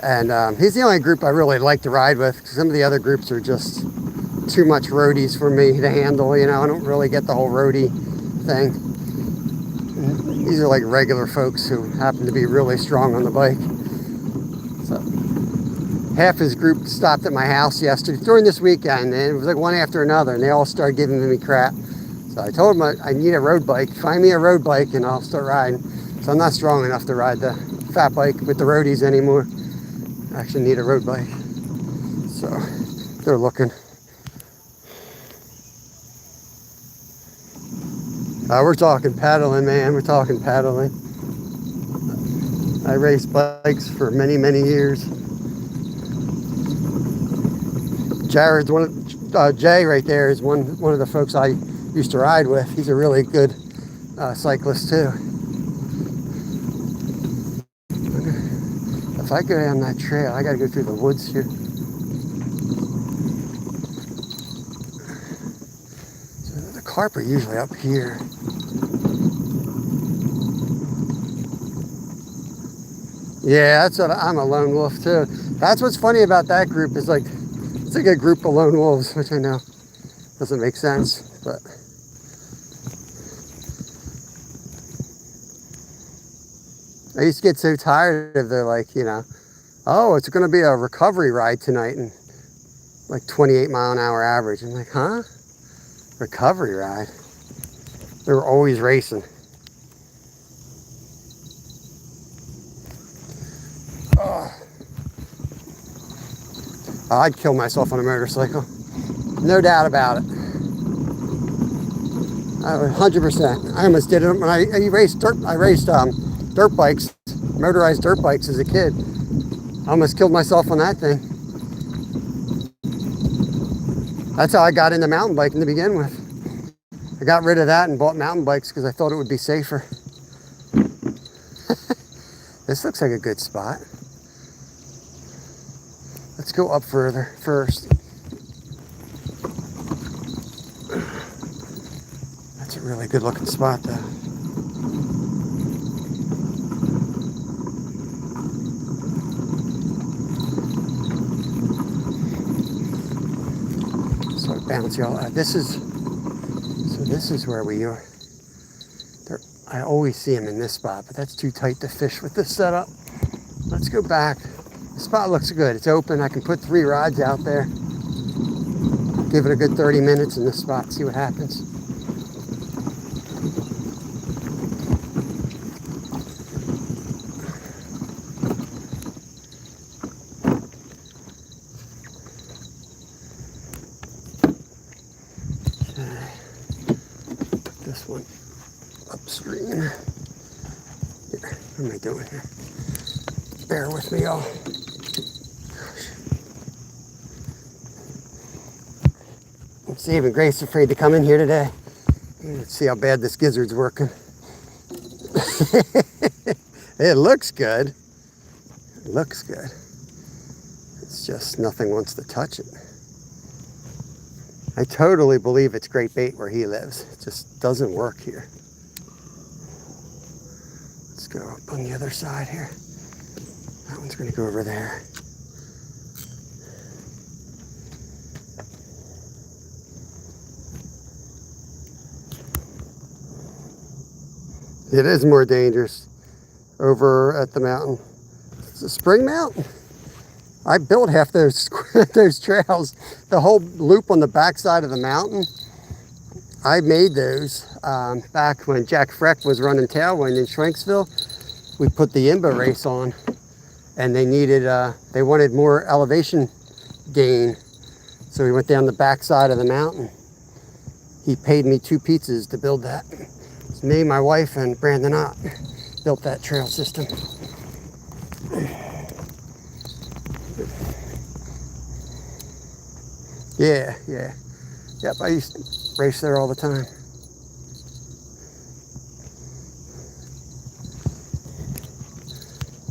S1: And he's the only group I really like to ride with, because some of the other groups are just too much roadies for me to handle. I don't really get the whole roadie thing. And these are like regular folks who happen to be really strong on the bike. So half his group stopped at my house yesterday during this weekend, and it was like one after another, and they all started giving me crap. So I told them I need a road bike. Find me a road bike and I'll start riding. So I'm not strong enough to ride the fat bike with the roadies anymore. I actually need a road bike. So they're looking. We're talking pedaling, man. We're talking pedaling. I raced bikes for many, many years. Jared's Jay right there is one of the folks I used to ride with. He's a really good cyclist too. If I go down that trail, I gotta go through the woods here. So the carp are usually up here. Yeah, that's what I'm a lone wolf too. That's what's funny about that group is like, it's like a group of lone wolves, which I know doesn't make sense, but I used to get so tired of their like, oh, it's going to be a recovery ride tonight and like 28 mile an hour average. I'm like, huh? Recovery ride? They were always racing. I'd kill myself on a motorcycle. No doubt about it. 100%. I almost did it when I raced dirt. I raced dirt bikes, motorized dirt bikes as a kid. I almost killed myself on that thing. That's how I got into mountain biking to begin with. I got rid of that and bought mountain bikes because I thought it would be safer. This looks like a good spot. Let's go up further first. That's a really good looking spot though. So bounce y'all. This is where we are. I always see them in this spot, but that's too tight to fish with this setup. Let's go back. The spot looks good. It's open. I can put 3 rods out there. Give it a good 30 minutes in this spot, see what happens. Okay. Put this one upstream. Here, what am I doing here? Bear with me, y'all. Steve and Grace afraid to come in here today. Let's see how bad this gizzard's working. It looks good. It looks good. It's just nothing wants to touch it. I totally believe it's great bait where he lives. It just doesn't work here. Let's go up on the other side here. That one's going to go over there. It is more dangerous over at the mountain. It's a spring mountain. I built half those those trails. The whole loop on the backside of the mountain, I made those back when Jack Freck was running Tailwind in Schwenksville. We put the IMBA race on, and they wanted more elevation gain, so we went down the backside of the mountain. He paid me 2 pizzas to build that. It's me, my wife, and Brandon Ott built that trail system. Yeah. Yep, I used to race there all the time.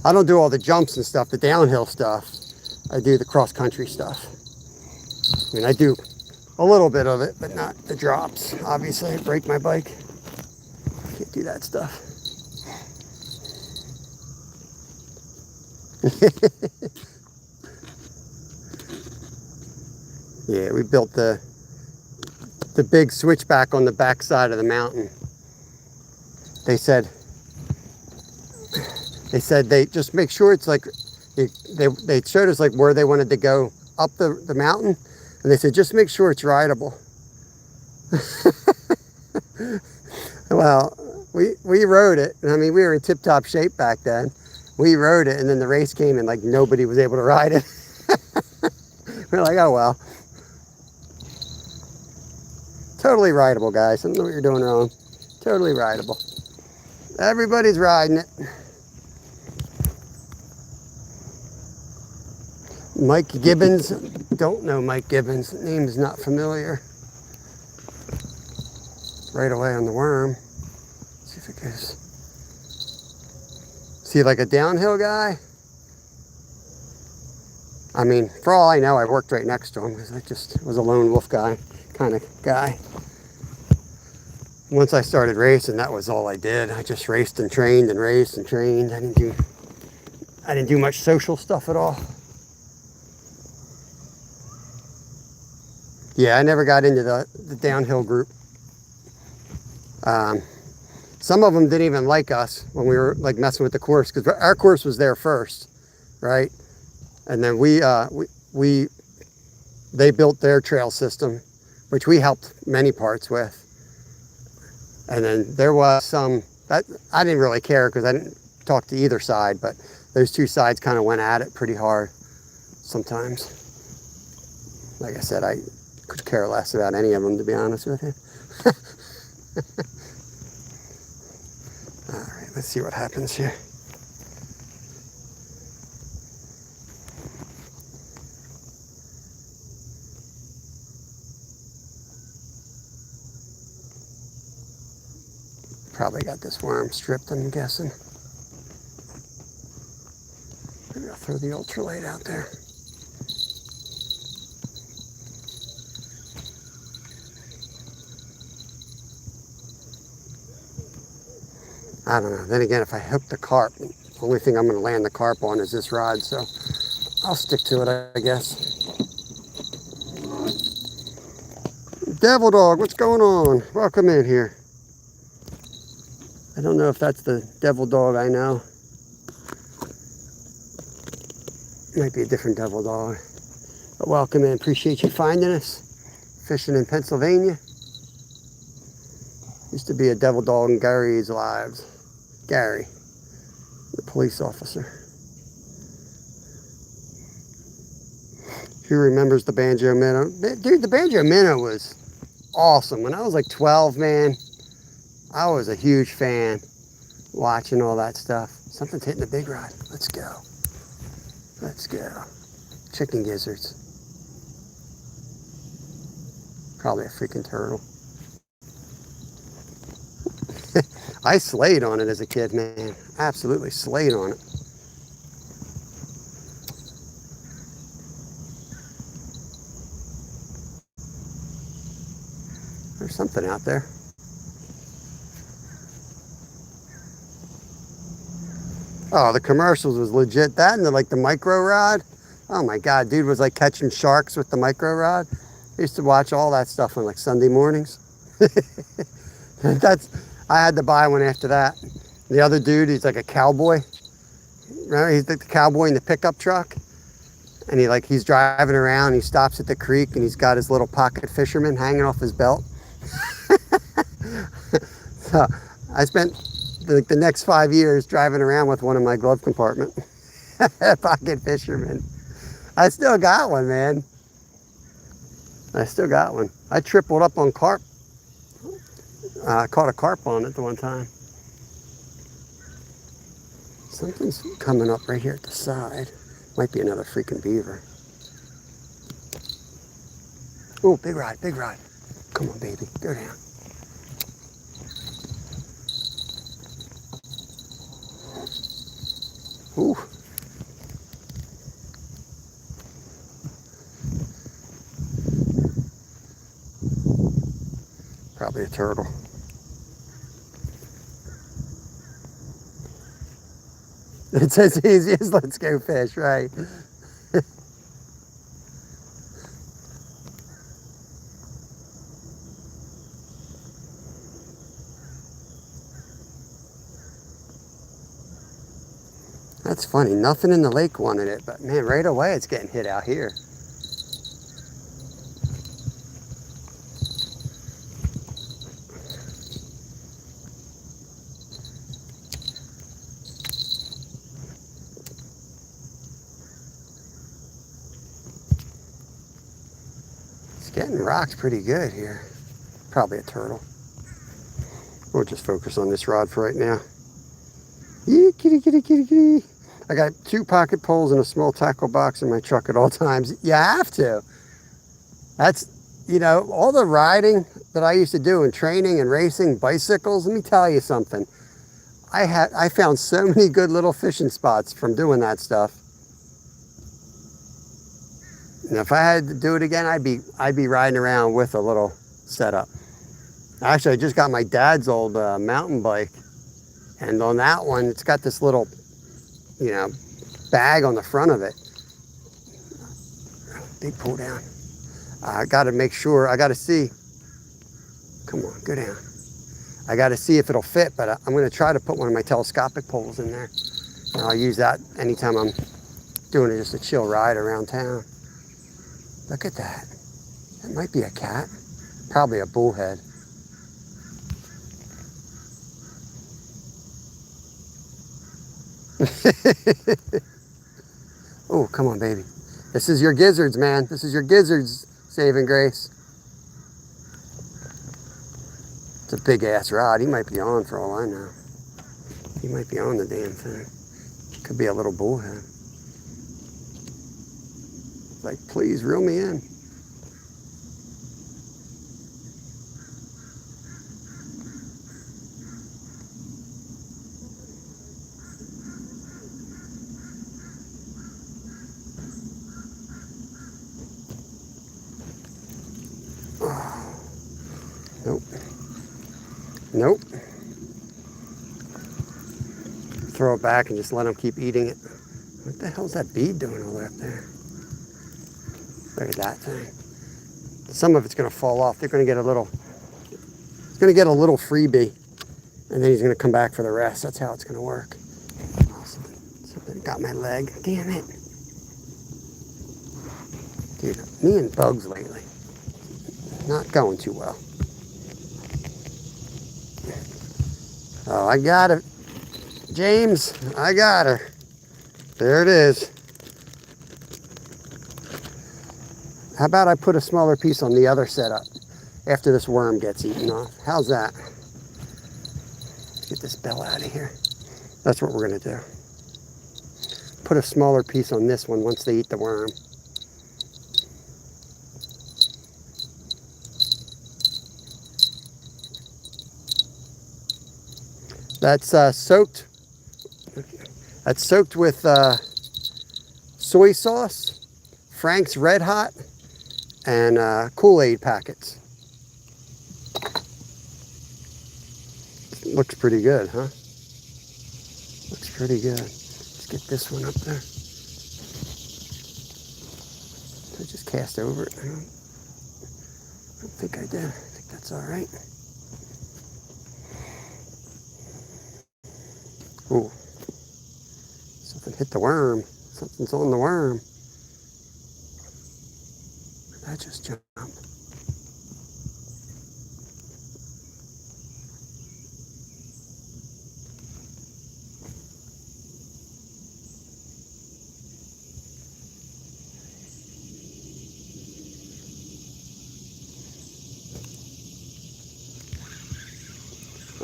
S1: I don't do all the jumps and stuff, the downhill stuff. I do the cross-country stuff. I mean, I do a little bit of it, but not the drops. Obviously, I break my bike. Can't do that stuff. Yeah, we built the big switchback on the back side of the mountain. They said they just make sure it's like, they showed us like where they wanted to go up the mountain, and they said just make sure it's rideable. Well, we rode it. I mean, we were in tip-top shape back then. We rode it, and then the race came, and like nobody was able to ride it. We're like, oh well. Totally rideable, guys. I don't know what you're doing wrong. Totally rideable. Everybody's riding it. Mike Gibbons. Don't know Mike Gibbons. Name is not familiar. Right away on the worm. Let's see if it goes. See, like a downhill guy? I mean, for all I know, I worked right next to him because I just was a lone wolf guy kind of guy. Once I started racing, that was all I did. I just raced and trained and raced and trained. I didn't do much social stuff at all. Yeah, I never got into the downhill group. Some of them didn't even like us when we were like messing with the course, because our course was there first, right? And then they built their trail system, which we helped many parts with. And then there was some, that I didn't really care because I didn't talk to either side, but those two sides kind of went at it pretty hard sometimes. Like I said, I could care less about any of them, to be honest with you. All right, let's see what happens here. Probably got this worm stripped, I'm guessing. Maybe I'll throw the ultralight out there. I don't know. Then again, if I hook the carp, the only thing I'm going to land the carp on is this rod, so I'll stick to it, I guess. Devil Dog, what's going on? Welcome in here. I don't know if that's the Devil Dog I know. Might be a different Devil Dog. But welcome in. Appreciate you finding us. Fishing in Pennsylvania. Used to be a Devil Dog in Gary's lives. Gary, the police officer. Who remembers the banjo minnow? Dude, the banjo minnow was awesome. When I was like 12, man, I was a huge fan watching all that stuff. Something's hitting the big rod. Let's go. Let's go. Chicken gizzards. Probably a freaking turtle. I slayed on it as a kid, man. Absolutely slayed on it. There's something out there. Oh, the commercials was legit. That and like the micro rod. Oh my God, dude was like catching sharks with the micro rod. I used to watch all that stuff on like Sunday mornings. I had to buy one after that. The other dude, he's like a cowboy. Remember, he's the cowboy in the pickup truck. And he's driving around, he stops at the creek and he's got his little pocket fisherman hanging off his belt. So I spent the next 5 years driving around with one in my glove compartment. Pocket fisherman. I still got one, man. I still got one. I tripled up on carp. I caught a carp on it the one time. Something's coming up right here at the side. Might be another freaking beaver. Oh, big rod, big rod. Come on, baby, go down. Ooh. Probably a turtle. It's as easy as let's go fish, right? That's funny. Nothing in the lake wanted it, but man, right away it's getting hit out here. It's getting rocked pretty good here. Probably a turtle. We'll just focus on this rod for right now. Kitty, kitty, kitty, kitty. I got 2 pocket poles and a small tackle box in my truck at all times. You have to. That's, all the riding that I used to do in training and racing bicycles. Let me tell you something. I found so many good little fishing spots from doing that stuff. And if I had to do it again, I'd be riding around with a little setup. Actually, I just got my dad's old mountain bike. And on that one, it's got this little, bag on the front of it. Big pull down. I got to make sure, I got to see. Come on, go down. I got to see if it'll fit, but I'm going to try to put one of my telescopic poles in there. And I'll use that anytime I'm doing just a chill ride around town. Look at that. That might be a cat. Probably a bullhead. Oh, come on, baby. This is your gizzards, man. This is your gizzards saving grace. It's a big ass rod. He might be on for all I know. He might be on the damn thing. Could be a little bullhead. Like, please reel me in. Oh. Nope. Nope. Throw it back and just let him keep eating it. What the hell's that bead doing all the way up there? Look at that thing. Some of it's going to fall off. They're going to get a little, it's going to get a little freebie. And then he's going to come back for the rest. That's how it's going to work. Oh, something got my leg. Damn it. Dude, me and bugs lately. Not going too well. Oh, I got it. James, I got her. There it is. How about I put a smaller piece on the other setup after this worm gets eaten off? How's that? Let's get this bell out of here. That's what we're going to do. Put a smaller piece on this one once they eat the worm. That's soaked. That's soaked with soy sauce, Frank's Red Hot, and Kool-Aid packets. Looks pretty good, huh? Looks pretty good. Let's get this one up there. Did I just cast over it? I don't think I did. I think that's all right. Ooh. Something hit the worm. Something's on the worm. That just jumped.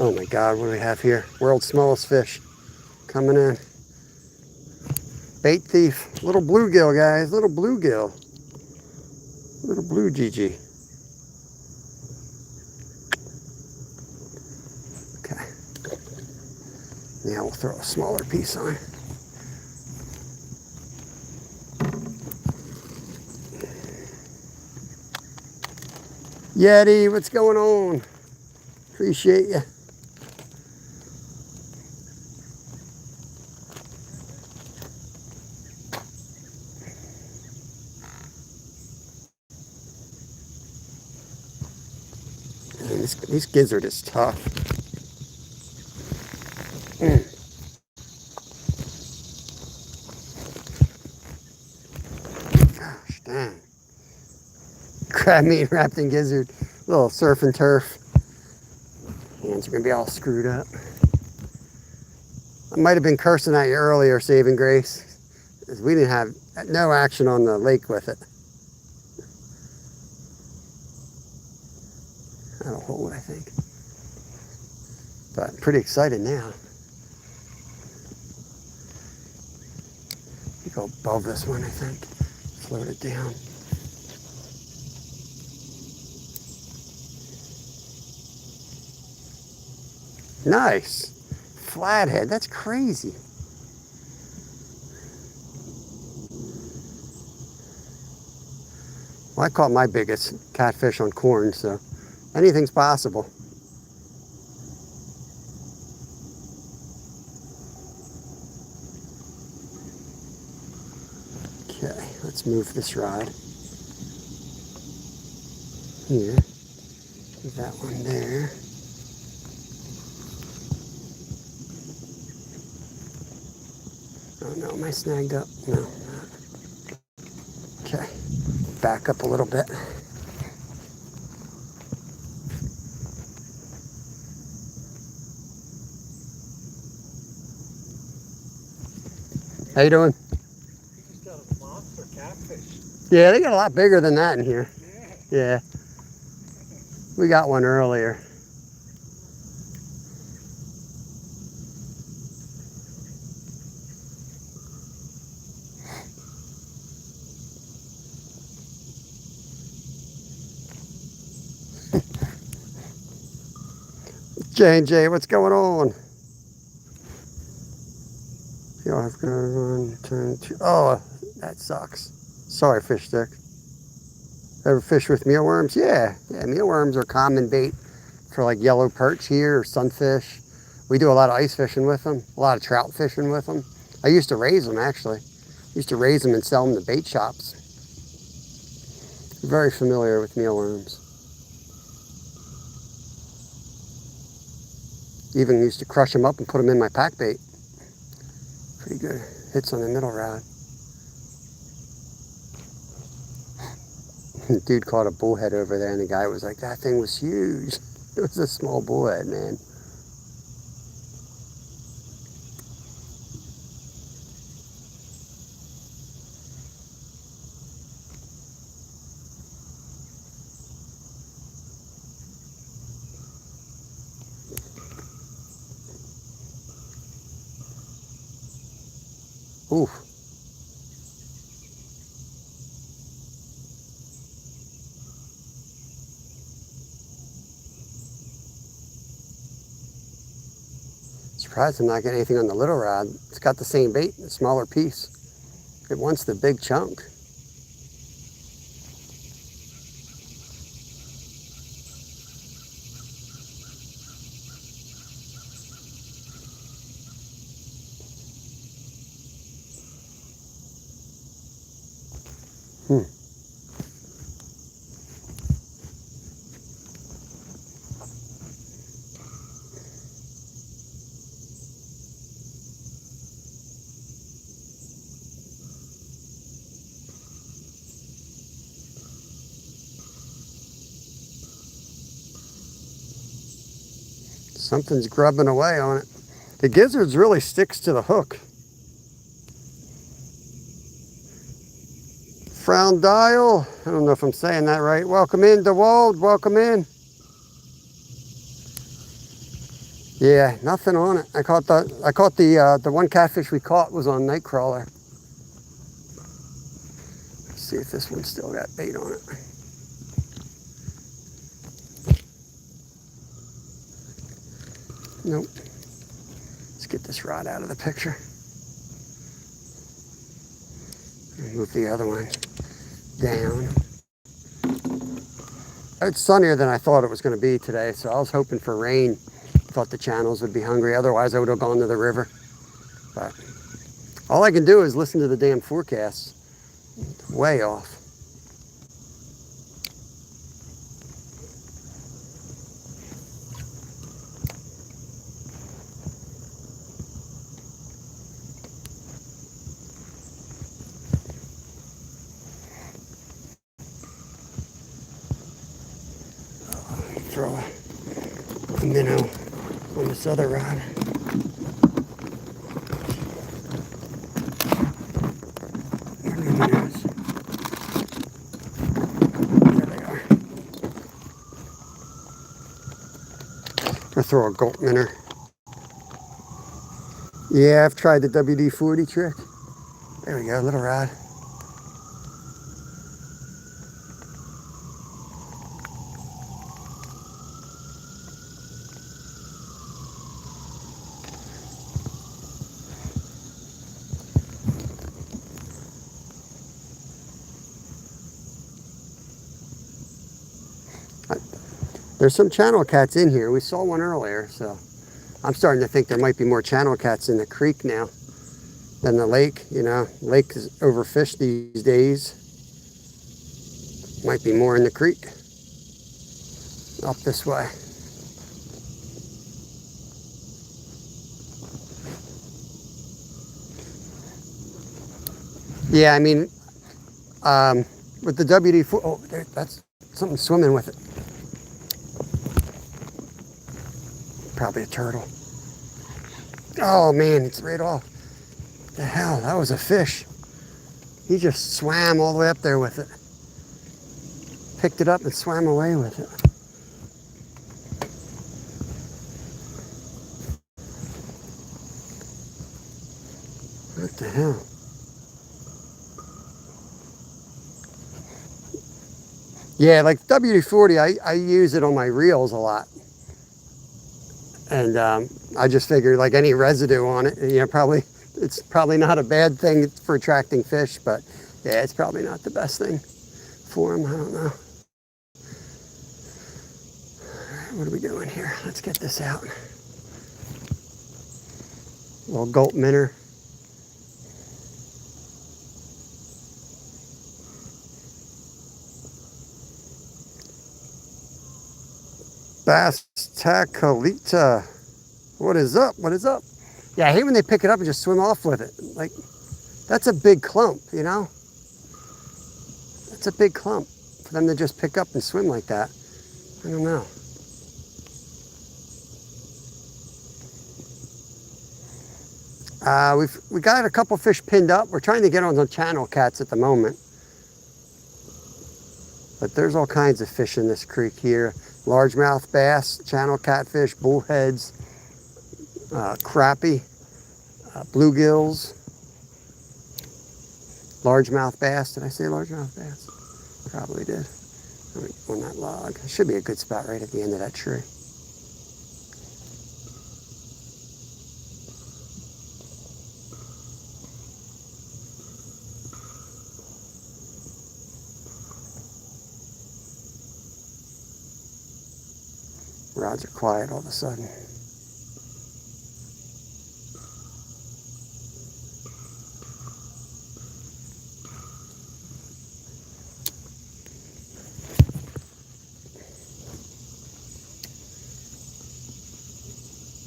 S1: Oh my God, what do we have here? World's smallest fish coming in. Bait thief. Little bluegill, guys. Little bluegill. Little blue GG. Okay. Now we'll throw a smaller piece on. Yeti, what's going on? Appreciate you. Man, this gizzard is tough. Gosh dang. Crab meat wrapped in gizzard. Little surf and turf. Hands are gonna be all screwed up. I might have been cursing at you earlier, saving grace, because we didn't have no action on the lake with it. That'll hold, I think. But I'm pretty excited now. You go above this one, I think. Float it down. Nice. Flathead, that's crazy. Well, I caught my biggest catfish on corn, so anything's possible. Okay, let's move this rod. Here. That one there. Oh no, am I snagged up? No. Okay, back up a little bit. How you doing?
S2: You just got a monster catfish.
S1: Yeah, they got a lot bigger than that in here.
S2: Yeah.
S1: Yeah. We got one earlier. J&J, what's going on? Yeah, I've got one, turn two. Oh, that sucks. Sorry, fish stick. Ever fish with mealworms? Yeah. Yeah, mealworms are common bait for like yellow perch here or sunfish. We do a lot of ice fishing with them, a lot of trout fishing with them. I used to raise them actually. Used to raise them and sell them to bait shops. Very familiar with mealworms. Even used to crush them up and put them in my pack bait. Pretty good hits on the middle rod. Dude caught a bullhead over there and the guy was like, that thing was huge. It was a small bullhead, man. Oof. Surprised I'm not getting anything on the little rod. It's got the same bait, a smaller piece. It wants the big chunk. Something's grubbing away on it. The gizzards really sticks to the hook. Frown dial. I don't know if I'm saying that right. Welcome in, DeWald. Welcome in. Yeah, nothing on it. I caught the one catfish we caught was on Nightcrawler. Let's see if this one still got bait on it. Nope. Let's get this rod out of the picture. Move the other one down. It's sunnier than I thought it was going to be today, so I was hoping for rain. Thought the channels would be hungry, otherwise I would have gone to the river. But all I can do is listen to the damn forecast. Way off. Throw a minnow on this other rod. Where are the minnows? There they are. I'll throw a gulp minnow. Yeah, I've tried the WD-40 trick. There we go, little rod. There's some channel cats in here. We saw one earlier, so I'm starting to think there might be more channel cats in the creek now than the lake. You know, lake is overfished these days. Might be more in the creek. Up this way. Yeah, I mean, with the WD-40, oh, that's something swimming with it. Probably a turtle. Oh man, it's right off. The hell, that was a fish. He just swam all the way up there with it. Picked it up and swam away with it. What the hell? Yeah, like WD-40, I use it on my reels a lot. And I just figured like any residue on it, you know, it's probably not a bad thing for attracting fish, but yeah, it's probably not the best thing for them. I don't know. What are we doing here? Let's get this out. A little gulp minnow. Bass taccolita. What is up? What is up? Yeah, I hate when they pick it up and just swim off with it. Like, that's a big clump, you know? That's a big clump for them to just pick up and swim like that. I don't know. We got a couple fish pinned up. We're trying to get on the channel cats at the moment. But there's all kinds of fish in this creek here. Largemouth bass, channel catfish, bullheads, crappie, bluegills, largemouth bass. Did I say largemouth bass? Probably did. On that log. It should be a good spot right at the end of that tree. Rods are quiet all of a sudden.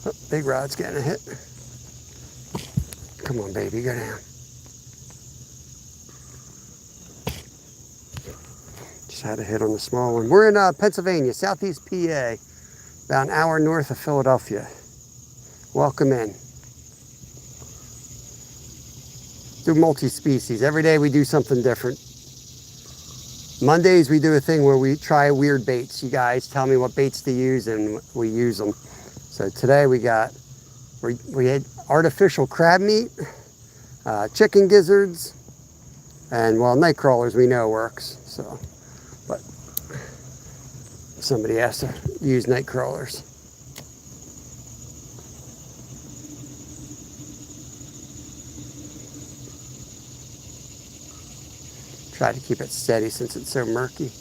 S1: Oh, big rod's getting a hit. Come on, baby, go down. Just had a hit on the small one. We're in Pennsylvania, southeast PA. About an hour north of Philadelphia. Welcome in. Do multi-species. Every day we do something different. Mondays we do a thing where we try weird baits. You guys tell me what baits to use and we use them. So today we had artificial crab meat, chicken gizzards, and well, night crawlers we know works. So, but somebody has to use night crawlers. Try to keep it steady since it's so murky.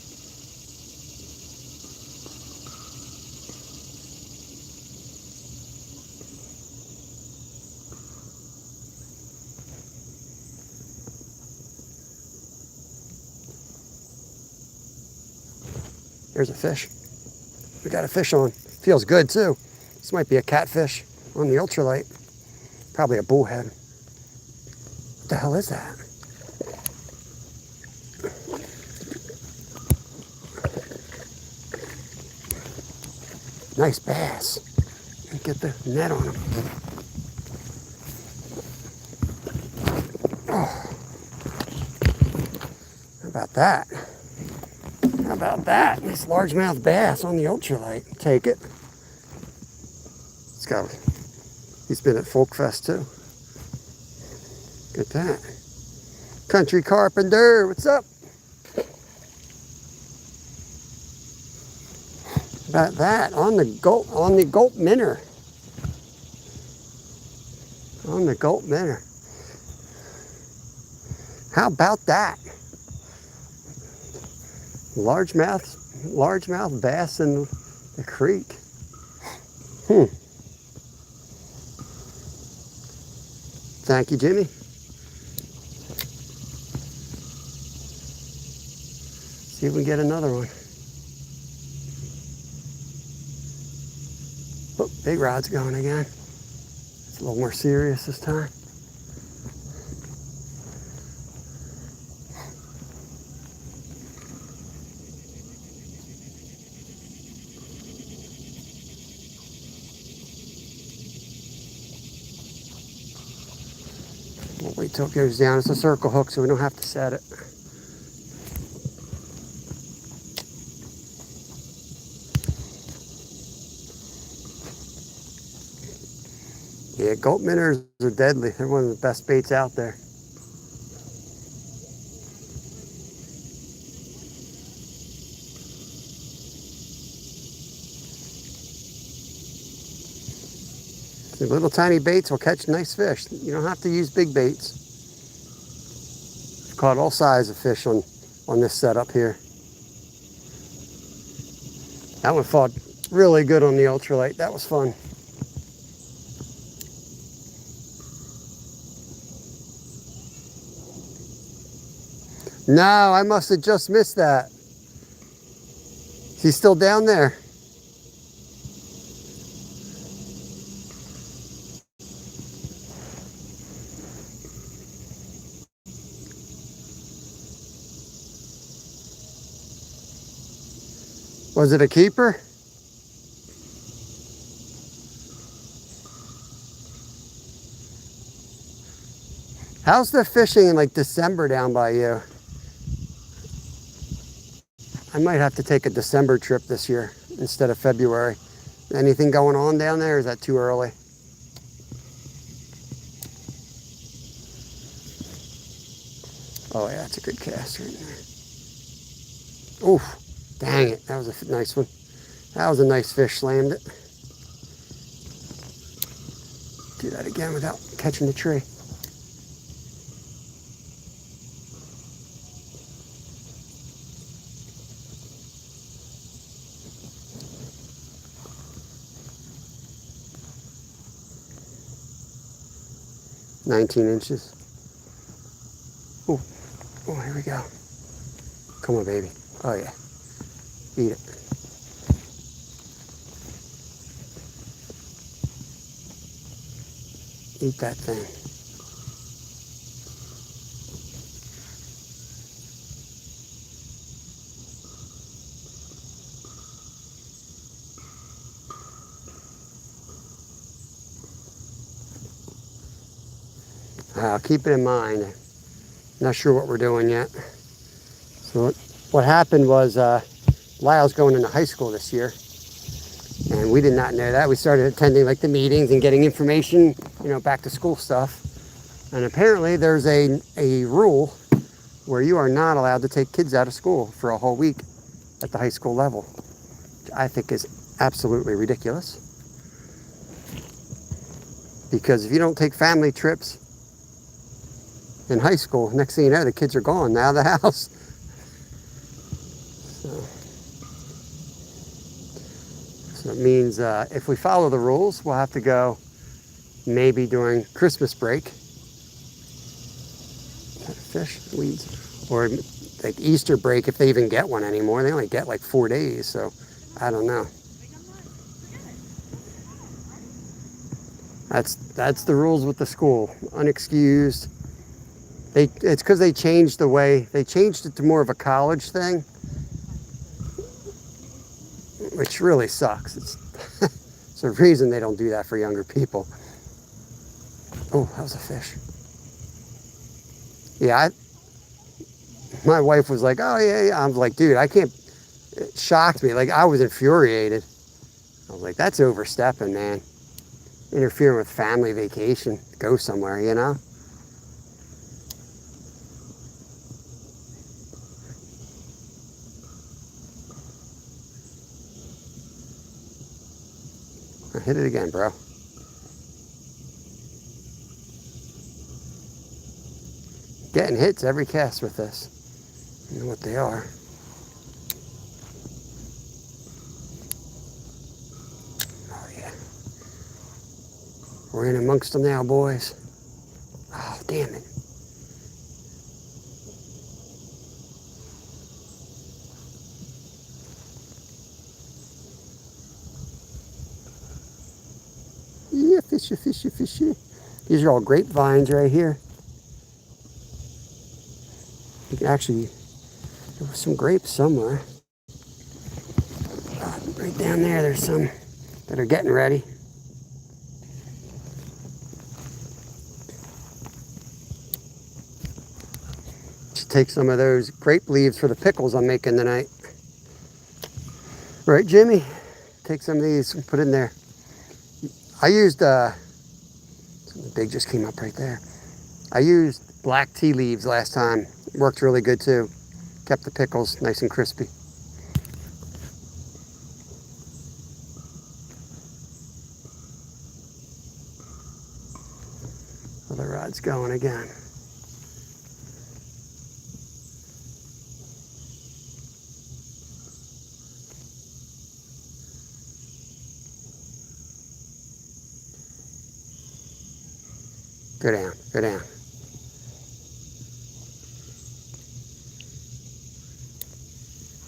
S1: There's a fish. We got a fish on. Feels good too. This might be a catfish on the ultralight. Probably a bullhead. What the hell is that? Nice bass. Get the net on him. Oh. How about that? How about that? Nice largemouth bass on the ultralight. Take it. He's been at Folk Fest too. Get that. Country Carpenter, what's up? About that on the gulp minnow. On the gulp minnow. How about that? Largemouth bass in the creek. Thank you, Jimmy. See if we can get another one. Oh, big rod's going again. It's a little more serious this time. Wait till it goes down. It's a circle hook, so we don't have to set it. Yeah, gulp minnows are deadly. They're one of the best baits out there. The little tiny baits will catch nice fish. You don't have to use big baits. I've caught all sizes of fish on this setup here. That one fought really good on the ultralight. That was fun. No, I must have just missed that. He's still down there. Was it a keeper? How's the fishing in like December down by you? I might have to take a December trip this year instead of February. Anything going on down there, or is that too early? Oh yeah, that's a good cast right there. Oof, dang it, that was a nice one. That was a nice fish, slammed it. Do that again without catching the tree. $19 inches. Oh, oh, here we go. Come on, baby. Oh yeah, eat it. Eat that thing. I'll keep it in mind. Not sure what we're doing yet. So what happened was Lyle's going into high school this year, and we did not know that. We started attending like the meetings and getting information, back to school stuff. And apparently there's a rule where you are not allowed to take kids out of school for a whole week at the high school level, which I think is absolutely ridiculous. Because if you don't take family trips in high school, next thing you know, the kids are gone out of the house. So it means if we follow the rules, we'll have to go maybe during Christmas break. Fish, weeds, or like Easter break if they even get one anymore. They only get like 4 days, so I don't know. That's the rules with the school. Unexcused. It's because they changed it to more of a college thing, which really sucks. It's a reason they don't do that for younger people. Oh, that was a fish. Yeah, my wife was like, oh yeah. I was like, dude, I can't, it shocked me. Like, I was infuriated. I was like, that's overstepping, man. Interfering with family vacation. Go somewhere, I hit it again, bro. Getting hits every cast with this. You know what they are. Oh yeah. We're in amongst them now, boys. Oh, damn it. Yeah, fishy, fishy, fishy. These are all grapevines right here. You can actually, there was some grapes somewhere. Right down there, there's some that are getting ready. take some of those grape leaves for the pickles I'm making tonight. Right, Jimmy? Take some of these and put in there. I used, something big just came up right there. I used black tea leaves last time. It worked really good too. Kept the pickles nice and crispy. Other rod's going again. Go down, go down.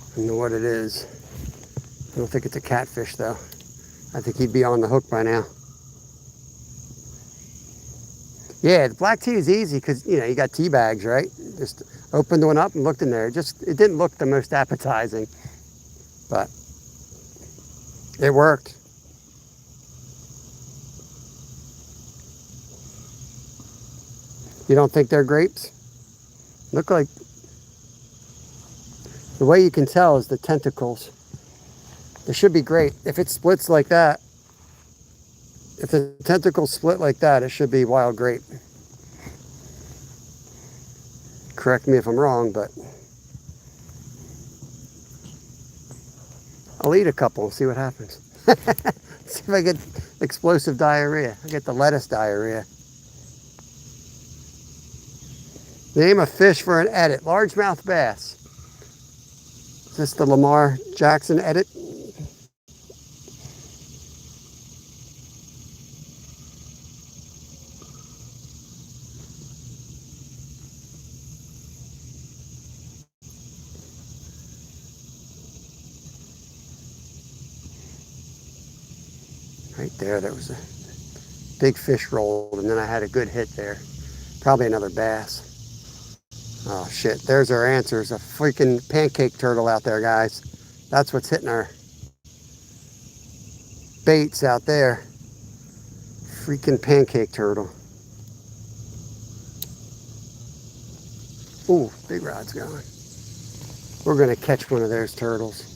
S1: I don't know what it is. I don't think it's a catfish though. I think he'd be on the hook by now. Yeah, the black tea is easy because, you know, you got tea bags, right? Just opened one up and looked in there. It didn't look the most appetizing, but it worked. You don't think they're grapes? Look like, the way you can tell is the tentacles. They should be grape. If it splits like that, if the tentacles split like that, it should be wild grape. Correct me if I'm wrong, but I'll eat a couple and see what happens. See if I get explosive diarrhea. I get the lettuce diarrhea. Name a fish for an edit. Largemouth bass. Is this the Lamar Jackson edit? Right there was a big fish rolled, and then I had a good hit there. Probably another bass. Oh shit, there's our answers. A freaking pancake turtle out there, guys. That's what's hitting our baits out there. Freaking pancake turtle. Ooh, big rod's going. We're gonna catch one of those turtles.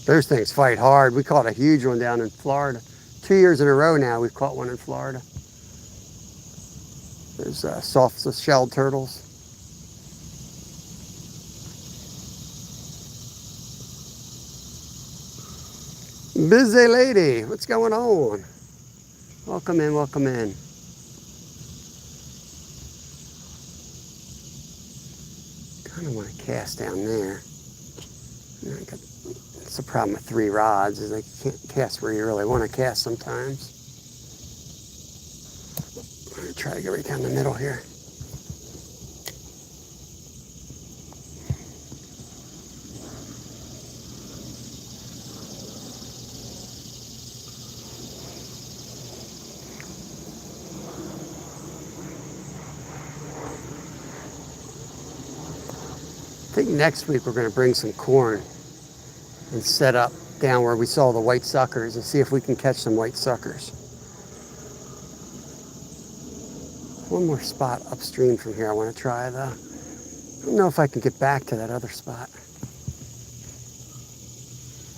S1: Those things fight hard. We caught a huge one down in Florida. 2 years in a row now we've caught one in Florida. There's soft-shelled turtles. Busy lady, what's going on? Welcome in, welcome in. Kind of want to cast down there. That's the problem with 3 rods, is I can't cast where you really want to cast sometimes. I'm going to try to get right down the middle here. I think next week we're going to bring some corn and set up down where we saw the white suckers and see if we can catch some white suckers. One more spot upstream from here I want to try though. I don't know if I can get back to that other spot.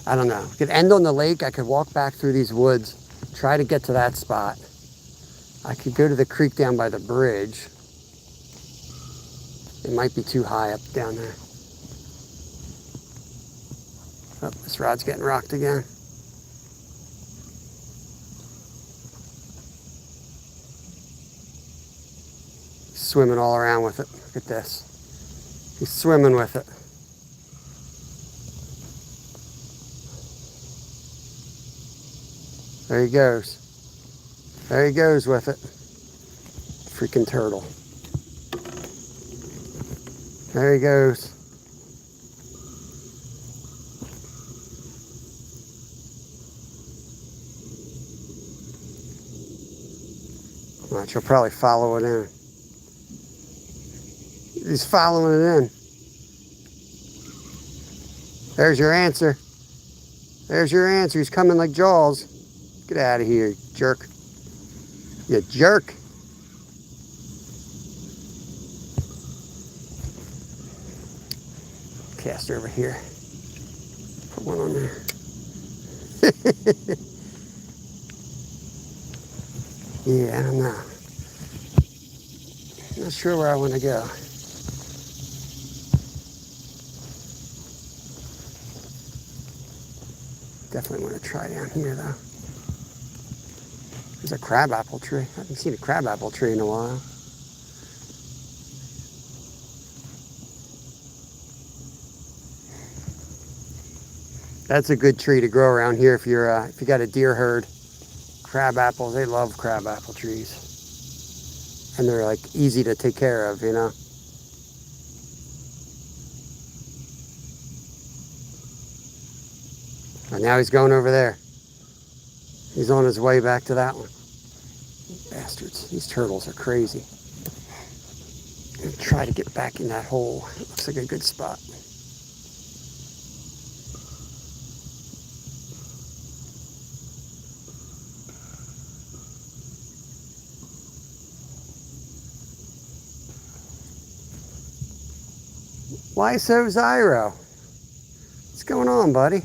S1: I don't know. We could end on the lake. I could walk back through these woods, try to get to that spot. I could go to the creek down by the bridge. It might be too high up down there. Oh, this rod's getting rocked again. Swimming all around with it. Look at this. He's swimming with it. There he goes. There he goes with it. Freaking turtle. There he goes. Watch, he'll probably follow it in. He's following it in. There's your answer. There's your answer. He's coming like Jaws. Get out of here, jerk. You jerk. Cast over here. Put one on there. Yeah, I don't know. Not sure where I want to go. Definitely want to try down here though. There's a crabapple tree. I haven't seen a crabapple tree in a while. That's a good tree to grow around here if you got a deer herd. Crab apples, they love crabapple trees. And they're like easy to take care of, you know. And now he's going over there. He's on his way back to that one. Bastards, these turtles are crazy. I'm gonna try to get back in that hole. It looks like a good spot. Why so Zyro? What's going on, buddy?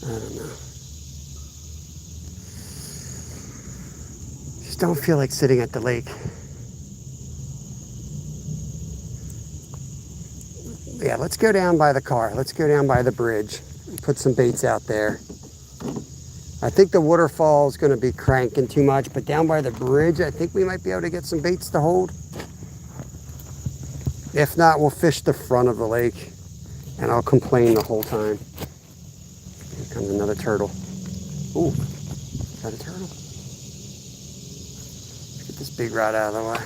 S1: I don't know. Just don't feel like sitting at the lake. Yeah, let's go down by the car. Let's go down by the bridge and put some baits out there. I think the waterfall is going to be cranking too much, but down by the bridge, I think we might be able to get some baits to hold. If not, we'll fish the front of the lake, and I'll complain the whole time. Here comes another turtle. Ooh, is that a turtle? Let's get this big rod out of the way.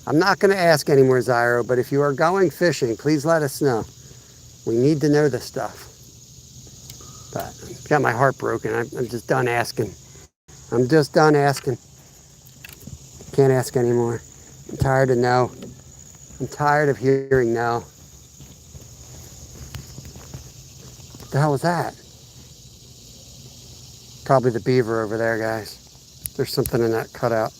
S1: I'm not going to ask anymore, Zyro, but if you are going fishing, please let us know. We need to know this stuff. But I've got my heart broken. I'm just done asking. I'm just done asking. Can't ask anymore. I'm tired of no. I'm tired of hearing no. What the hell was that? Probably the beaver over there, guys. There's something in that cutout.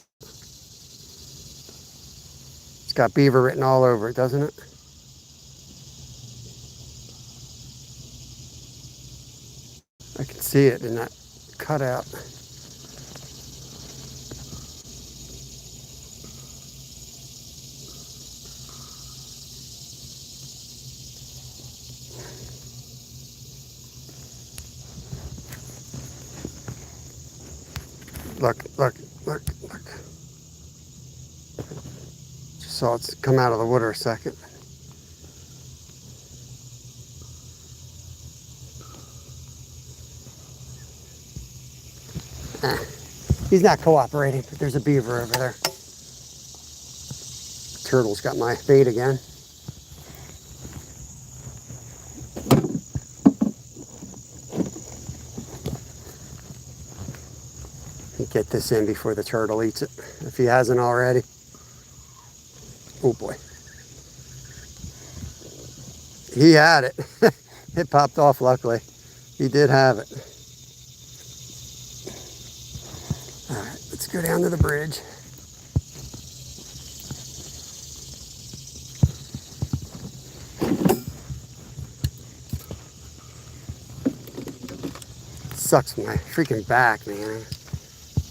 S1: It's got beaver written all over it, doesn't it? I can see it in that cutout. Look, look, look, look. Just saw it come out of the water a second. He's not cooperating, but there's a beaver over there. Turtle's got my bait again. Get this in before the turtle eats it, if he hasn't already. Oh boy. He had it. It popped off, luckily. He did have it. All right, let's go down to the bridge. Sucks my freaking back, man.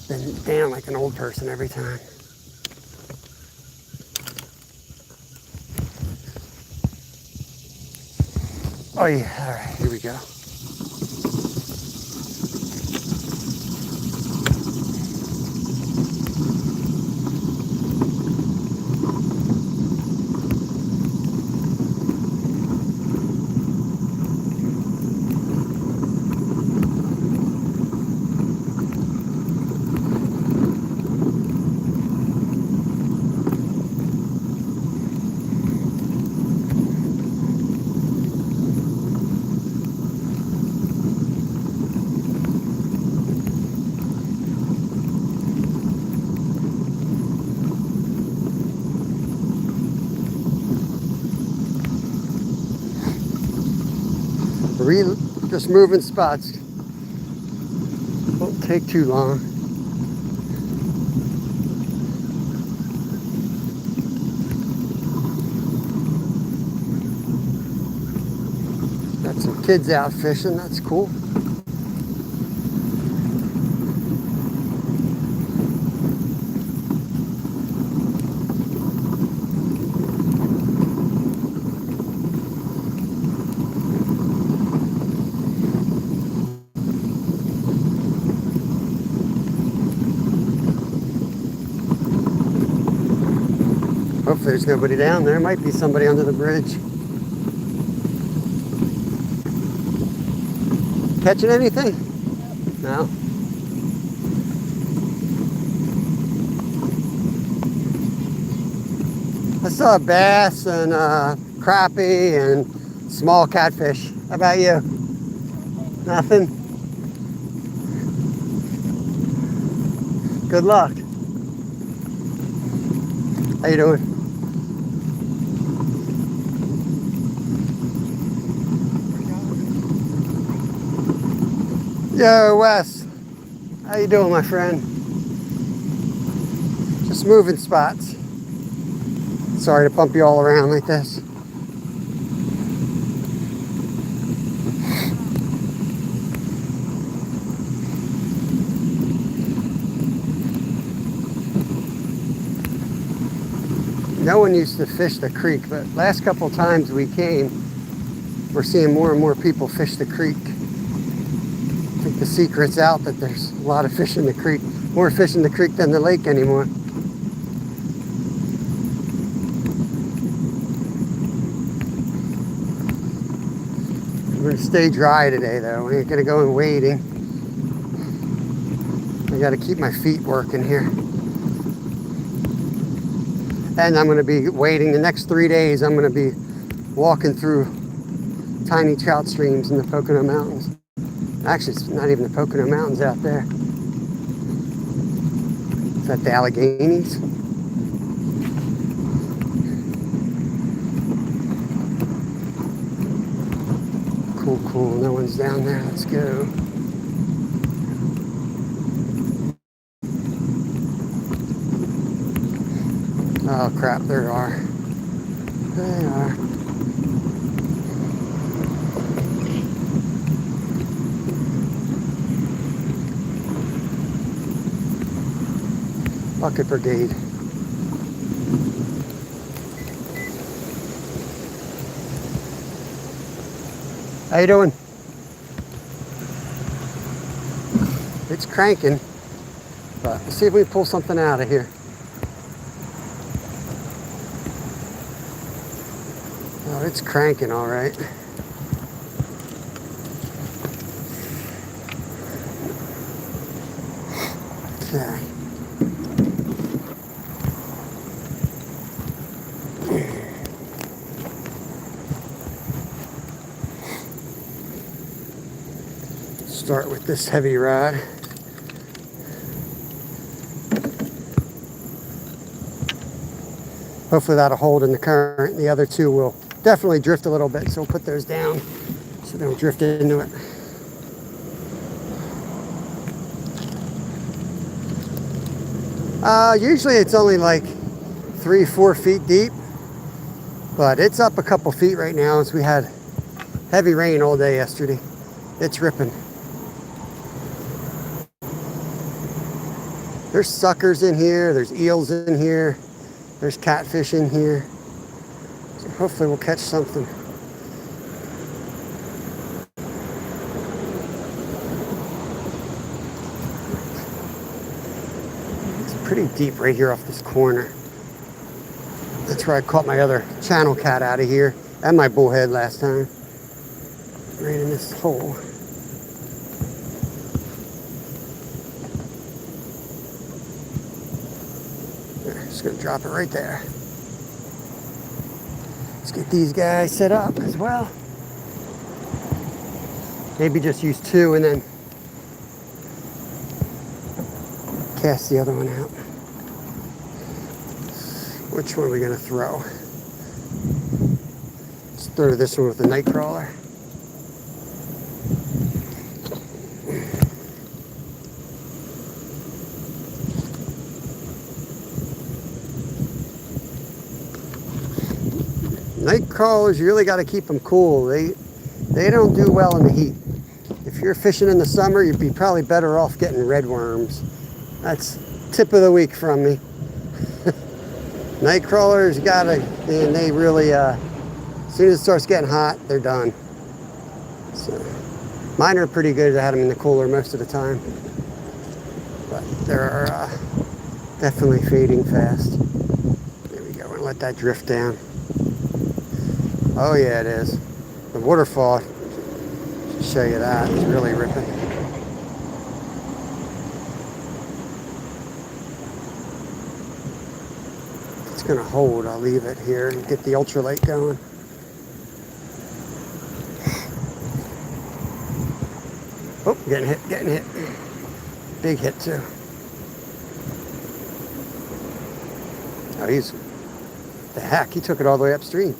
S1: Been down like an old person every time. Oh yeah, all right, here we go. Just moving spots. Won't take too long. Got some kids out fishing, that's cool. Hopefully there's nobody down there. Might be somebody under the bridge. Catching anything? No. I saw a bass and crappie and small catfish. How about you? Nothing? Good luck. How you doing? Yo, Wes. How you doing, my friend? Just moving spots. Sorry to bump you all around like this. No one used to fish the creek, but last couple times we came, we're seeing more and more people fish the creek. I think the secret's out that there's a lot of fish in the creek. More fish in the creek than the lake anymore. We're gonna stay dry today though. We ain't gonna go in wading. I gotta keep my feet working here. And I'm gonna be wading the next 3 days. I'm gonna be walking through tiny trout streams in the Pocono Mountains. Actually, it's not even the Pocono Mountains out there. Is that the Alleghenies? Cool, cool. No one's down there. Let's go. Oh crap, there are. They are. Bucket Brigade. How you doing? It's cranking, but let's see if we can pull something out of here. Oh, it's cranking all right. Okay. Start with this heavy rod. Hopefully that'll hold in the current. The other two will definitely drift a little bit, so we'll put those down so they don't drift into it. Usually it's only like 3-4 feet deep, but it's up a couple feet right now as we had heavy rain all day yesterday. It's ripping. There's suckers in here, there's eels in here, there's catfish in here. So hopefully we'll catch something. It's pretty deep right here off this corner. That's where I caught my other channel cat out of here and my bullhead last time. Right in this hole. Just gonna drop it right there. Let's get these guys set up as well. Maybe just use two and then cast the other one out. Which one are we gonna throw? Let's throw this one with the night crawler. Night crawlers, you really got to keep them cool. They don't do well in the heat. If you're fishing in the summer, you'd be probably better off getting red worms. That's tip of the week from me. Night crawlers, you gotta, and they really, as soon as it starts getting hot, they're done. So, mine are pretty good. I had them in the cooler most of the time. But they're definitely fading fast. There we go. We're gonna let that drift down. Oh yeah, it is. The waterfall, to show you that, it's really ripping. It's gonna hold. I'll leave it here and get the ultralight going. Oh, getting hit. Big hit too. Oh, the heck, he took it all the way upstream.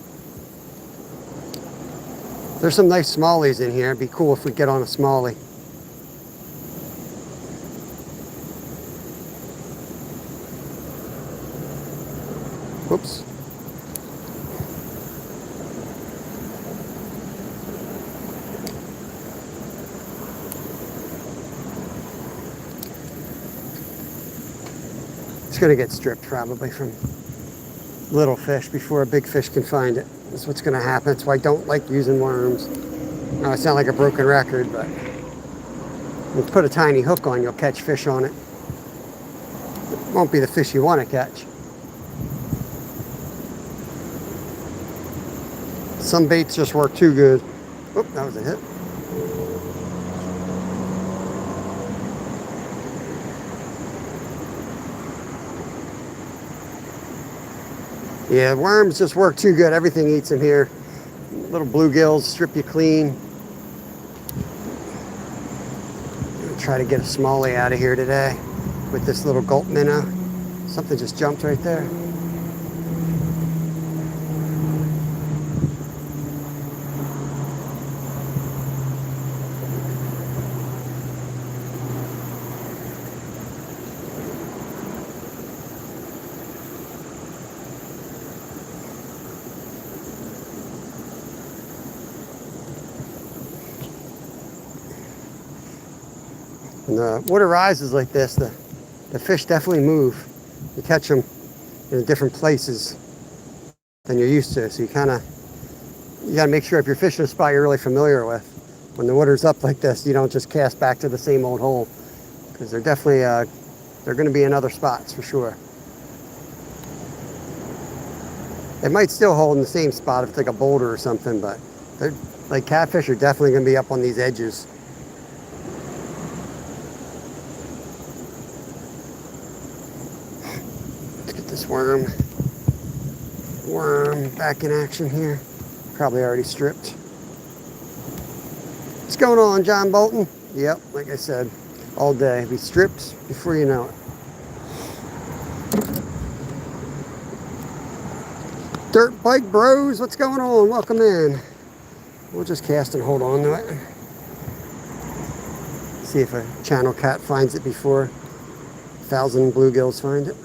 S1: There's some nice smallies in here. It'd be cool if we get on a smallie. Whoops. It's going to get stripped probably from little fish before a big fish can find it. That's what's going to happen. That's why I don't like using worms. Now, I sound like a broken record, but when you put a tiny hook on, you'll catch fish on it. It won't be the fish you want to catch. Some baits just work too good. Oh, that was a hit. Yeah, worms just work too good. Everything eats them here. Little bluegills strip you clean. I'm gonna try to get a smallie out of here today with this little gulp minnow. Something just jumped right there. When the water rises like this, the fish definitely move. You catch them in different places than you're used to. So you gotta make sure if you're fishing a spot you're really familiar with, when the water's up like this, you don't just cast back to the same old hole, because they're definitely they're going to be in other spots for sure. They might still hold in the same spot if it's like a boulder or something, but they're like catfish are definitely going to be up on these edges. This worm back in action here. Probably already stripped. What's going on, John Bolton? Yep, like I said, all day. Be stripped before you know it. Dirt bike bros, what's going on? Welcome in. We'll just cast and hold on to it. See if a channel cat finds it before 1,000 bluegills find it.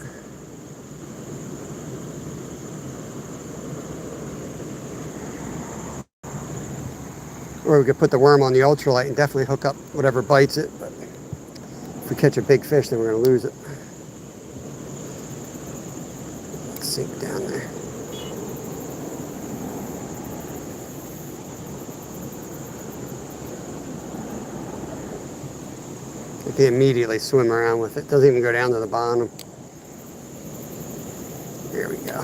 S1: Or we could put the worm on the ultralight and definitely hook up whatever bites it. But if we catch a big fish, then we're going to lose it. Let's sink down there. You can immediately swim around with it. Doesn't even go down to the bottom. There we go.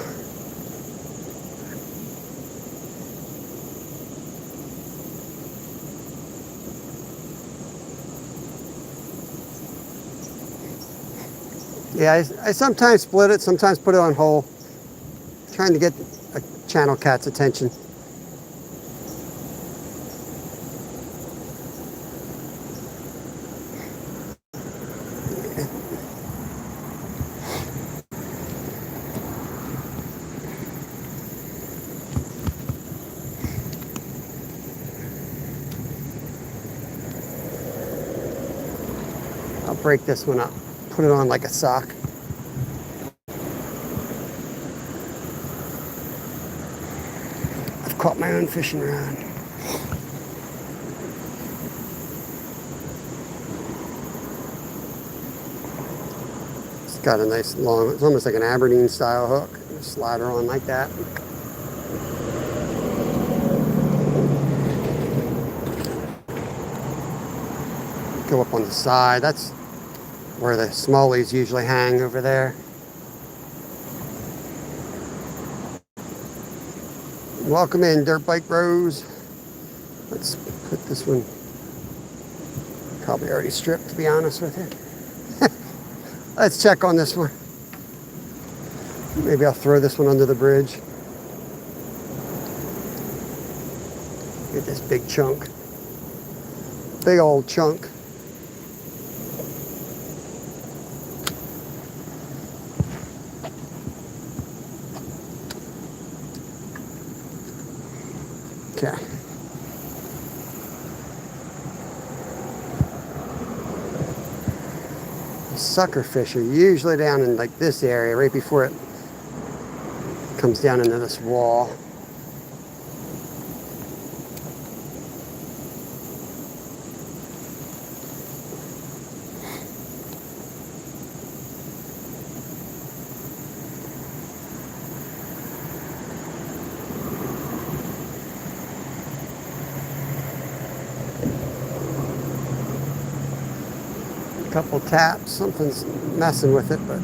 S1: Yeah, I sometimes split it, sometimes put it on whole. Trying to get a channel cat's attention. I'll break this one up. Put it on like a sock. caught my own fishing rod. It's got a nice long, it's almost like an Aberdeen style hook. Just slide her on like that. Go up on the side. That's where the smallies usually hang over there. Welcome in, Dirt Bike Bros. Let's put this one, probably already stripped, to be honest with you. Let's check on this one. Maybe I'll throw this one under the bridge. Get this big chunk. Big old chunk. Okay. Sucker fish are usually down in like this area right before it comes down into this wall. Couple taps, something's messing with it, but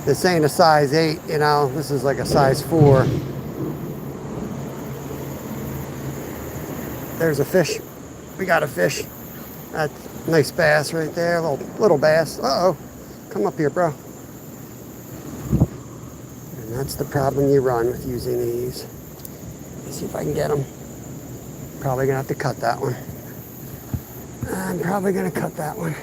S1: this ain't a size 8, you know, this is like a size 4. There's a fish. We got a fish. That's a nice bass right there, little bass. Uh-oh, come up here, bro. And that's the problem you run with using these. Let's see if I can get them. Probably gonna have to cut that one. I'm probably going to cut that one.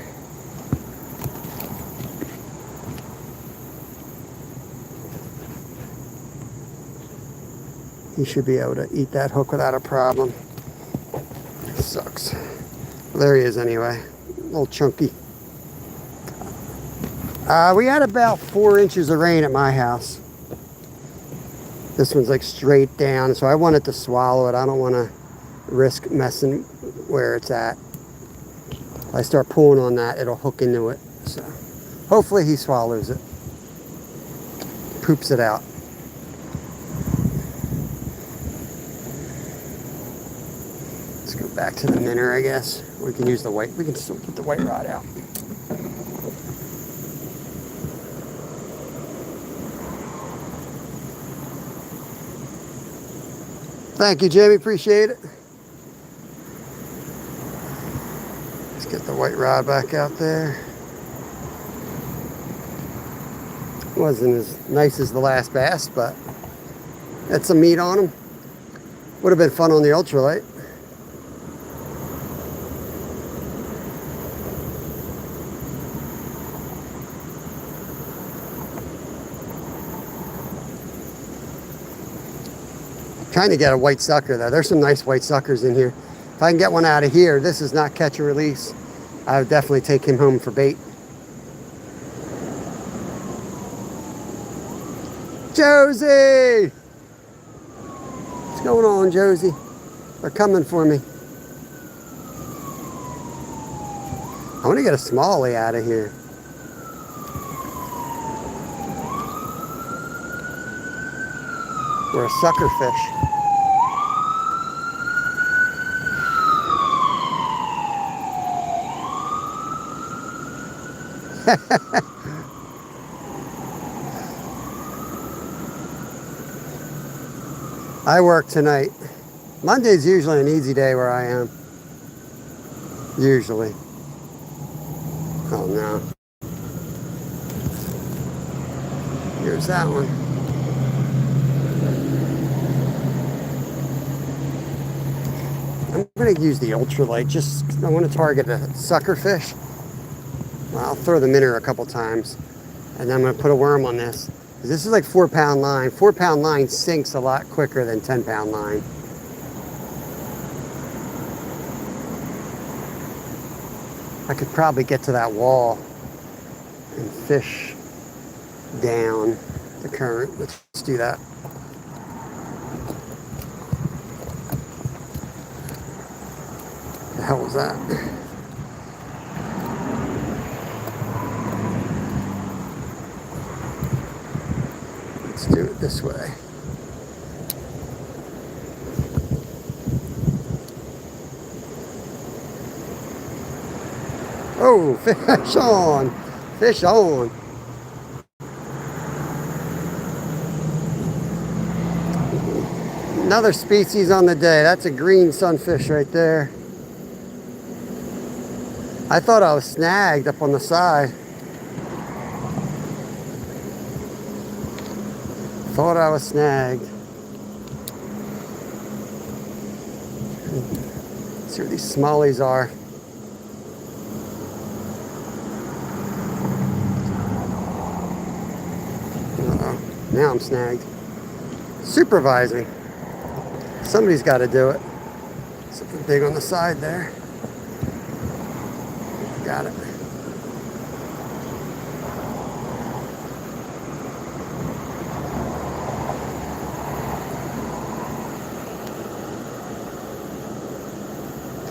S1: He should be able to eat that hook without a problem. Sucks. Well, there he is anyway. A little chunky. We had about 4 inches of rain at my house. This one's like straight down, so I want it to swallow it. I don't want to risk messing where it's at. If I start pulling on that, it'll hook into it. So hopefully he swallows it. Poops it out. Let's go back to the minnow, I guess. We can use the white, we can still put the white rod out. Thank you, Jamie, appreciate it. Get the white rod back out there. Wasn't as nice as the last bass, but had some meat on them. Would have been fun on the ultralight. Trying to get a white sucker though. There's some nice white suckers in here. If I can get one out of here, this is not catch and release. I would definitely take him home for bait. Josie! What's going on, Josie? They're coming for me. I want to get a smallie out of here. Or a sucker fish. I work tonight. Monday's usually an easy day where I am. Usually. Oh no. Here's that one. I'm going to use the ultralight. Just I want to target a sucker fish. I'll throw the minnow a couple times, and then I'm going to put a worm on this. This is like 4-pound line. 4-pound line sinks a lot quicker than 10-pound line. I could probably get to that wall and fish down the current. Let's do that. hell was that? Let's do it this way. Oh, fish on! Fish on! Another species on the day. That's a green sunfish right there. I thought I was snagged up on the side. Thought I was snagged. Let's see where these smallies are. Uh-oh. Now I'm snagged. Supervising. Somebody's got to do it. Something big on the side there. Got it.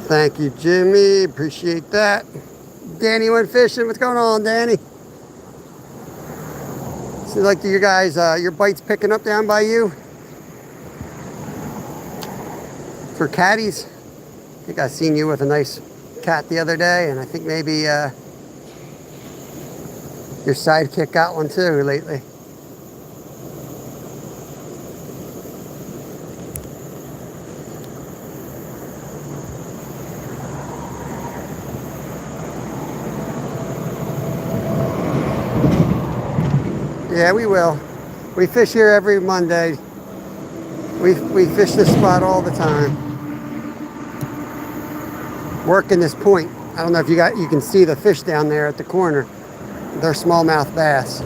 S1: Thank you, Jimmy. Appreciate that. Danny went fishing. What's going on, Danny? Seems like you guys, your bite's picking up down by you. For catties. I think I seen you with a nice cat the other day, and I think maybe your sidekick got one too lately. Yeah, we will. We fish here every Monday. We fish this spot all the time. Working this point. I don't know if you can see the fish down there at the corner. They're smallmouth bass,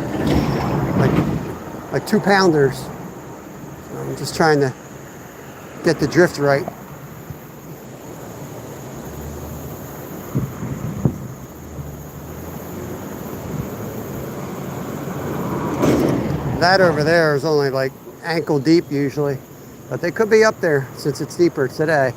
S1: like 2-pounders. So I'm just trying to get the drift right. That over there is only like ankle deep usually, but they could be up there since it's deeper today.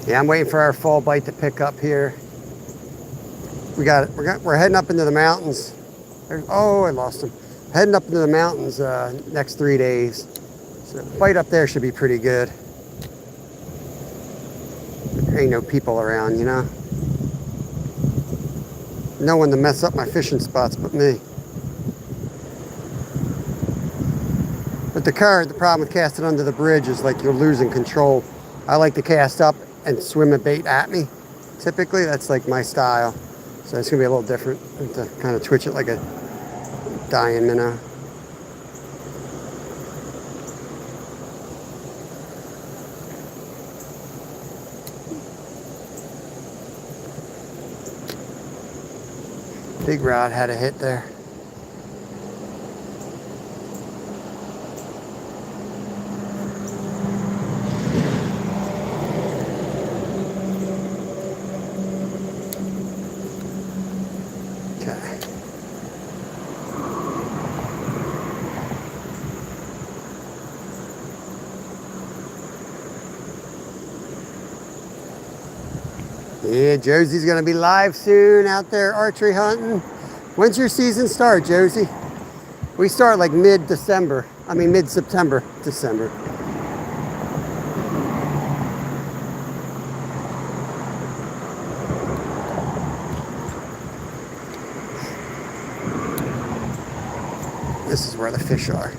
S1: Yeah, I'm waiting for our fall bite to pick up here. We're heading up into the mountains. Oh, I lost him. Heading up into the mountains next 3 days. So the bite up there should be pretty good. There ain't no people around, you know. No one to mess up my fishing spots but me. But the problem with casting under the bridge is like you're losing control. I like to cast up and swim a bait at me. Typically, that's like my style. So it's gonna be a little different. I have to kind of twitch it like a dying minnow. Big rod had a hit there. Okay. Yeah, Josie's gonna be live soon out there archery hunting. When's your season start, Josie? We start like mid-December. I mean mid-September, December. This is where the fish are.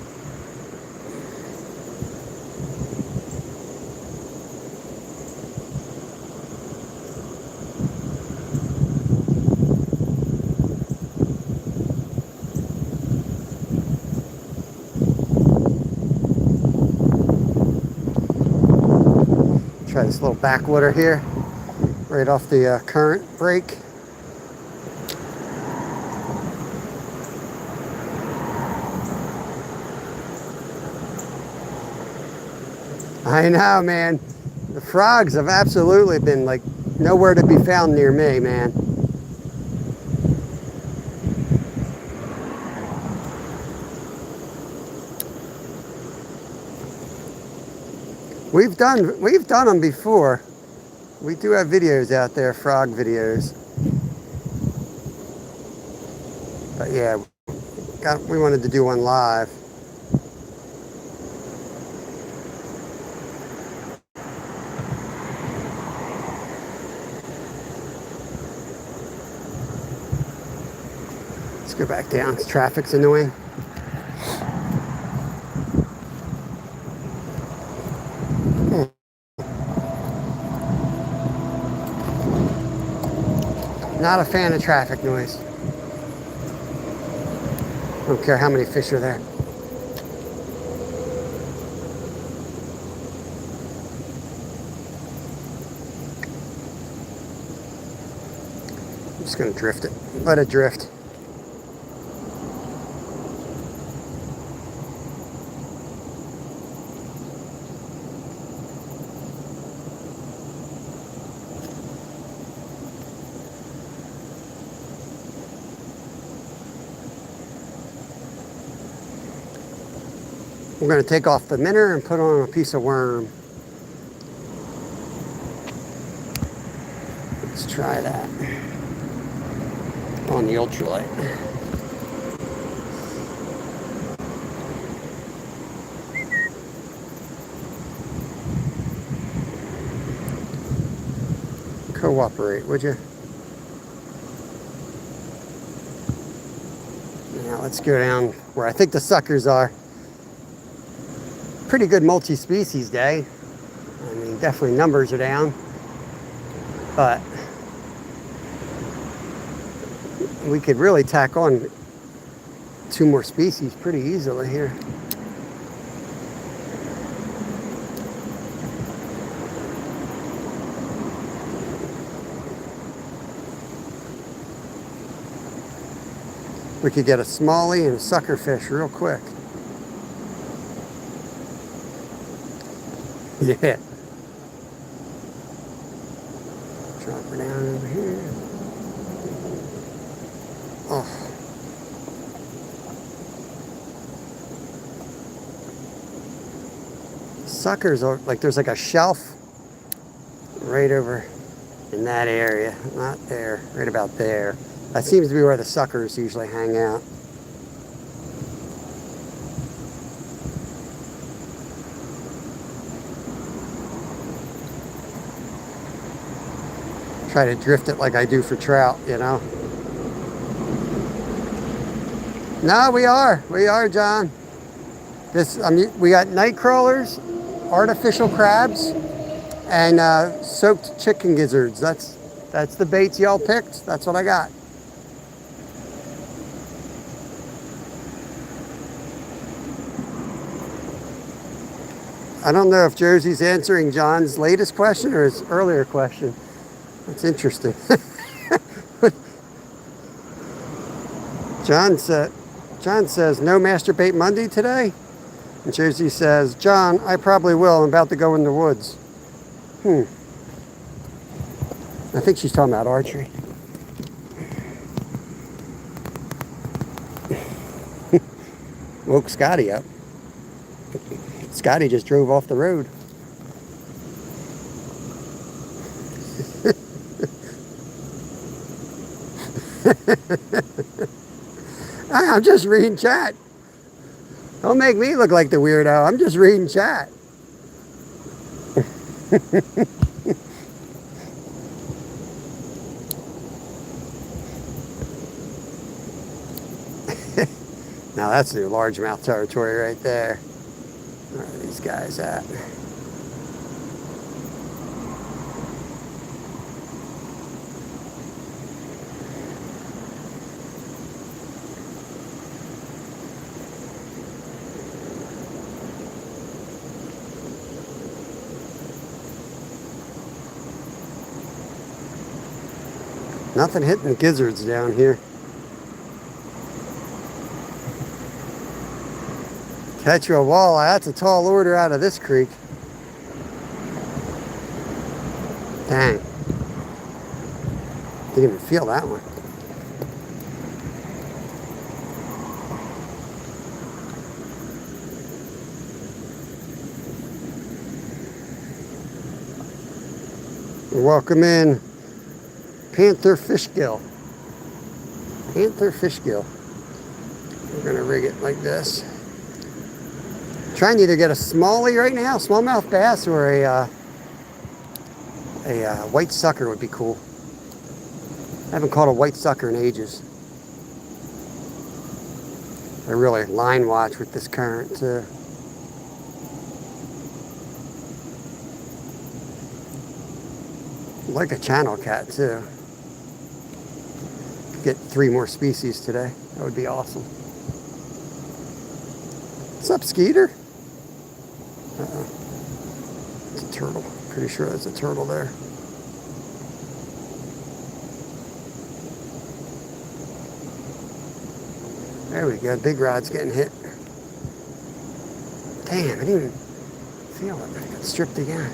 S1: Try this little backwater here, right off the current break. I know, man. The frogs have absolutely been like nowhere to be found near me, man. We've done them before. We do have videos out there, frog videos. But yeah, we wanted to do one live. Let's go back down. Traffic's annoying. Not a fan of traffic noise. Don't care how many fish are there. I'm just gonna drift it. Let it drift. We're going to take off the minnow and put on a piece of worm. Let's try that on the ultralight. Cooperate, would you? Now let's go down where I think the suckers are. Pretty good multi-species day. I mean, definitely numbers are down, but we could really tack on 2 more species pretty easily here. We could get a smallie and a sucker fish real quick. Yeah. Drop her down over here. Oh. Suckers are like, there's like a shelf right over in that area. Not there, right about there. That seems to be where the suckers usually hang out. Try to drift it like I do for trout, you know. No, we are, John. We got night crawlers, artificial crabs, and soaked chicken gizzards. That's the baits y'all picked. That's what I got. I don't know if Josie's answering John's latest question or his earlier question. That's interesting. John says, no masturbate Monday today? And Josie says, John, I probably will. I'm about to go in the woods. I think she's talking about archery. Woke Scotty up. Scotty just drove off the road. I'm just reading chat. Don't make me look like the weirdo. I'm just reading chat. Now that's the largemouth territory right there. Where are these guys at? Nothing hitting the gizzards down here. Catch you a walleye. That's a tall order out of this creek. Dang. Didn't even feel that one. Welcome in Panther Fishgill. Panther Fishgill. We're gonna rig it like this. Trying to either get a smallie right now, smallmouth bass, or a white sucker would be cool. I haven't caught a white sucker in ages. I really line watch with this current too. Like a channel cat too. Get 3 more species today. That would be awesome. What's up, Skeeter? Uh-oh. It's a turtle. Pretty sure that's a turtle there. There we go. Big rod's getting hit. Damn, I didn't even feel it. I got stripped again.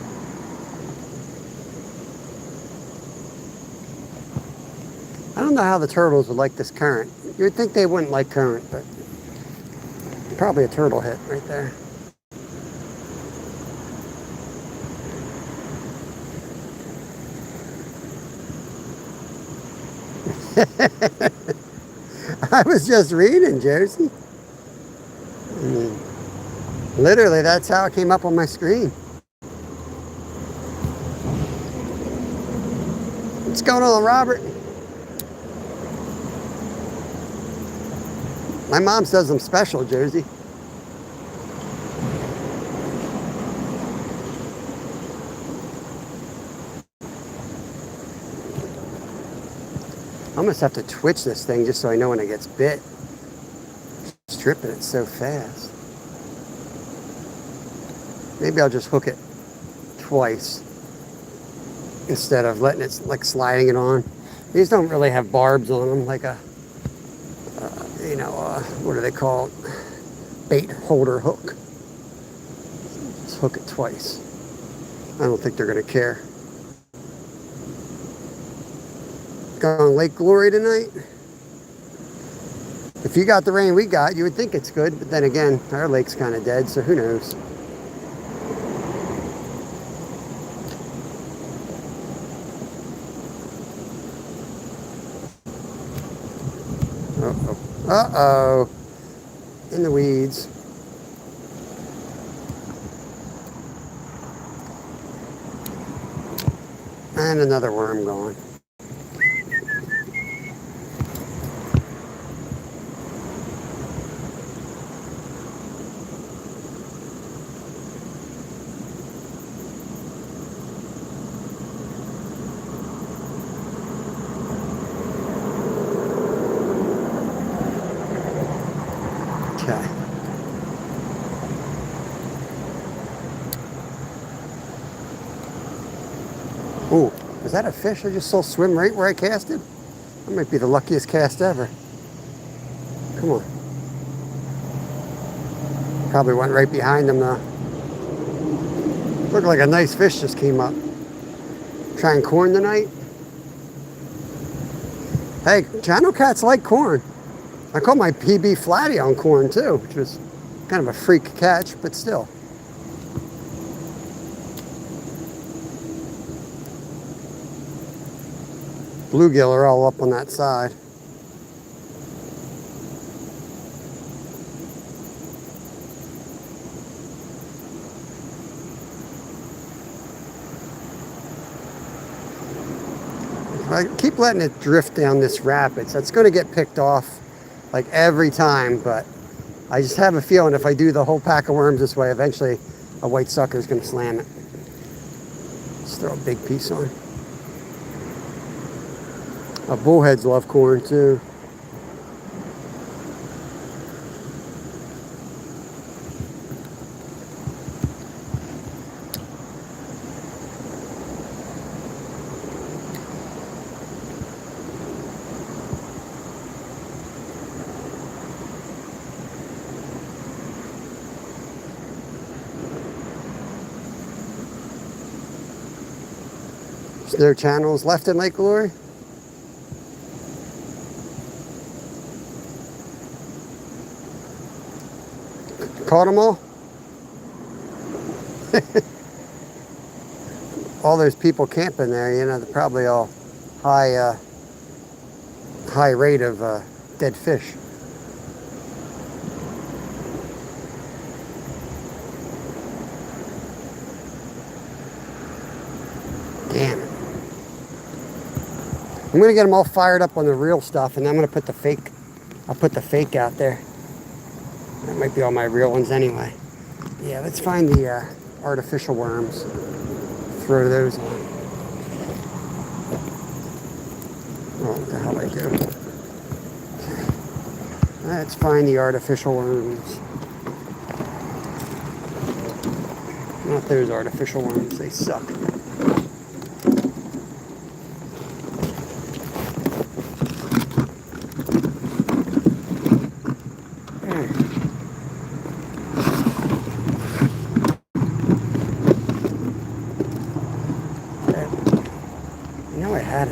S1: I don't know how the turtles would like this current. You would think they wouldn't like current, but probably a turtle hit right there. I was just reading, Josie. I mean, literally, that's how it came up on my screen. What's going on, Robert? My mom says I'm special, Josie. I almost have to twitch this thing just so I know when it gets bit. Stripping it so fast. Maybe I'll just hook it twice instead of letting it, like, sliding it on. These don't really have barbs on them, like a, what are they called? Bait holder hook. Just hook it twice. I don't think they're gonna care. Going Lake Glory tonight. If you got the rain we got, you would think it's good, but then again, our lake's kind of dead, so who knows? Uh-oh. Uh-oh. In the weeds. And another worm gone. Okay. Ooh, is that a fish I just saw swim right where I casted? That might be the luckiest cast ever. Come on. Probably went right behind them though. Looked like a nice fish just came up. Trying corn tonight? Hey, channel cats like corn. I caught my PB flatty on corn too, which was kind of a freak catch, but still. Bluegill are all up on that side. If I keep letting it drift down this rapids, that's going to get picked off like every time, but I just have a feeling if I do the whole pack of worms this way, eventually a white sucker is going to slam it. Just throw a big piece on. Bullheads love corn too. There's no channels left in Lake Glory. Caught them all? all those people camping there, you know, they're probably all high rate of dead fish. Damn it. I'm gonna get them all fired up on the real stuff, and then I'm gonna put the fake. I'll put the fake out there. That might be all my real ones anyway. Yeah, let's find the artificial worms. Throw those on. Oh, what the hell I do? Okay. Let's find the artificial worms. Not those artificial worms, they suck.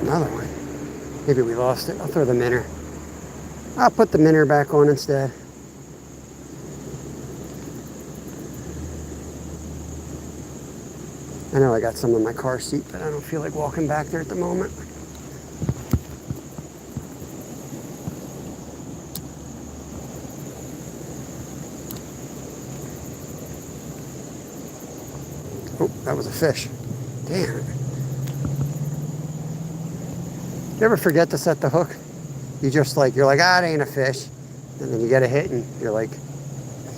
S1: Another one. Maybe we lost it. I'll throw the minnow. I'll put the minnow back on instead. I know I got some in my car seat, but I don't feel like walking back there at the moment. Oh, that was a fish. Damn it. You ever forget to set the hook? You're like, ah, it ain't a fish. And then you get a hit and you're like,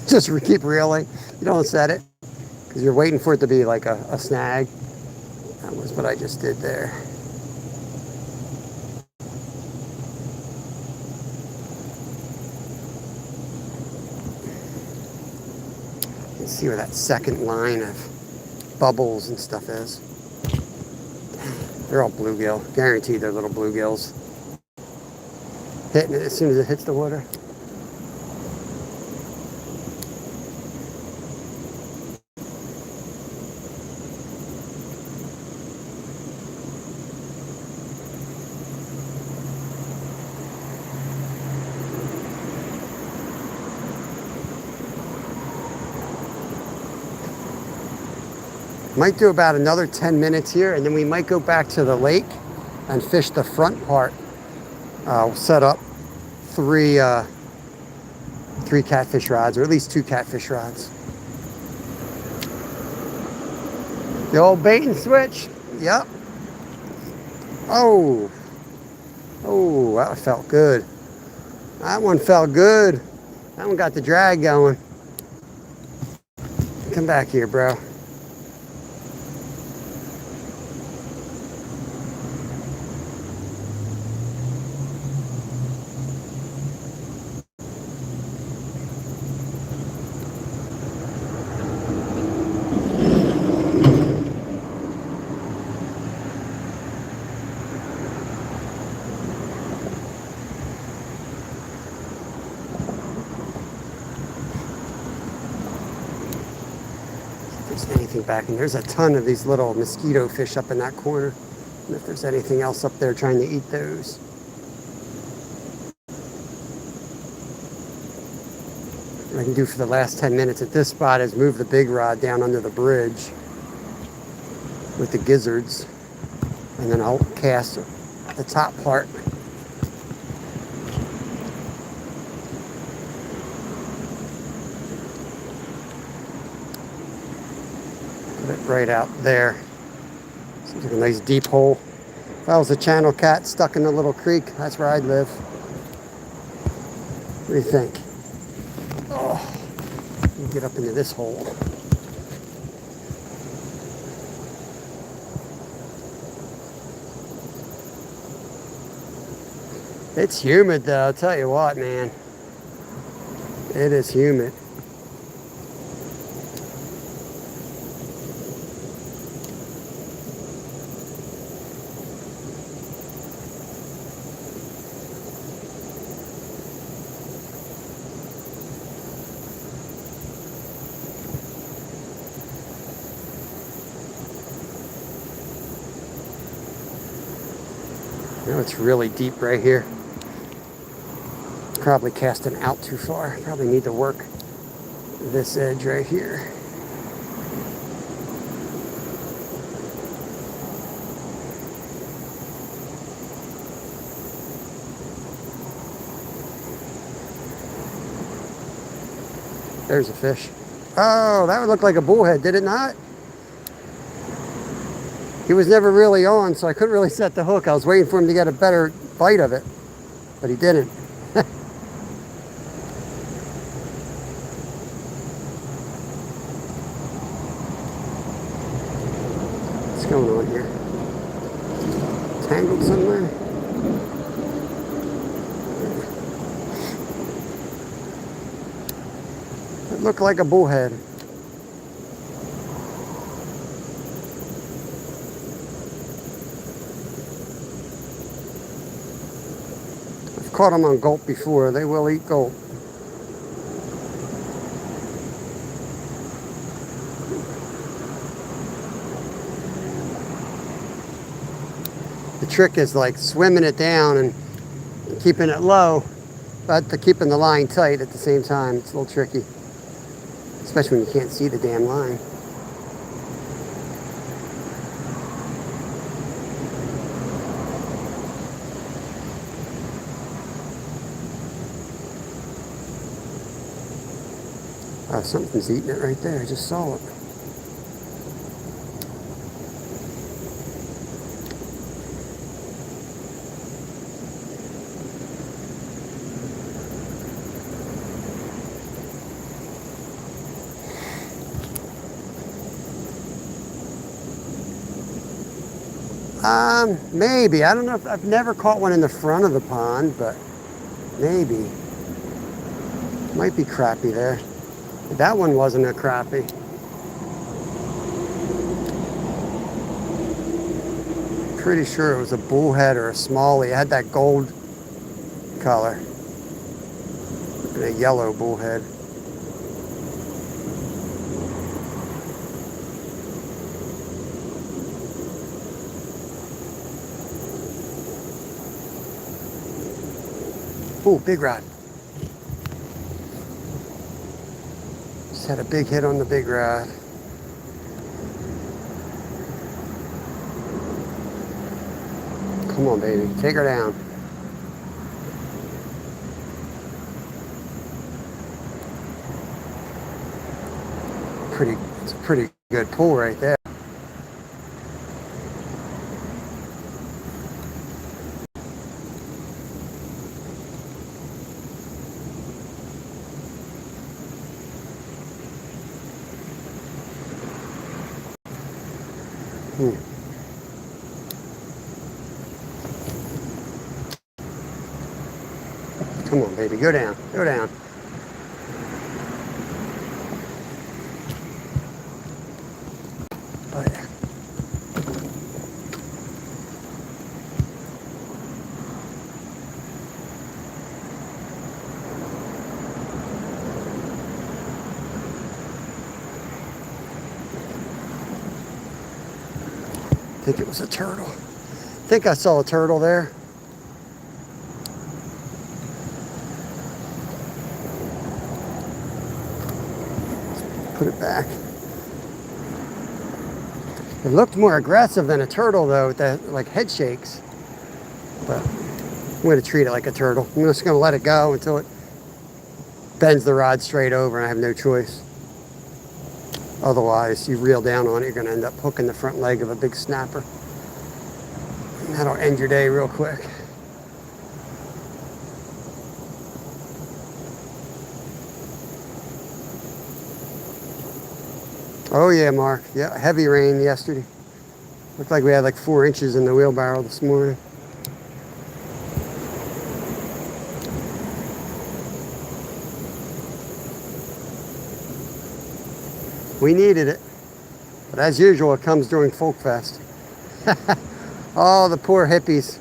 S1: just keep reeling. You don't set it because you're waiting for it to be like a snag. That was what I just did there. You can see where that second line of bubbles and stuff is. They're all bluegill. Guaranteed they're little bluegills. Hitting it as soon as it hits the water. Might do about another 10 minutes here, and then we might go back to the lake and fish the front part. We'll set up three catfish rods, or at least 2 catfish rods. The old bait and switch. Yep. Oh, that felt good. That one felt good. That one got the drag going. Come back here, bro. Anything back in there's a ton of these little mosquito fish up in that corner, and if there's anything else up there trying to eat those. What I can do for the last 10 minutes at this spot is move the big rod down under the bridge with the gizzards, and then I'll cast the top part. Right out there. Seems like a nice deep hole. If I was a channel cat stuck in a little creek, that's where I'd live. What do you think? Oh, let me get up into this hole. It's humid though, I'll tell you what, man. It is humid. You know, it's really deep right here. Probably casting out too far. Probably need to work this edge right here. There's a fish. Oh, that would look like a bullhead, did it not? He was never really on, so I couldn't really set the hook. I was waiting for him to get a better bite of it, but he didn't. What's going on here? Tangled somewhere? It looked like a bullhead. I've caught them on gulp before. They will eat gulp. The trick is like swimming it down and keeping it low, but keeping the line tight at the same time. It's a little tricky, especially when you can't see the damn line. Oh, something's eating it right there. I just saw it. Maybe. I don't know if I've never caught one in the front of the pond, but maybe. Might be crappie there. That one wasn't a crappie. Pretty sure it was a bullhead or a smallie. It had that gold color and a yellow bullhead. Ooh, big rod. Just had a big hit on the big rod. Come on, baby. Take her down. It's a pretty good pull right there. Come on, baby, go down, go down. Oh, yeah. I think it was a turtle. I think I saw a turtle there. Put it back. It looked more aggressive than a turtle though, with that like head shakes. But I'm going to treat it like a turtle. I'm just going to let it go until it bends the rod straight over and I have no choice. Otherwise, you reel down on it, you're going to end up hooking the front leg of a big snapper. And that'll end your day real quick. Oh yeah, Mark. Yeah, heavy rain yesterday. Looked like we had like 4 inches in the wheelbarrow this morning. We needed it. But as usual, it comes during Folk Fest. All the poor hippies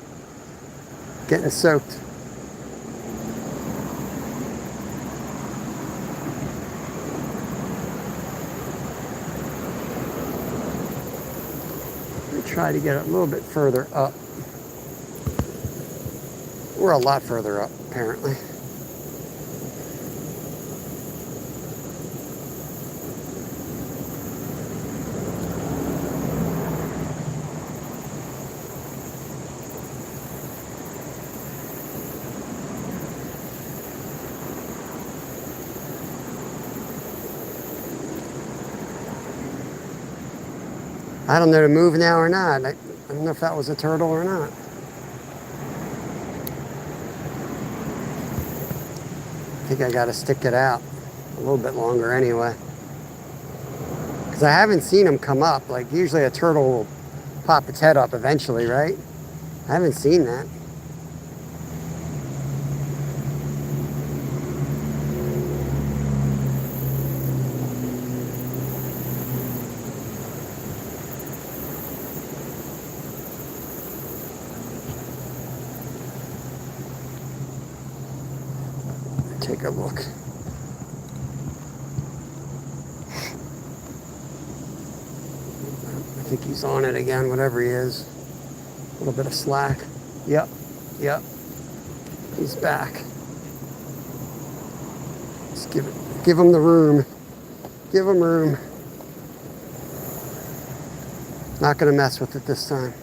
S1: getting soaked. Try to get it a little bit further up. We're a lot further up, apparently. I don't know to move now or not. I don't know if that was a turtle or not. I think I got to stick it out a little bit longer anyway. Because I haven't seen him come up. Like usually a turtle will pop its head up eventually, right? I haven't seen that. Take a look. I think he's on it again, whatever he is. A little bit of slack. Yep, yep. He's back. Just give him the room. Give him room. Not gonna mess with it this time.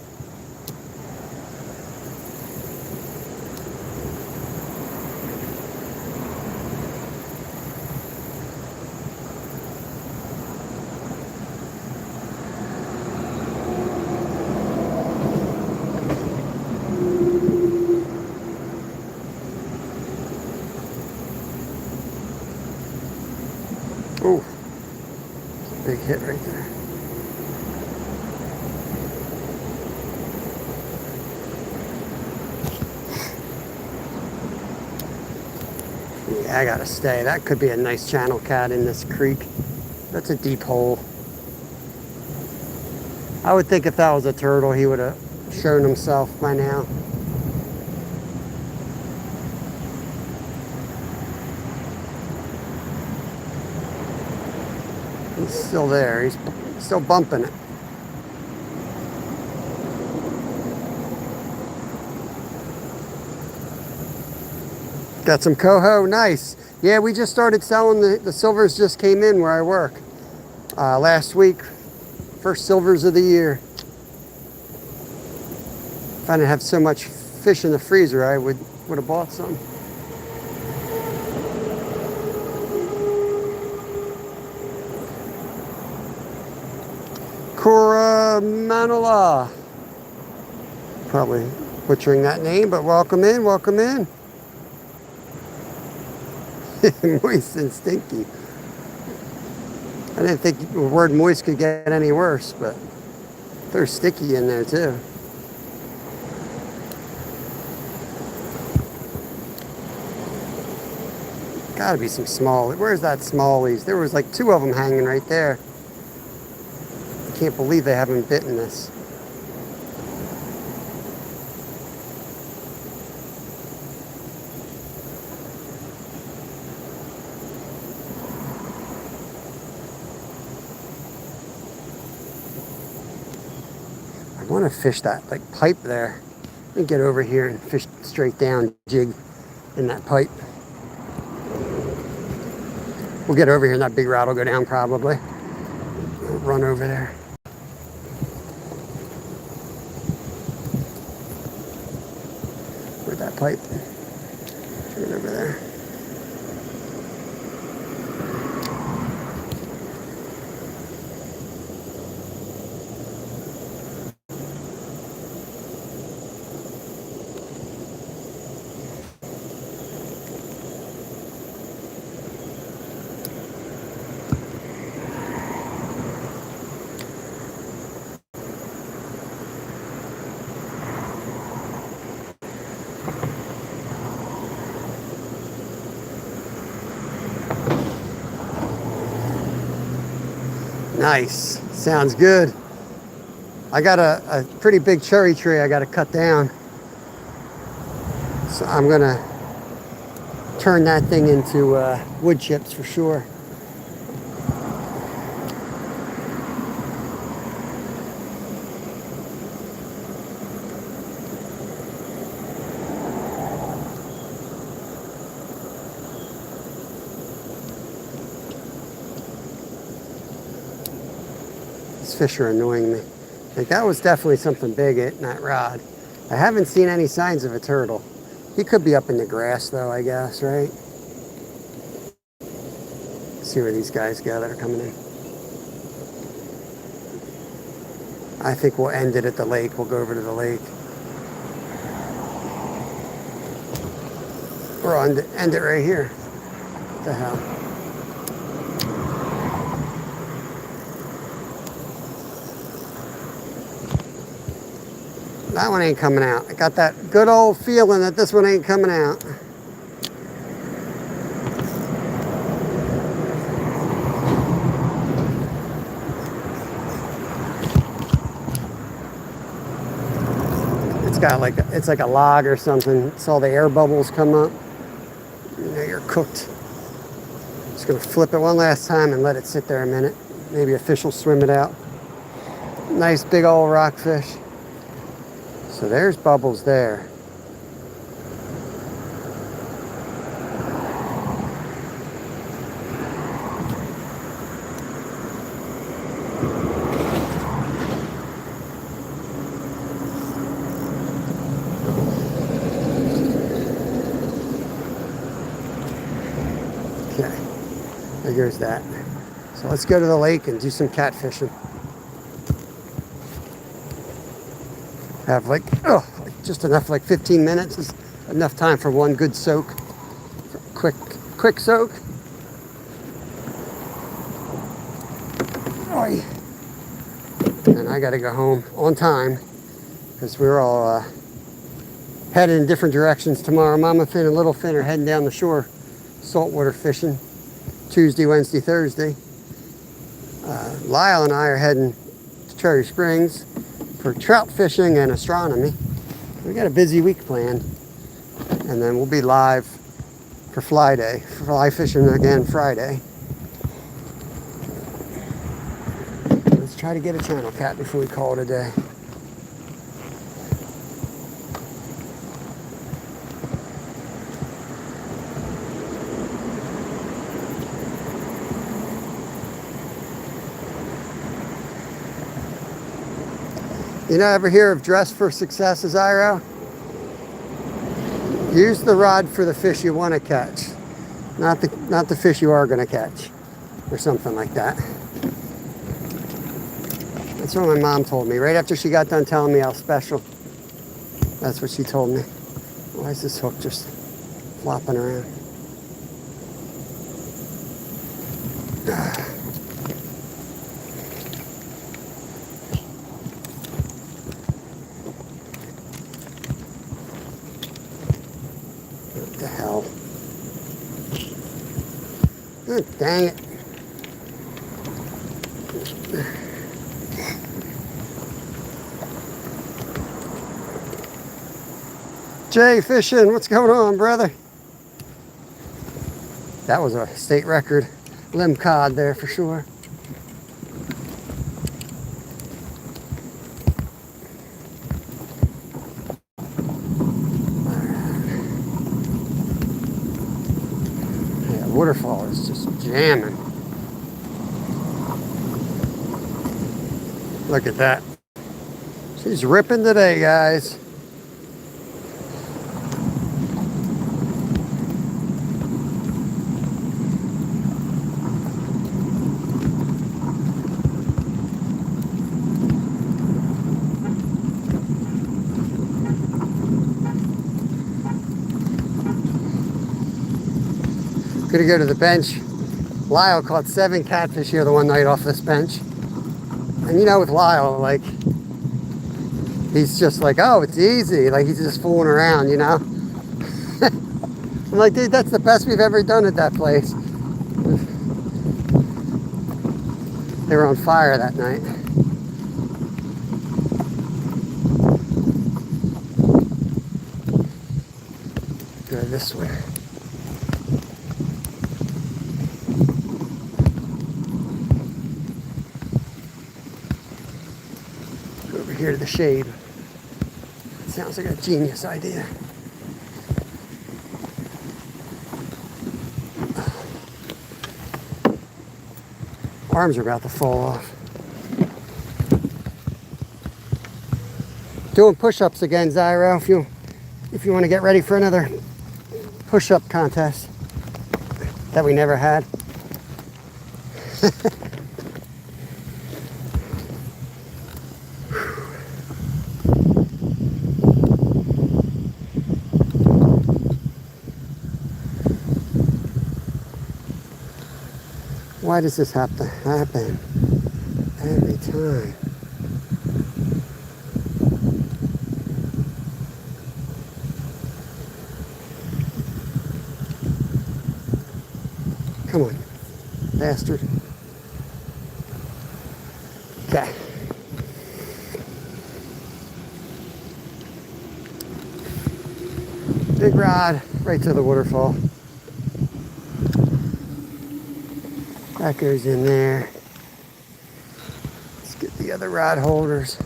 S1: Oh, big hit right there. Yeah, I gotta stay. That could be a nice channel cat in this creek. That's a deep hole. I would think if that was a turtle, he would have shown himself by now. He's still there. He's still bumping it. Got some coho, nice. Yeah, we just started selling the silvers. Just came in where I work last week. First silvers of the year. If I didn't have so much fish in the freezer, I would have bought some. Manala. Probably butchering that name, but welcome in, welcome in. Moist and stinky. I didn't think the word moist could get any worse, but they're sticky in there too. Gotta be some small. Where's that smallies? There was like 2 of them hanging right there. I can't believe they haven't bitten this. I want to fish that like pipe there. Let me get over here and fish straight down, jig in that pipe. We'll get over here and that big rod will go down probably. We'll run over there. Where'd that pipe? Turn it over there. Nice. Sounds good. I got a pretty big cherry tree I got to cut down. So I'm going to turn that thing into wood chips for sure. These fish are annoying me. Like that was definitely something big in that rod. I haven't seen any signs of a turtle. He could be up in the grass though, I guess, right? Let's see where these guys go that are coming in. I think we'll end it at the lake. We'll go over to the lake. Or end it right here. What the hell? That one ain't coming out. I got that good old feeling that this one ain't coming out. It's like a log or something. Saw the air bubbles come up. You know you're cooked. Just gonna flip it one last time and let it sit there a minute. Maybe a fish will swim it out. Nice big old rockfish. So there's bubbles there. Okay, there's that. So let's go to the lake and do some catfishing. Have like just enough, like 15 minutes is enough time for one good soak. Quick soak. Oy. And I gotta go home on time because we're all headed in different directions tomorrow. Mama Finn and Little Finn are heading down the shore saltwater fishing Tuesday, Wednesday, Thursday. Lyle and I are heading to Cherry Springs for trout fishing and astronomy. We got a busy week planned, and then we'll be live for fly day, fly fishing again Friday. Let's try to get a channel cat before we call it a day. You know, ever hear of dress for success, Zyro? Use the rod for the fish you want to catch, not the fish you are going to catch, or something like that. That's what my mom told me right after she got done telling me how special. That's what she told me. Why is this hook just flopping around? What the hell? Oh, dang it. Jay fishing, what's going on, brother? That was a state record limb cod there for sure. Waterfall is just jamming. Look at that. She's ripping today, guys. Gonna go to the bench. Lyle caught 7 catfish here the one night off this bench. And you know, with Lyle, like, he's just like, oh, it's easy. Like, he's just fooling around, you know? I'm like, dude, that's the best we've ever done at that place. They were on fire that night. Go this way. Here to the shade. Sounds like a genius idea. Arms are about to fall off. Doing push-ups again, Zyro, if you want to get ready for another push-up contest that we never had. Why does this have to happen every time? Come on, bastard. Okay. Big rod right to the waterfall. That goes in there. Let's get the other rod holders.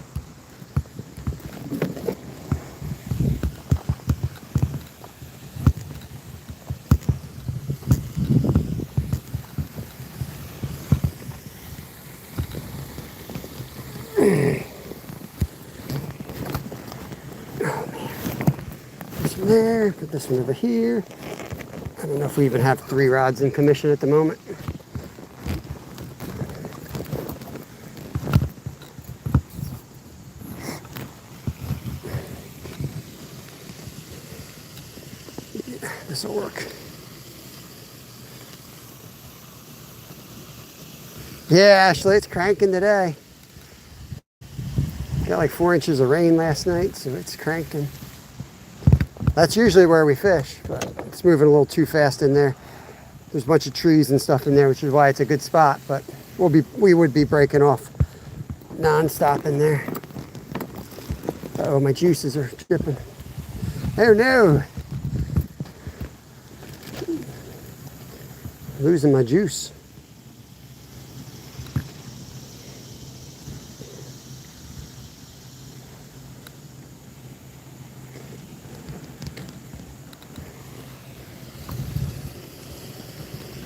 S1: There, put this one over here. I don't know if we even have 3 rods in commission at the moment. Yeah, this will work. Yeah, Ashley, it's cranking today. Got like 4 inches of rain last night, so it's cranking. That's usually where we fish, but it's moving a little too fast in there. There's a bunch of trees and stuff in there, which is why it's a good spot, but we would be breaking off non-stop in there. Uh-oh, my juices are dripping. Oh no! Losing my juice.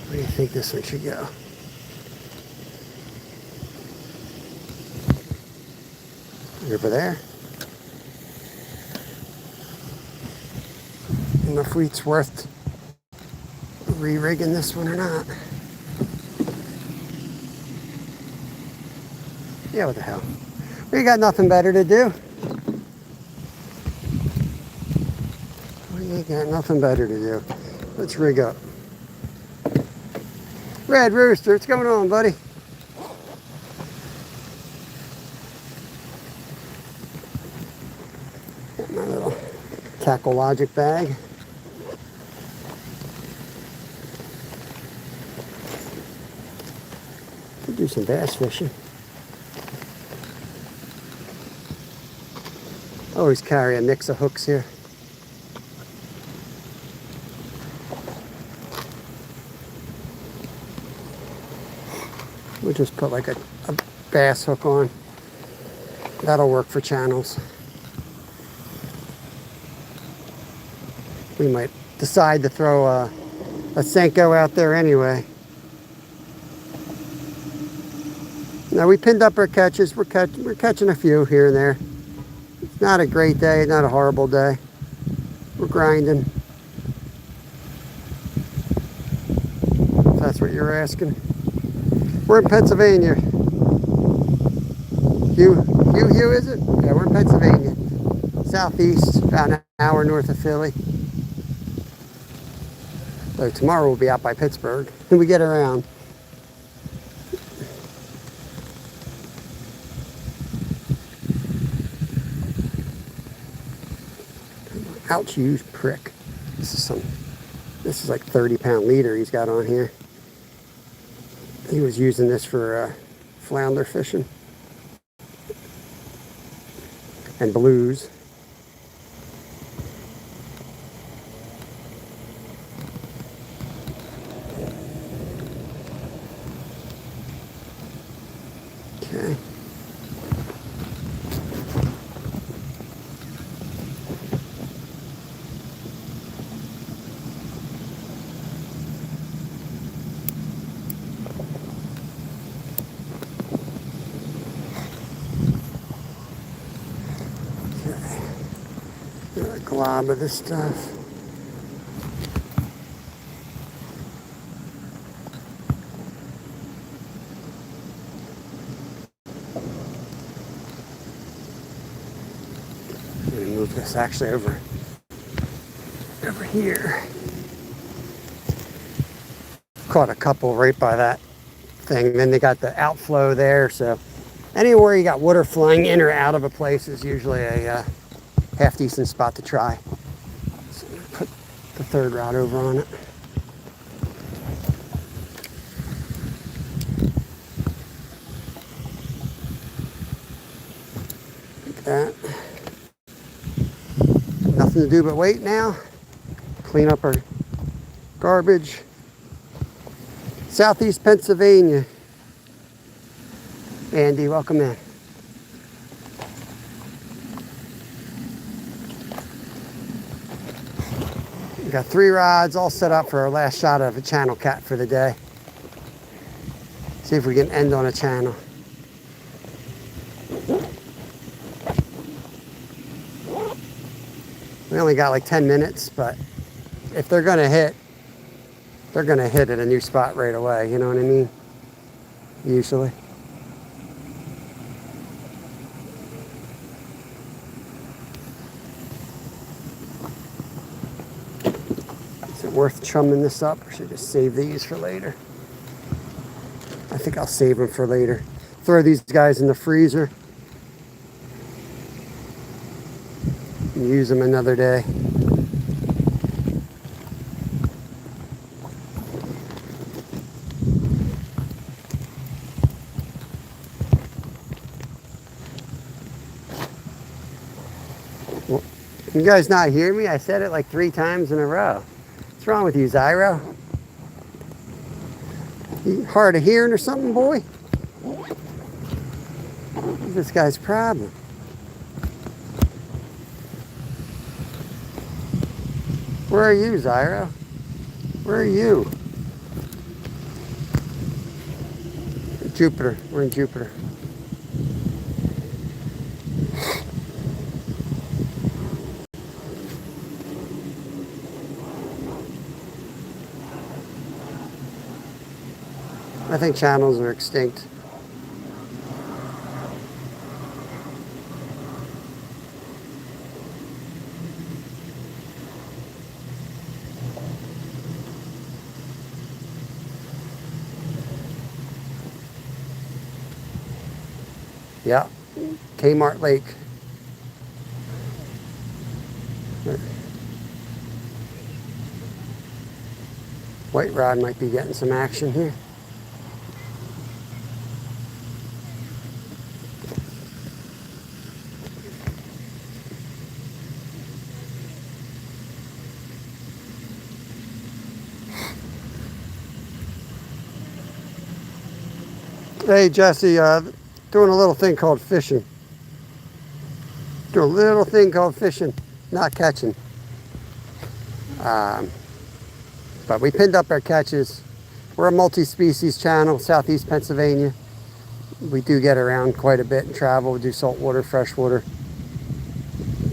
S1: Where do you think this one should go? Over there. I don't know if it's worth re-rigging this one or not. Yeah, what the hell? We got nothing better to do. We ain't got nothing better to do. Let's rig up. Red Rooster, what's going on, buddy? Got my little Tackle Logic bag. Could do some bass fishing. Always carry a mix of hooks here. We'll just put like a bass hook on. That'll work for channels. We might decide to throw a Senko out there anyway. Now we pinned up our catches. We're catching a few here and there. It's not a great day, not a horrible day. We're grinding. If that's what you're asking. We're in Pennsylvania. Hugh, is it? Yeah, we're in Pennsylvania. Southeast, about an hour north of Philly. So tomorrow we'll be out by Pittsburgh. And we get around. Ouch, you prick. This is like 30-pound leader he's got on here. He was using this for flounder fishing and blues. Okay. A glob of this stuff. I'm gonna move this actually over here. Caught a couple right by that thing. Then they got the outflow there, so anywhere you got water flowing in or out of a place is usually a half decent spot to try. So put the third rod over on it. Like that. Nothing to do but wait now. Clean up our garbage. Southeast Pennsylvania. Andy, welcome in. We got 3 rods all set up for our last shot of a channel cat for the day. See if we can end on a channel. We only got like 10 minutes, but if they're gonna hit, they're gonna hit at a new spot right away, you know what I mean? Usually. Is it worth chumming this up, or should I just save these for later? I think I'll save them for later. Throw these guys in the freezer. Use them another day. Well, you guys not hear me? I said it like 3 times in a row. What's wrong with you, Zyro? You hard of hearing or something, boy? What's this guy's problem? Where are you, Zyro? Where are you? Jupiter. We're in Jupiter. I think channels are extinct. Yeah, Kmart Lake. White rod might be getting some action here. Hey Jesse, doing a little thing called fishing. Doing a little thing called fishing, not catching. But we pinned up our catches. We're a multi-species channel, Southeast Pennsylvania. We do get around quite a bit and travel. We do saltwater, freshwater,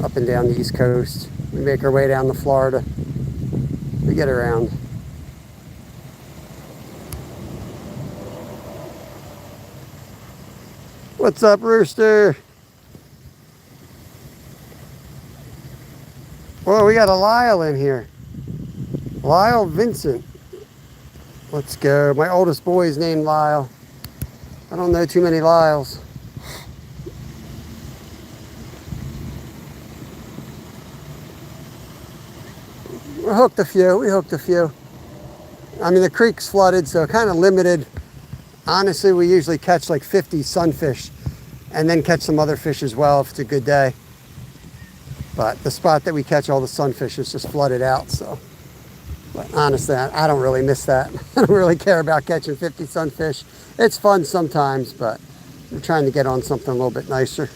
S1: up and down the East Coast. We make our way down to Florida. We get around. What's up, Rooster? Well, we got a Lyle in here. Lyle Vincent. Let's go. My oldest boy is named Lyle. I don't know too many Lyles. We hooked a few. I mean, the creek's flooded, so kind of limited. Honestly, we usually catch like 50 sunfish and then catch some other fish as well if it's a good day. But the spot that we catch all the sunfish is just flooded out, so. But honestly, I don't really miss that. I don't really care about catching 50 sunfish. It's fun sometimes, but we're trying to get on something a little bit nicer.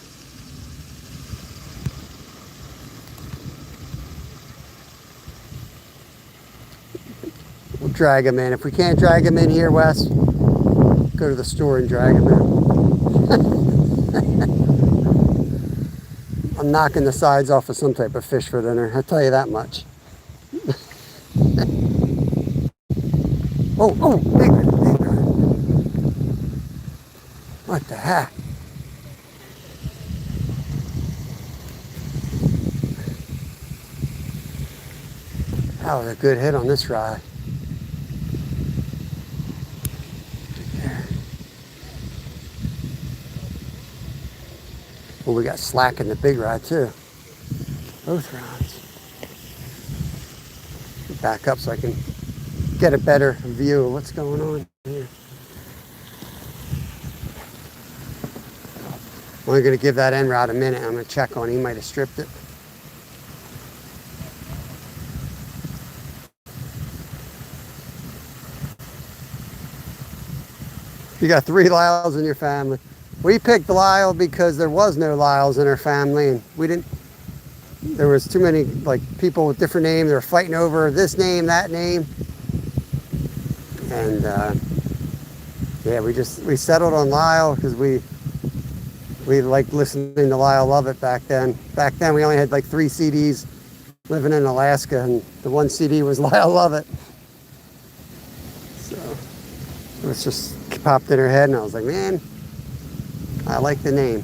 S1: We'll drag them in. If we can't drag them in here, Wes, go to the store and drag them in. I'm knocking the sides off of some type of fish for dinner. I'll tell you that much. Oh, big one. What the heck? That was a good hit on this rod. Right there. Oh, we got slack in the big rod too. Both rods. Back up so I can get a better view of what's going on here. I'm only going to give that end rod a minute. I'm going to check on it. He might have stripped it. You got 3 Lyles in your family. We picked Lyle because there was no Lyles in our family, and we didn't. There was too many like people with different names. They were fighting over this name, that name, and yeah, we settled on Lyle because we liked listening to Lyle Lovett back then. Back then, we only had like 3 CDs living in Alaska, and the one CD was Lyle Lovett. So it was just popped in her head, and I was like, man, I like the name.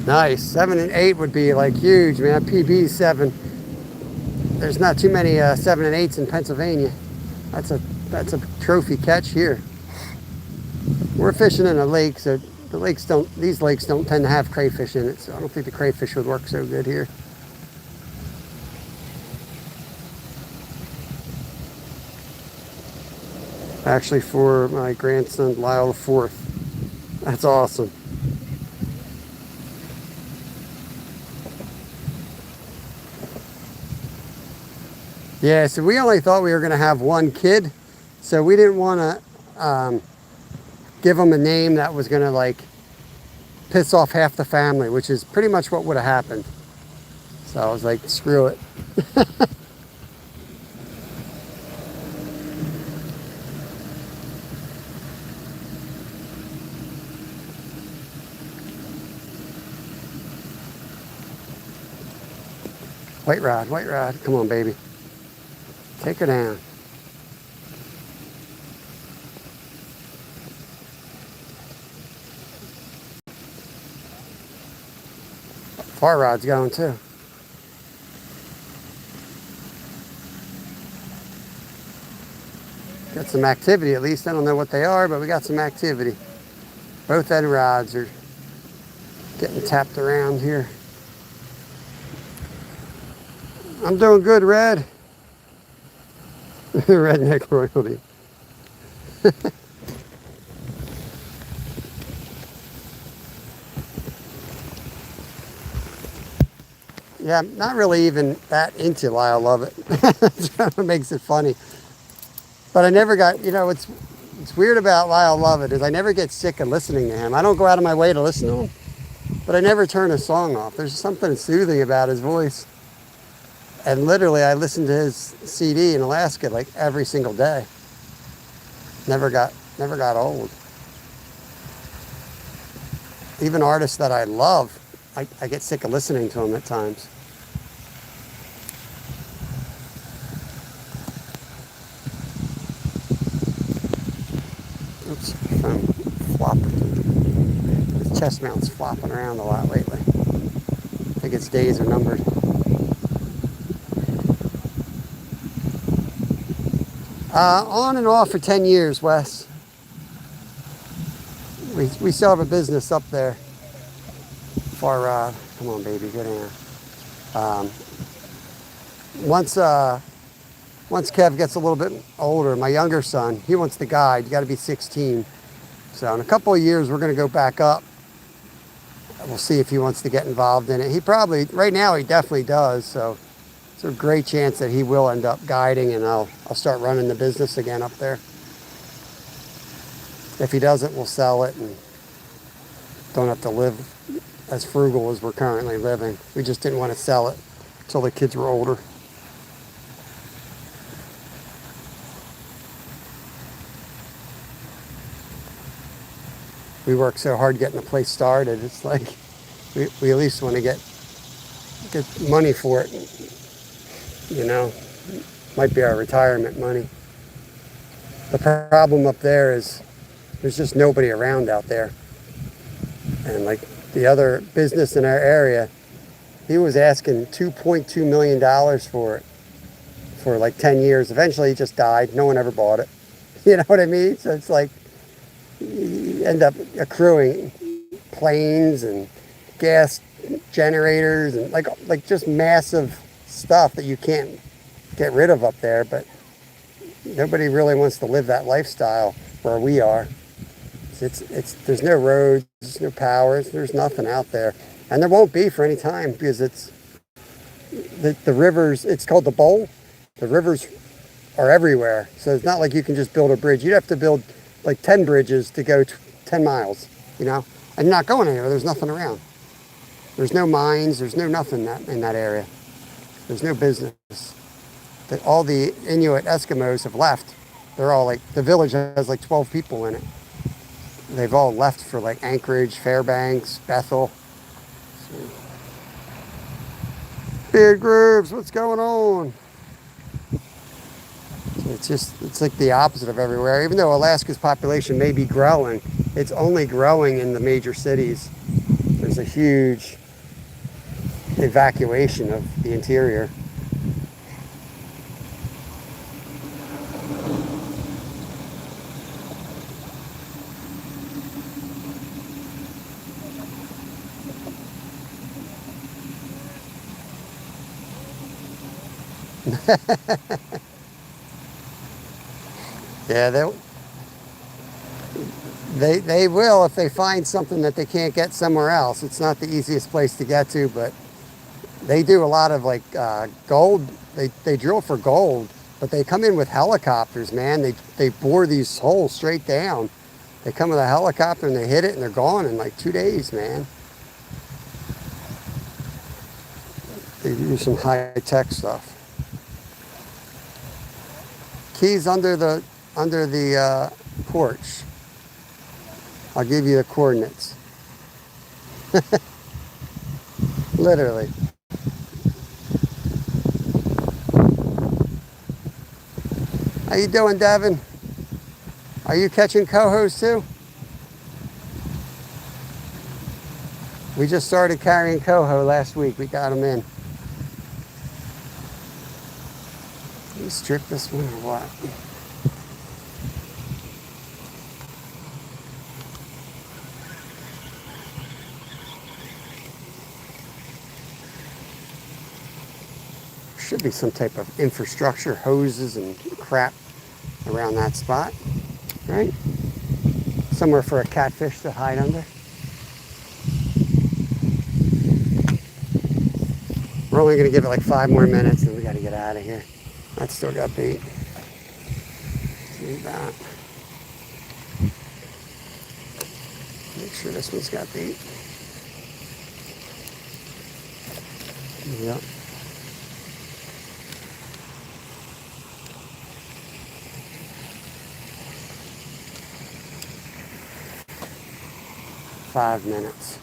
S1: Nice. 7 and 8 would be like huge, man. PB 7. There's not too many 7 and 8s in Pennsylvania. That's a trophy catch here. We're fishing in a lake, so these lakes don't tend to have crayfish in it, so I don't think the crayfish would work so good here. Actually, for my grandson Lyle IV. That's awesome. Yeah, so we only thought we were going to have 1 kid, so we didn't want to give him a name that was going to like piss off half the family, which is pretty much what would have happened. So I was like, screw it. White rod, come on, baby. Take her down. Far rod's going too. Got some activity at least. I don't know what they are, but we got some activity. Both end rods are getting tapped around here. I'm doing good, Red. Redneck royalty. Yeah, I'm not really even that into Lyle Lovett. That's what makes it funny. But I never got, you know, it's weird about Lyle Lovett is I never get sick of listening to him. I don't go out of my way to listen to him, but I never turn a song off. There's something soothing about his voice. And literally, I listened to his CD in Alaska like every single day. Never got old. Even artists that I love, I get sick of listening to them at times. Oops, phone flopping. The chest mount's flopping around a lot lately. I think its days are numbered. On and off for 10 years, Wes. We still have a business up there. Far rod. Come on, baby, get in. Once Kev gets a little bit older, my younger son, he wants to guide. You got to be 16. So in a couple of years, we're going to go back up. We'll see if he wants to get involved in it. He probably, right now, he definitely does. So it's a great chance that he will end up guiding, and I'll start running the business again up there. If he doesn't, we'll sell it and don't have to live as frugal as we're currently living. We just didn't want to sell it until the kids were older. We work so hard getting the place started. It's like we at least want to get money for it. You know, might be our retirement money. The problem up there is there's just nobody around out there. And like the other business in our area, he was asking $2.2 million for it for like 10 years. Eventually he just died. No one ever bought it. You know what I mean? So it's like you end up accruing planes and gas generators and like just massive stuff that you can't get rid of up there. But nobody really wants to live that lifestyle where we are. It's there's no roads, there's no powers, there's nothing out there, and there won't be for any time because it's the rivers. It's called the bowl. The rivers are everywhere, so it's not like you can just build a bridge. You'd have to build like 10 bridges to go 10 miles, you know, and you're not going anywhere. There's nothing around. There's no mines. There's no nothing in that area. There's no business. That all the Inuit Eskimos have left. They're all like, the village has like 12 people in it. They've all left for like Anchorage, Fairbanks, Bethel. So. Beard Grooves, what's going on? So it's like the opposite of everywhere. Even though Alaska's population may be growing, it's only growing in the major cities. There's a huge evacuation of the interior. Yeah, they will if they find something that they can't get somewhere else. It's not the easiest place to get to, but they do a lot of like gold. They drill for gold, but they come in with helicopters, man. They bore these holes straight down. They come with a helicopter and they hit it and they're gone in like 2 days, man. They do some high-tech stuff. Keys under the porch. I'll give you the coordinates. Literally. How you doing, Devin? Are you catching cohos too? We just started carrying coho last week. We got them in. Can you strip this one or what? Should be some type of infrastructure, hoses and crap around that spot, right? Somewhere for a catfish to hide under. We're only going to give it like 5 more minutes and we got to get out of here. That's still got bait. See that. Make sure this one's got bait. Yep. Five minutes.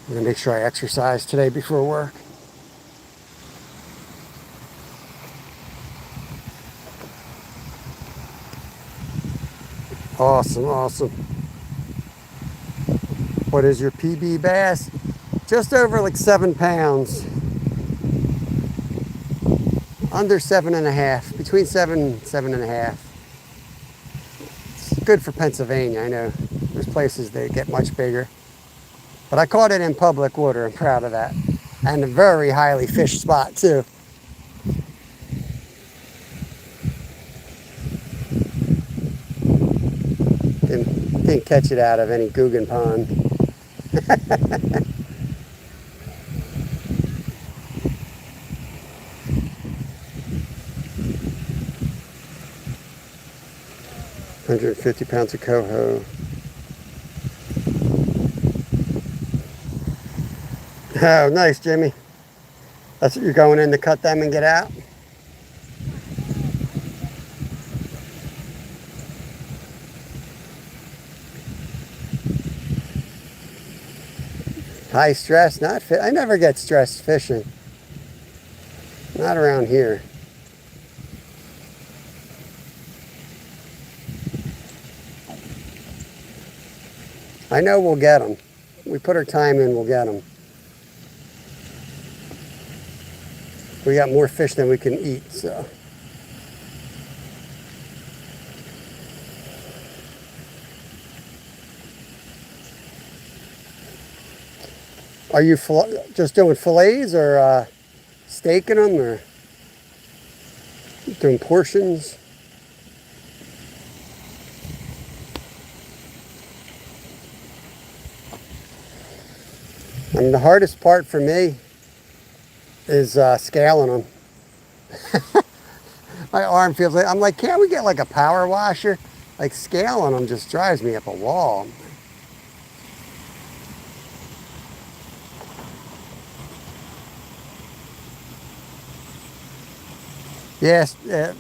S1: I'm gonna make sure I exercise today before work. Awesome, awesome. What is your PB bass? Just over like 7 pounds. Under 7.5, between 7 and 7.5. It's good for Pennsylvania, I know. There's places that get much bigger. But I caught it in public water, I'm proud of that. And a very highly fished spot too. Didn't catch it out of any Guggen pond. £150 of coho. Oh, nice, Jimmy. That's what you're going in to cut them and get out? High stress, not fit. I never get stressed fishing. Not around here. I know we'll get them. we put our time in, we'll get them. We got more fish than we can eat, so. Are you just doing fillets or steaking them or doing portions? And the hardest part for me is scaling them. My arm feels like, I'm like, can't we get like a power washer? Like scaling them just drives me up a wall. Yes,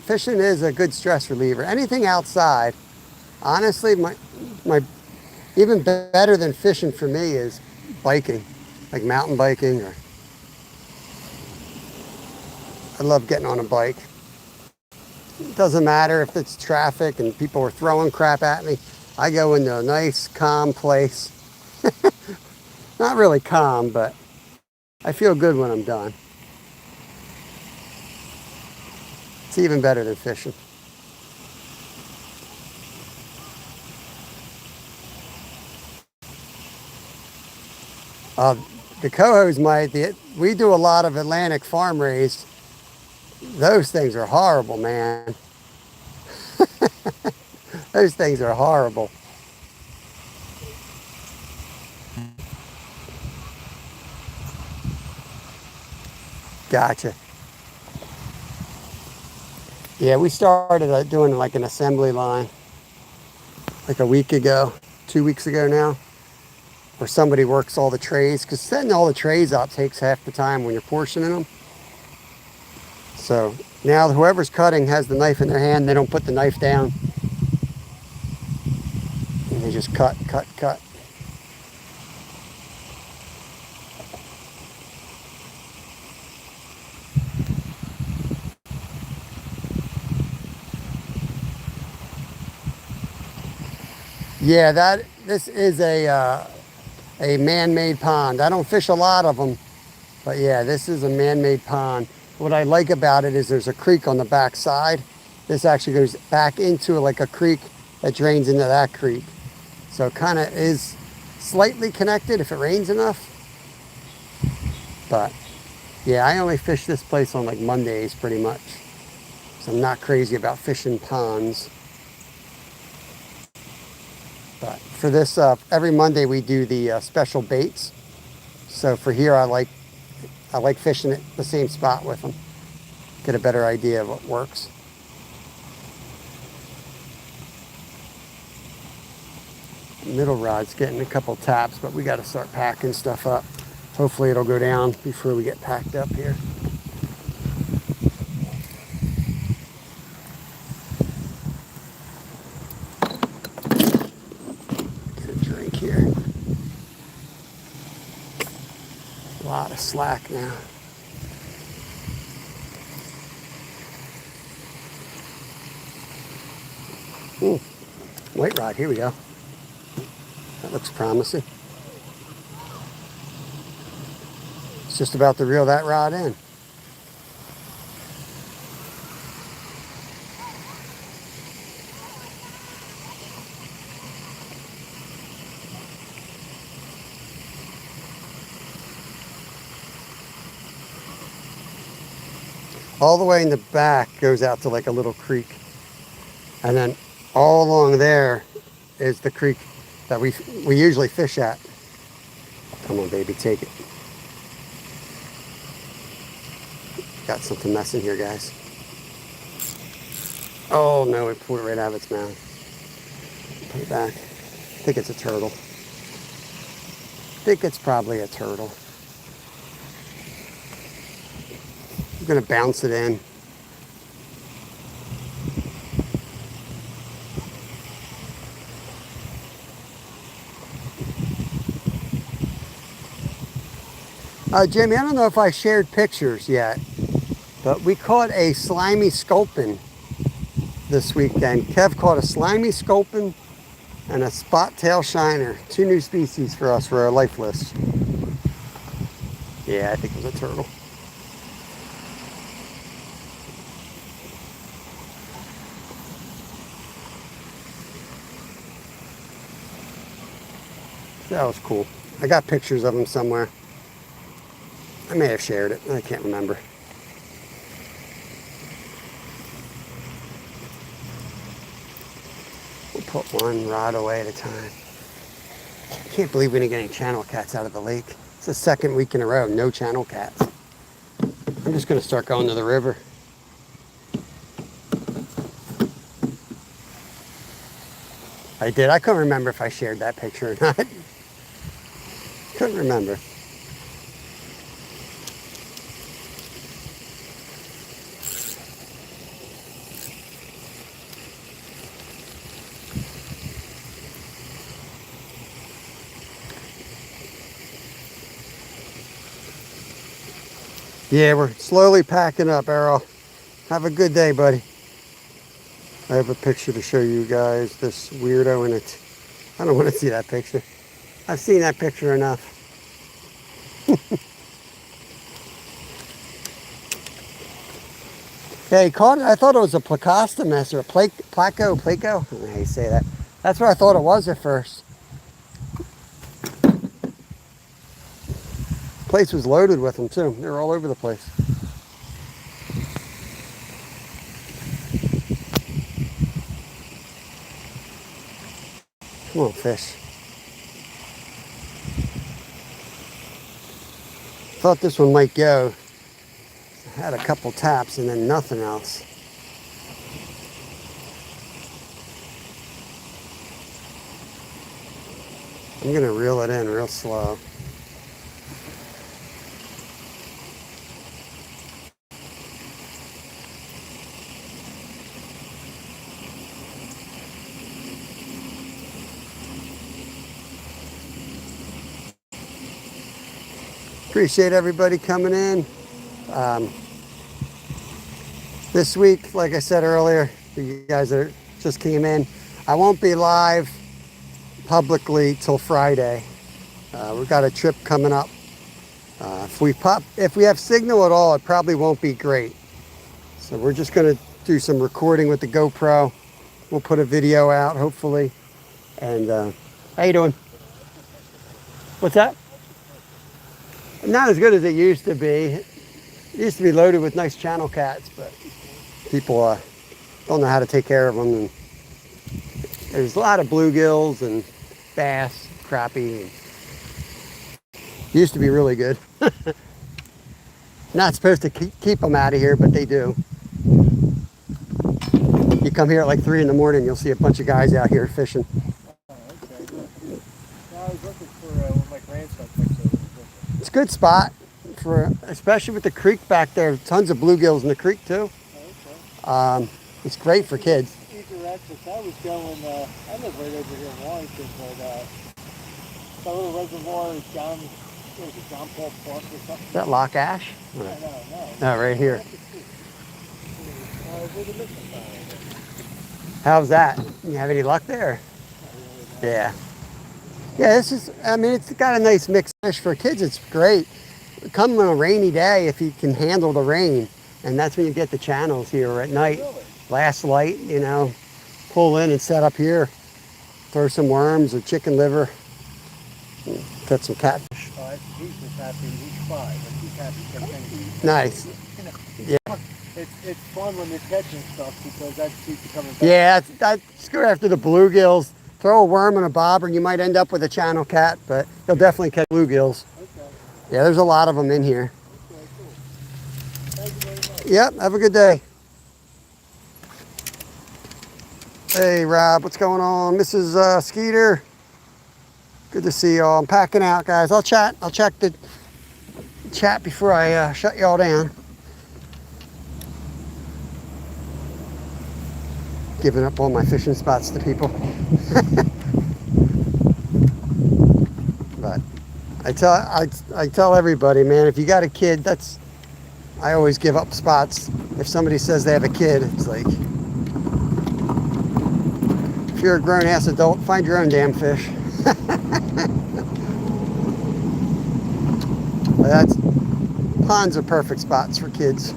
S1: fishing is a good stress reliever. Anything outside, honestly, my even better than fishing for me is biking, like mountain biking. Or I love getting on a bike. It doesn't matter if it's traffic and people are throwing crap at me. I go into a nice, calm place. Not really calm, but I feel good when I'm done. It's even better than fishing. The cohos we do a lot of Atlantic farm raised. Those things are horrible, man. Those things are horrible. Gotcha. Yeah, we started doing like an assembly line like a week ago, 2 weeks ago now, where somebody works all the trays, because setting all the trays up takes half the time when you're portioning them. So now whoever's cutting has the knife in their hand, they don't put the knife down. And they just cut, cut, cut. Yeah, this is a man-made pond. I don't fish a lot of them, but yeah, this is a man-made pond. What I like about it is there's a creek on the back side. This actually goes back into like a creek that drains into that creek. So it kind of is slightly connected if it rains enough. But yeah, I only fish this place on like Mondays pretty much. So I'm not crazy about fishing ponds. But for this, every Monday we do the special baits. So for here, I like fishing at the same spot with them. Get a better idea of what works. Middle rod's getting a couple taps, but we got to start packing stuff up. Hopefully it'll go down before we get packed up here. Here. A lot of slack now. Ooh, white rod, here we go. That looks promising. It's just about to reel that rod in. All the way in the back goes out to like a little creek. And then all along there is the creek that we usually fish at. Come on, baby, take it. Got something messing here, guys. Oh no, it pulled it right out of its mouth. Put it back. I think it's a turtle. I think it's probably a turtle. I'm gonna bounce it in. Jamie, I don't know if I shared pictures yet, but we caught a slimy sculpin this weekend. Kev caught a slimy sculpin and a spot tail shiner. 2 new species for us for our life list. Yeah, I think it was a turtle. That was cool. I got pictures of them somewhere. I may have shared it. I can't remember. We'll put one rod away at a time. I can't believe we didn't get any channel cats out of the lake. It's the 2nd week in a row, no channel cats. I'm just going to start going to the river. I did. I couldn't remember if I shared that picture or not. Couldn't remember. Yeah, we're slowly packing up, Errol. Have a good day, buddy. I have a picture to show you guys, this weirdo in it. I don't want to see that picture. I've seen that picture enough. Yeah, he caught it. I thought it was a Placostomus or a Placo. I don't know how you say that. That's what I thought it was at first. Place was loaded with them too. They were all over the place. Come on, fish. Thought this one might go. Had a couple taps and then nothing else. I'm gonna reel it in real slow. Appreciate everybody coming in. This week, like I said earlier, for you guys that just came in, I won't be live publicly till Friday. We've got a trip coming up. If we have signal at all, it probably won't be great. So we're just gonna do some recording with the GoPro. We'll put a video out, hopefully. And how you doing? What's that? Not as good as it used to be. It used to be loaded with nice channel cats, but people don't know how to take care of them. And there's a lot of bluegills and bass, crappie. And used to be really good. Not supposed to keep them out of here, but they do. You come here at like 3 in the morning, you'll see a bunch of guys out here fishing.
S2: Oh, okay. I was looking for when my grandson thinks it was fishing.
S1: It's a good spot, especially with the creek back there. Tons of bluegills in the creek too.
S2: Oh, okay.
S1: It's great for kids.
S2: Eager access. I was going, I live right over here in Warrington, but the little reservoir is down, what is it, John Paul Park or something?
S1: Is that Loch Ash?
S2: No.
S1: No, right here.
S2: Where the mission sign is.
S1: How's that? You have any luck there? Yeah. Yeah, this is, I mean, it's got a nice mixed fish for kids. It's great. Come on a rainy day if you can handle the rain. And that's when you get the channels here at night.
S2: Really?
S1: Last light, you know, pull in and set up here. Throw some worms or chicken liver. Catch some catfish.
S2: Oh, he's just happy. He's 5, but he's happy.
S1: Nice.
S2: Yeah. It's fun when you're catching stuff because that keeps you coming back.
S1: Yeah, that's go after the bluegills. Throw a worm in a bobber and you might end up with a channel cat, but you'll definitely catch bluegills.
S2: Okay.
S1: Yeah, there's a lot of them in here.
S2: Okay, cool. Thank you very much.
S1: Yep, have a good day. Hey Rob, what's going on? Mrs. Skeeter. Good to see y'all. I'm packing out, guys. I'll check the chat before I shut y'all down. Giving up all my fishing spots to people. But I tell everybody, man, if you got a kid, I always give up spots. If somebody says they have a kid, it's like, If you're a grown-ass adult, find your own damn fish. That's ponds are perfect spots for kids.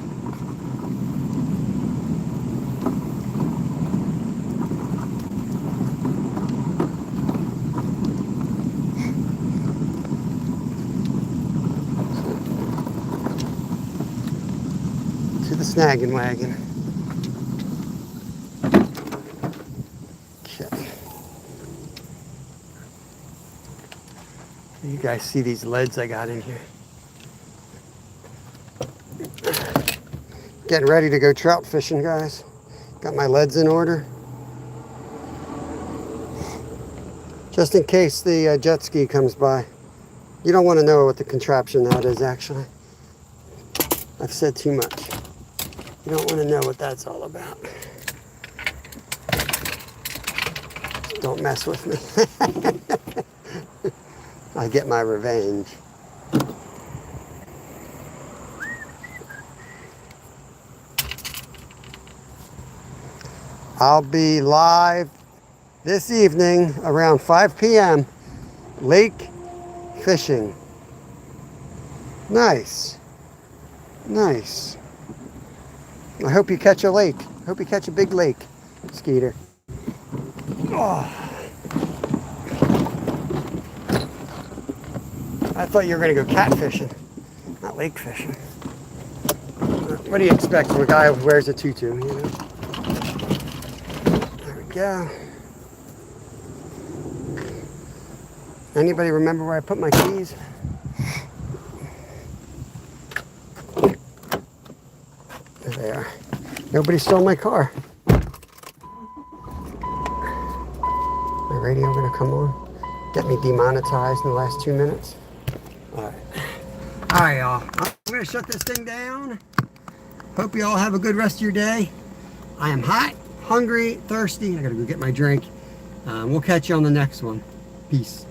S1: To the snagging wagon. Okay. You guys see these leads I got in here? Getting ready to go trout fishing, guys. Got my leads in order. Just in case the jet ski comes by. You don't want to know what the contraption that is, actually. I've said too much. You don't want to know what that's all about. Don't mess with me. I get my revenge. I'll be live this evening around 5 p.m. Lake fishing. Nice. Nice. I hope you catch a lake. I hope you catch a big lake, Skeeter. Oh. I thought you were going to go catfishing, not lake fishing. What do you expect from a guy who wears a tutu, you know? There we go. Anybody remember where I put my keys? There they are. Nobody stole my car. My radio gonna come on? Get me demonetized in the last 2 minutes? Alright. Alright, y'all. I'm gonna shut this thing down. Hope you all have a good rest of your day. I am hot, hungry, thirsty. I gotta go get my drink. We'll catch you on the next one. Peace.